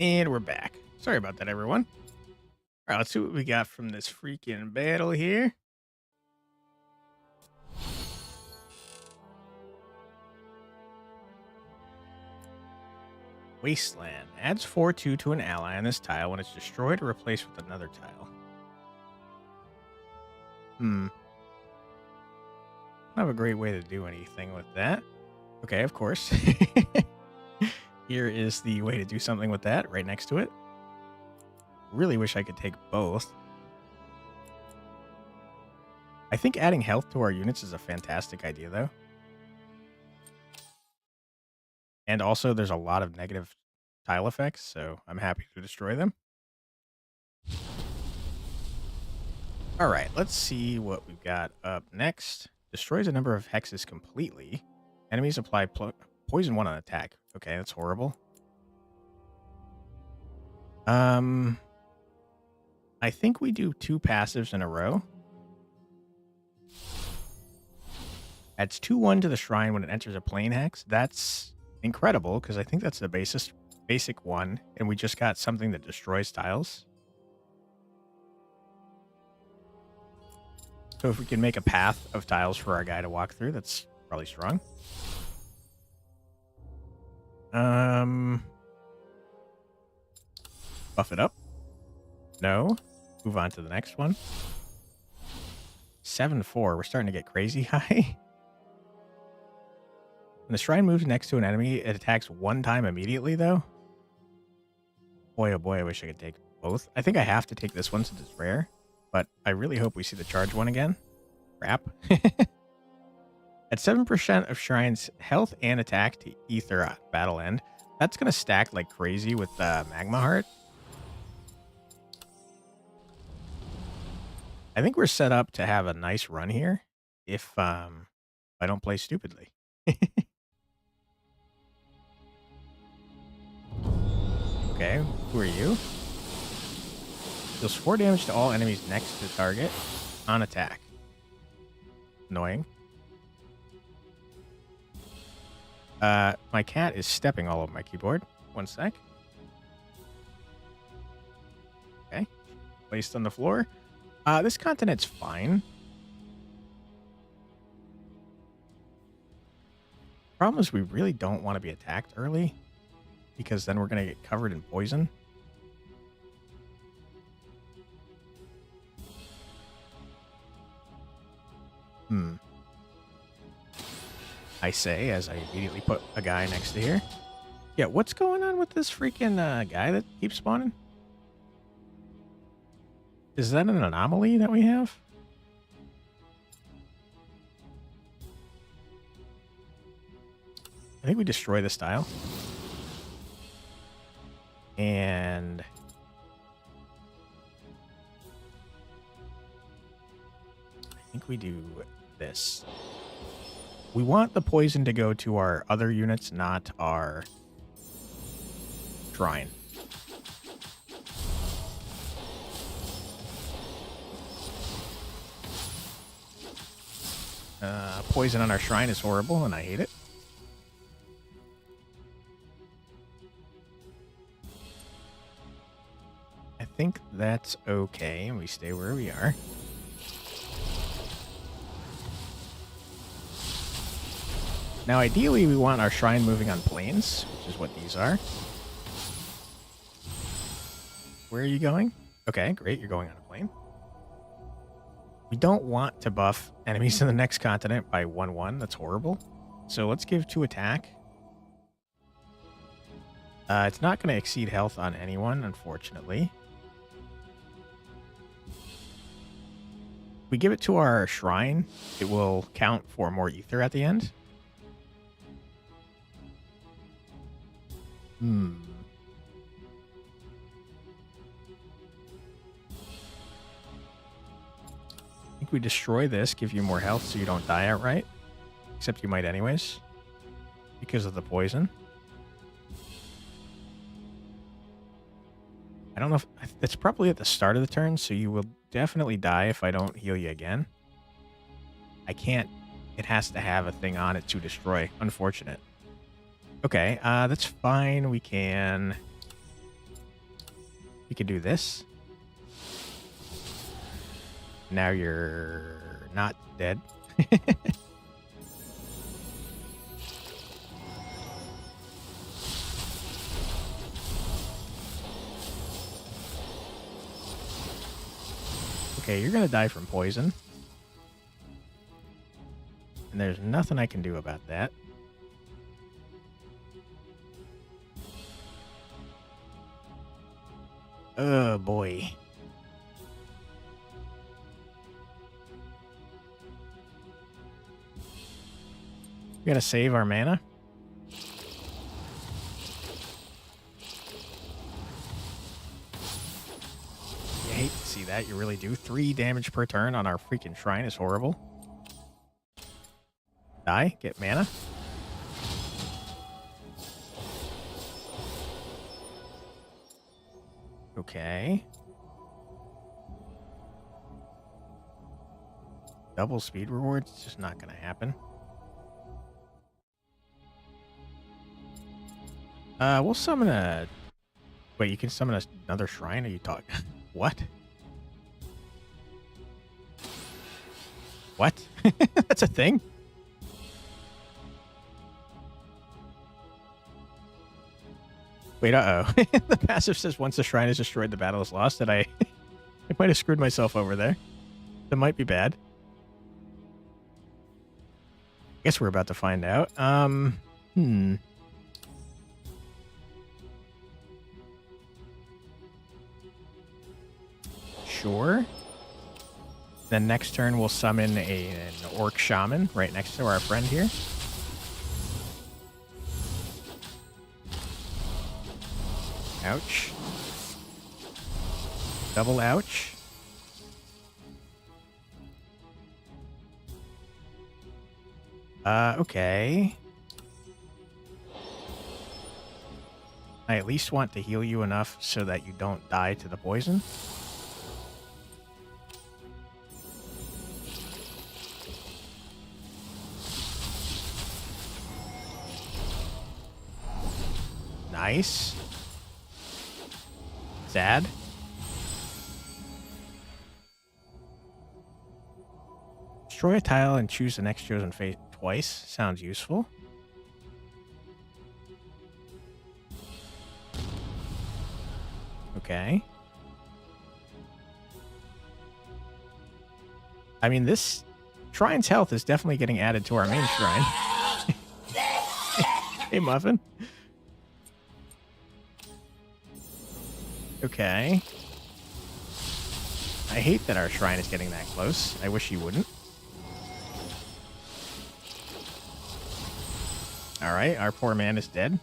And we're back. Sorry about that, everyone. All right, let's see what we got from this freaking battle here. Wasteland. Adds 4/2 to an ally on this tile when it's destroyed or replaced with another tile. I don't have a great way to do anything with that. Okay, of course. Here is the way to do something with that, right next to it. Really wish I could take both. I think adding health to our units is a fantastic idea, though. And also, there's a lot of negative tile effects, so I'm happy to destroy them. All right, let's see what we've got up next. Destroys a number of hexes completely. Enemies apply poison 1 on attack. Okay, that's horrible. I think we do 2 passives in a row. Adds 2/1 to the shrine when it enters a plane hex. That's incredible, because I think that's the basic one, and we just got something that destroys tiles. So if we can make a path of tiles for our guy to walk through, that's probably strong. Buff it up. No. Move on to the next one. 7-4. We're starting to get crazy high. When the shrine moves next to an enemy, it attacks one time immediately, though. Boy, oh boy, I wish I could take both. I think I have to take this one since it's rare, but I really hope we see the charge one again. Crap. At 7% of Shrine's health and attack to Ether at battle end, that's going to stack like crazy with Magma Heart. I think we're set up to have a nice run here if I don't play stupidly. Okay, who are you? Deals 4 damage to all enemies next to the target on attack. Annoying. My cat is stepping all over my keyboard. One sec. Okay. Placed on the floor. This continent's fine. Problem is we really don't want to be attacked early, because then we're going to get covered in poison. I say, as I immediately put a guy next to here. Yeah, what's going on with this freaking guy that keeps spawning? Is that an anomaly that we have? I think we destroy this tile. And I think we do this. We want the poison to go to our other units, not our shrine. Poison on our shrine is horrible, and I hate it. I think that's okay, and we stay where we are. Now, ideally, we want our shrine moving on planes, which is what these are. Where are you going? Okay, great, you're going on a plane. We don't want to buff enemies in the next continent by 1-1. That's horrible. So let's give 2 attack. It's not going to exceed health on anyone, unfortunately. We give it to our shrine, it will count for more ether at the end. I think we destroy this, give you more health so you don't die outright. Except you might anyways, because of the poison. I don't know if... It's probably at the start of the turn, so you will definitely die if I don't heal you again. I can't... It has to have a thing on it to destroy. Unfortunate. Okay, that's fine. We can do this. Now you're not dead. Okay, you're gonna die from poison. And there's nothing I can do about that. Oh boy. We gotta save our mana. You hate to see that, you really do. 3 damage per turn on our freaking shrine is horrible. Die, get mana. Okay. Double speed rewards, it's just not gonna happen. We'll summon a... Wait, you can summon another shrine? Are you talking... What? What? That's a thing? Wait, uh-oh. The passive says once the shrine is destroyed, the battle is lost. Did I... I might have screwed myself over there. That might be bad. I guess we're about to find out. Sure. Then next turn we'll summon an orc shaman right next to our friend here. Ouch. Double ouch. Okay. I at least want to heal you enough so that you don't die to the poison. Nice. Sad. Destroy a tile and choose the next chosen fate twice. Sounds useful. Okay. I mean, this shrine's health is definitely getting added to our main shrine. Hey, Muffin. Okay. I hate that our shrine is getting that close. I wish he wouldn't. Alright, our poor man is dead.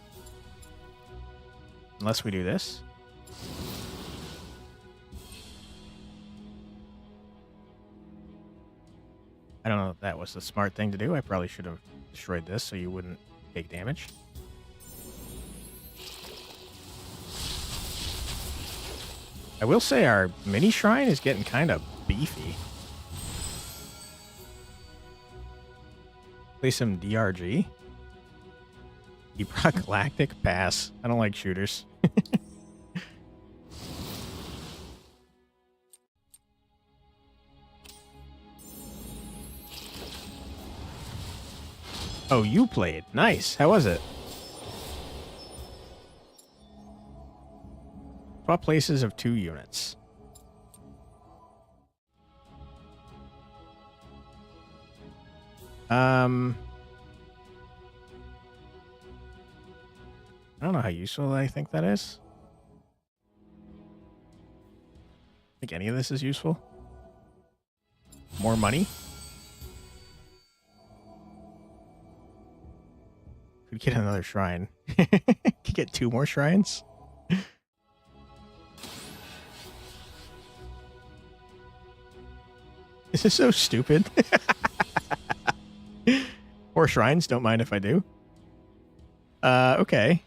Unless we do this. I don't know if that was the smart thing to do. I probably should have destroyed this so you wouldn't take damage. I will say our mini shrine is getting kind of beefy. Play some DRG. Deeprock Galactic pass. I don't like shooters. Oh, you played. Nice. How was it? Swap places of 2 units. I don't know how useful I think that is. I think any of this is useful. More money. Could get another shrine. Could get 2 more shrines. This is so stupid. 4 shrines, don't mind if I do. Okay.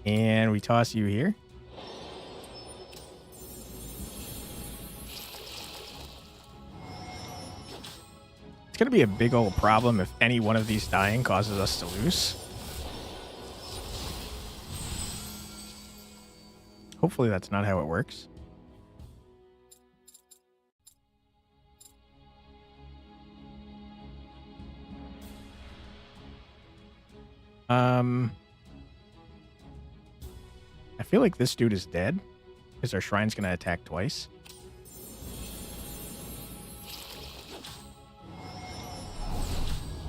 And we toss you here. It's going to be a big old problem if any one of these dying causes us to lose. Hopefully that's not how it works. I feel like this dude is dead because our shrine's going to attack twice.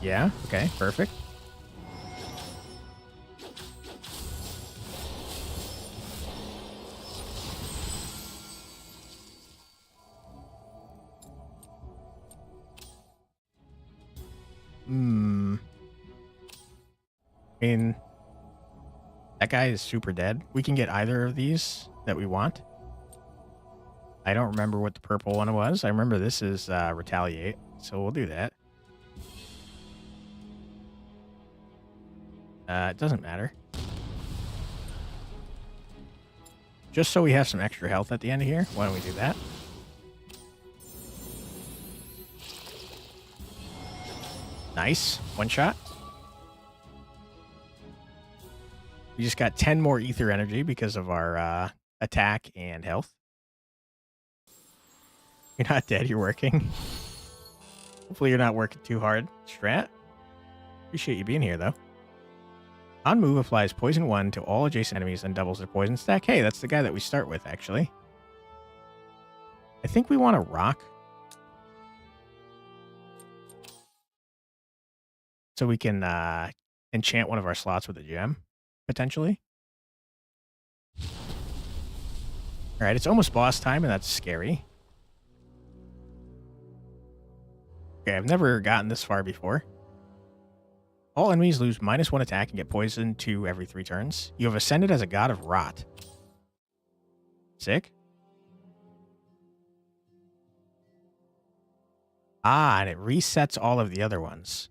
Yeah, okay, perfect. I mean, that guy is super dead. We can get either of these that we want. I don't remember what the purple one was. I remember this is retaliate, so we'll do that. It doesn't matter. Just so we have some extra health at the end of here, why don't we do that? Nice. One shot. We just got 10 more ether energy because of our attack and health. You're not dead, you're working. Hopefully you're not working too hard. Strat? Appreciate you being here, though. On move applies poison 1 to all adjacent enemies and doubles their poison stack. Hey, that's the guy that we start with, actually. I think we want a rock. So we can enchant one of our slots with a gem, potentially. All right, it's almost boss time, and that's scary. Okay, I've never gotten this far before. All enemies lose -1 attack and get poisoned 2 every 3 turns. You have ascended as a god of rot. Sick. Ah, and it resets all of the other ones.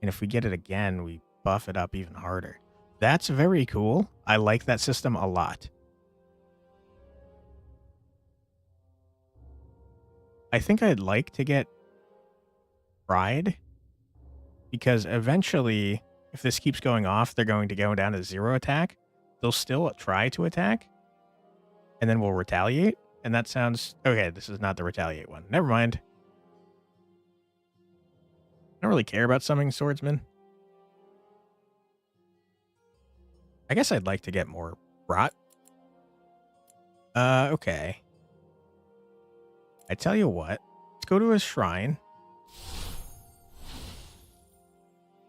And if we get it again, we buff it up even harder. That's very cool. I like that system a lot. I think I'd like to get Pride, because eventually, if this keeps going off, they're going to go down to 0 attack. They'll still try to attack, and then we'll retaliate. And that sounds... Okay, this is not the retaliate one. Never mind. I don't really care about summoning swordsmen. I guess I'd like to get more rot. Okay. I tell you what. Let's go to a shrine.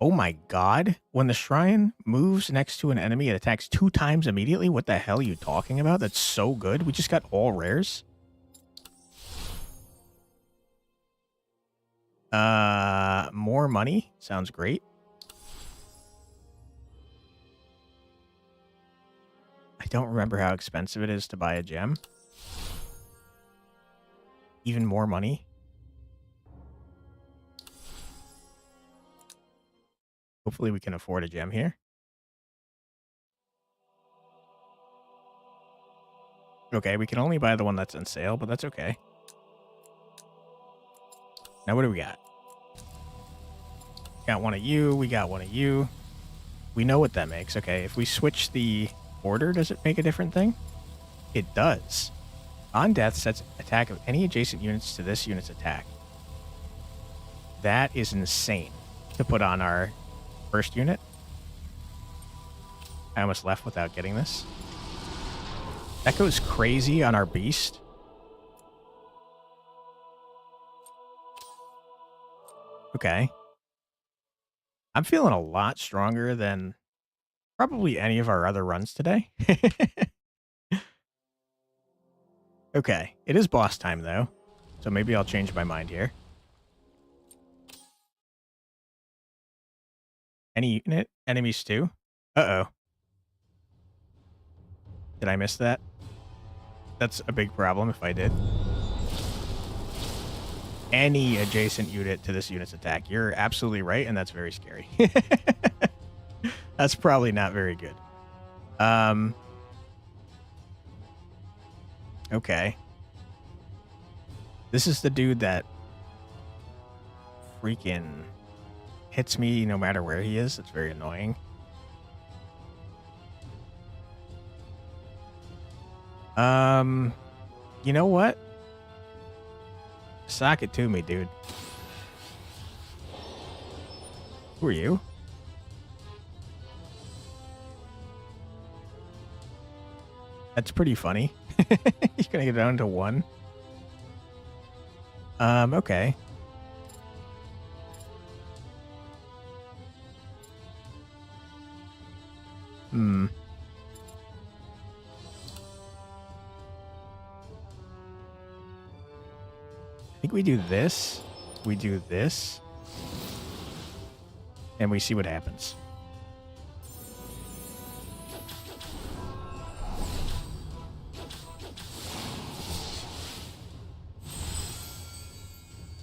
Oh my god. When the shrine moves next to an enemy, it attacks 2 times immediately? What the hell are you talking about? That's so good. We just got all rares. More money. Sounds great. I don't remember how expensive it is to buy a gem. Even more money. Hopefully we can afford a gem here. Okay, we can only buy the one that's on sale, but that's okay. Now what do we got? Got one of you, we got one of you. We know what that makes. Okay, if we switch the order, does it make a different thing? It does. On death, sets attack of any adjacent units to this unit's attack. That is insane to put on our first unit. I almost left without getting this. That goes crazy on our beast. Okay. I'm feeling a lot stronger than probably any of our other runs today. Okay, it is boss time, though. So maybe I'll change my mind here. Any unit? Enemies too? Uh-oh. Did I miss that? That's a big problem if I did. Any adjacent unit to this unit's attack. You're absolutely right, and that's very scary. That's probably not very good. Okay. This is the dude that freaking hits me no matter where he is. It's very annoying. You know what? Sock it to me, dude. Who are you? That's pretty funny. You're gonna get down to 1. Okay. I think we do this. We do this. And we see what happens.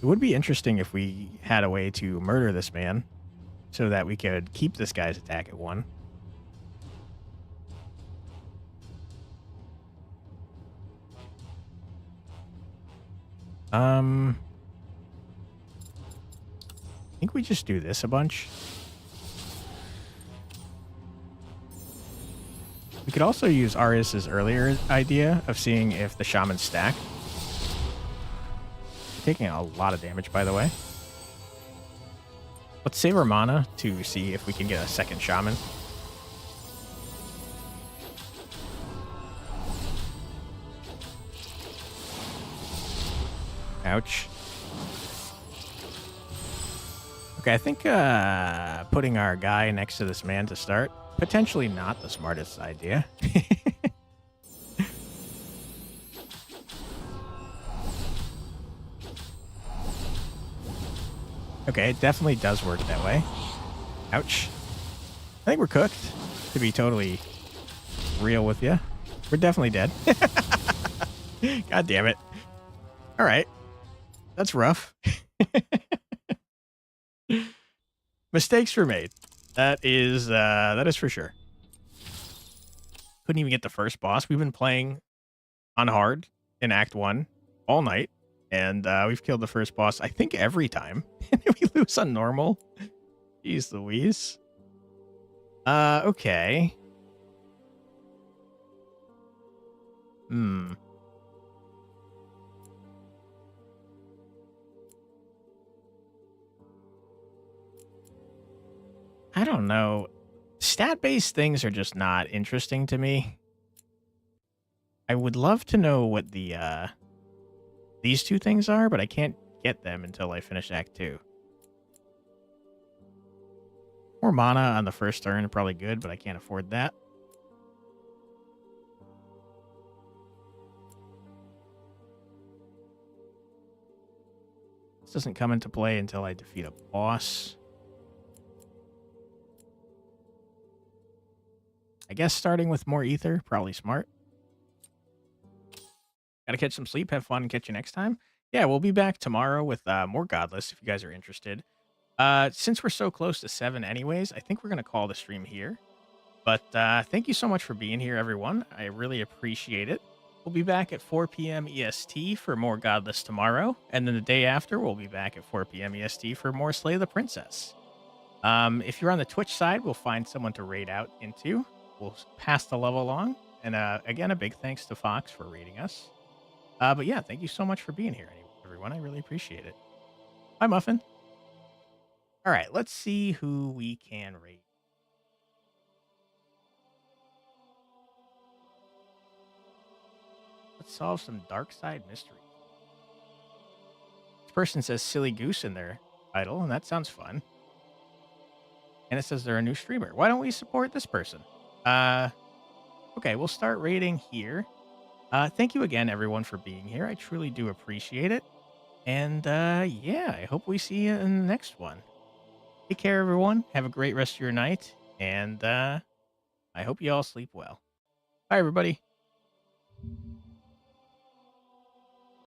It would be interesting if we had a way to murder this man so that we could keep this guy's attack at 1. I think we just do this a bunch. We could also use Arius's earlier idea of seeing if the shamans stack. Taking a lot of damage, by the way. Let's save our mana to see if we can get a second shaman. Ouch. Okay, I think putting our guy next to this man to start, potentially not the smartest idea. Okay, it definitely does work that way. Ouch. I think we're cooked, to be totally real with you. We're definitely dead. God damn it. All right. That's rough. Mistakes were made. That is for sure. Couldn't even get the first boss. We've been playing on hard in Act 1 all night, and we've killed the first boss, I think, every time. We lose on normal. Jeez Louise. Okay. I don't know. Stat-based things are just not interesting to me. I would love to know what the these two things are, but I can't get them until I finish Act 2. More mana on the first turn, probably good, but I can't afford that. This doesn't come into play until I defeat a boss. I guess starting with more ether, probably smart. Gotta catch some sleep, have fun, and catch you next time. Yeah, we'll be back tomorrow with more Godless, if you guys are interested. Since we're so close to 7 anyways, I think we're going to call the stream here. But thank you so much for being here, everyone. I really appreciate it. We'll be back at 4 p.m. EST for more Godless tomorrow. And then the day after, we'll be back at 4 p.m. EST for more Slay the Princess. If you're on the Twitch side, we'll find someone to raid out into. We'll pass the level along. And again, a big thanks to Fox for raiding us. But yeah, thank you so much for being here, everyone. I really appreciate it. Bye, Muffin. All right, let's see who we can raid. Let's solve some dark side mysteries. This person says Silly Goose in their title, and that sounds fun. And it says they're a new streamer. Why don't we support this person? Okay, we'll start raiding here. Thank you again, everyone, for being here. I truly do appreciate it. And yeah, I hope we see you in the next one. Take care, everyone. Have a great rest of your night. And I hope you all sleep well. Bye, everybody.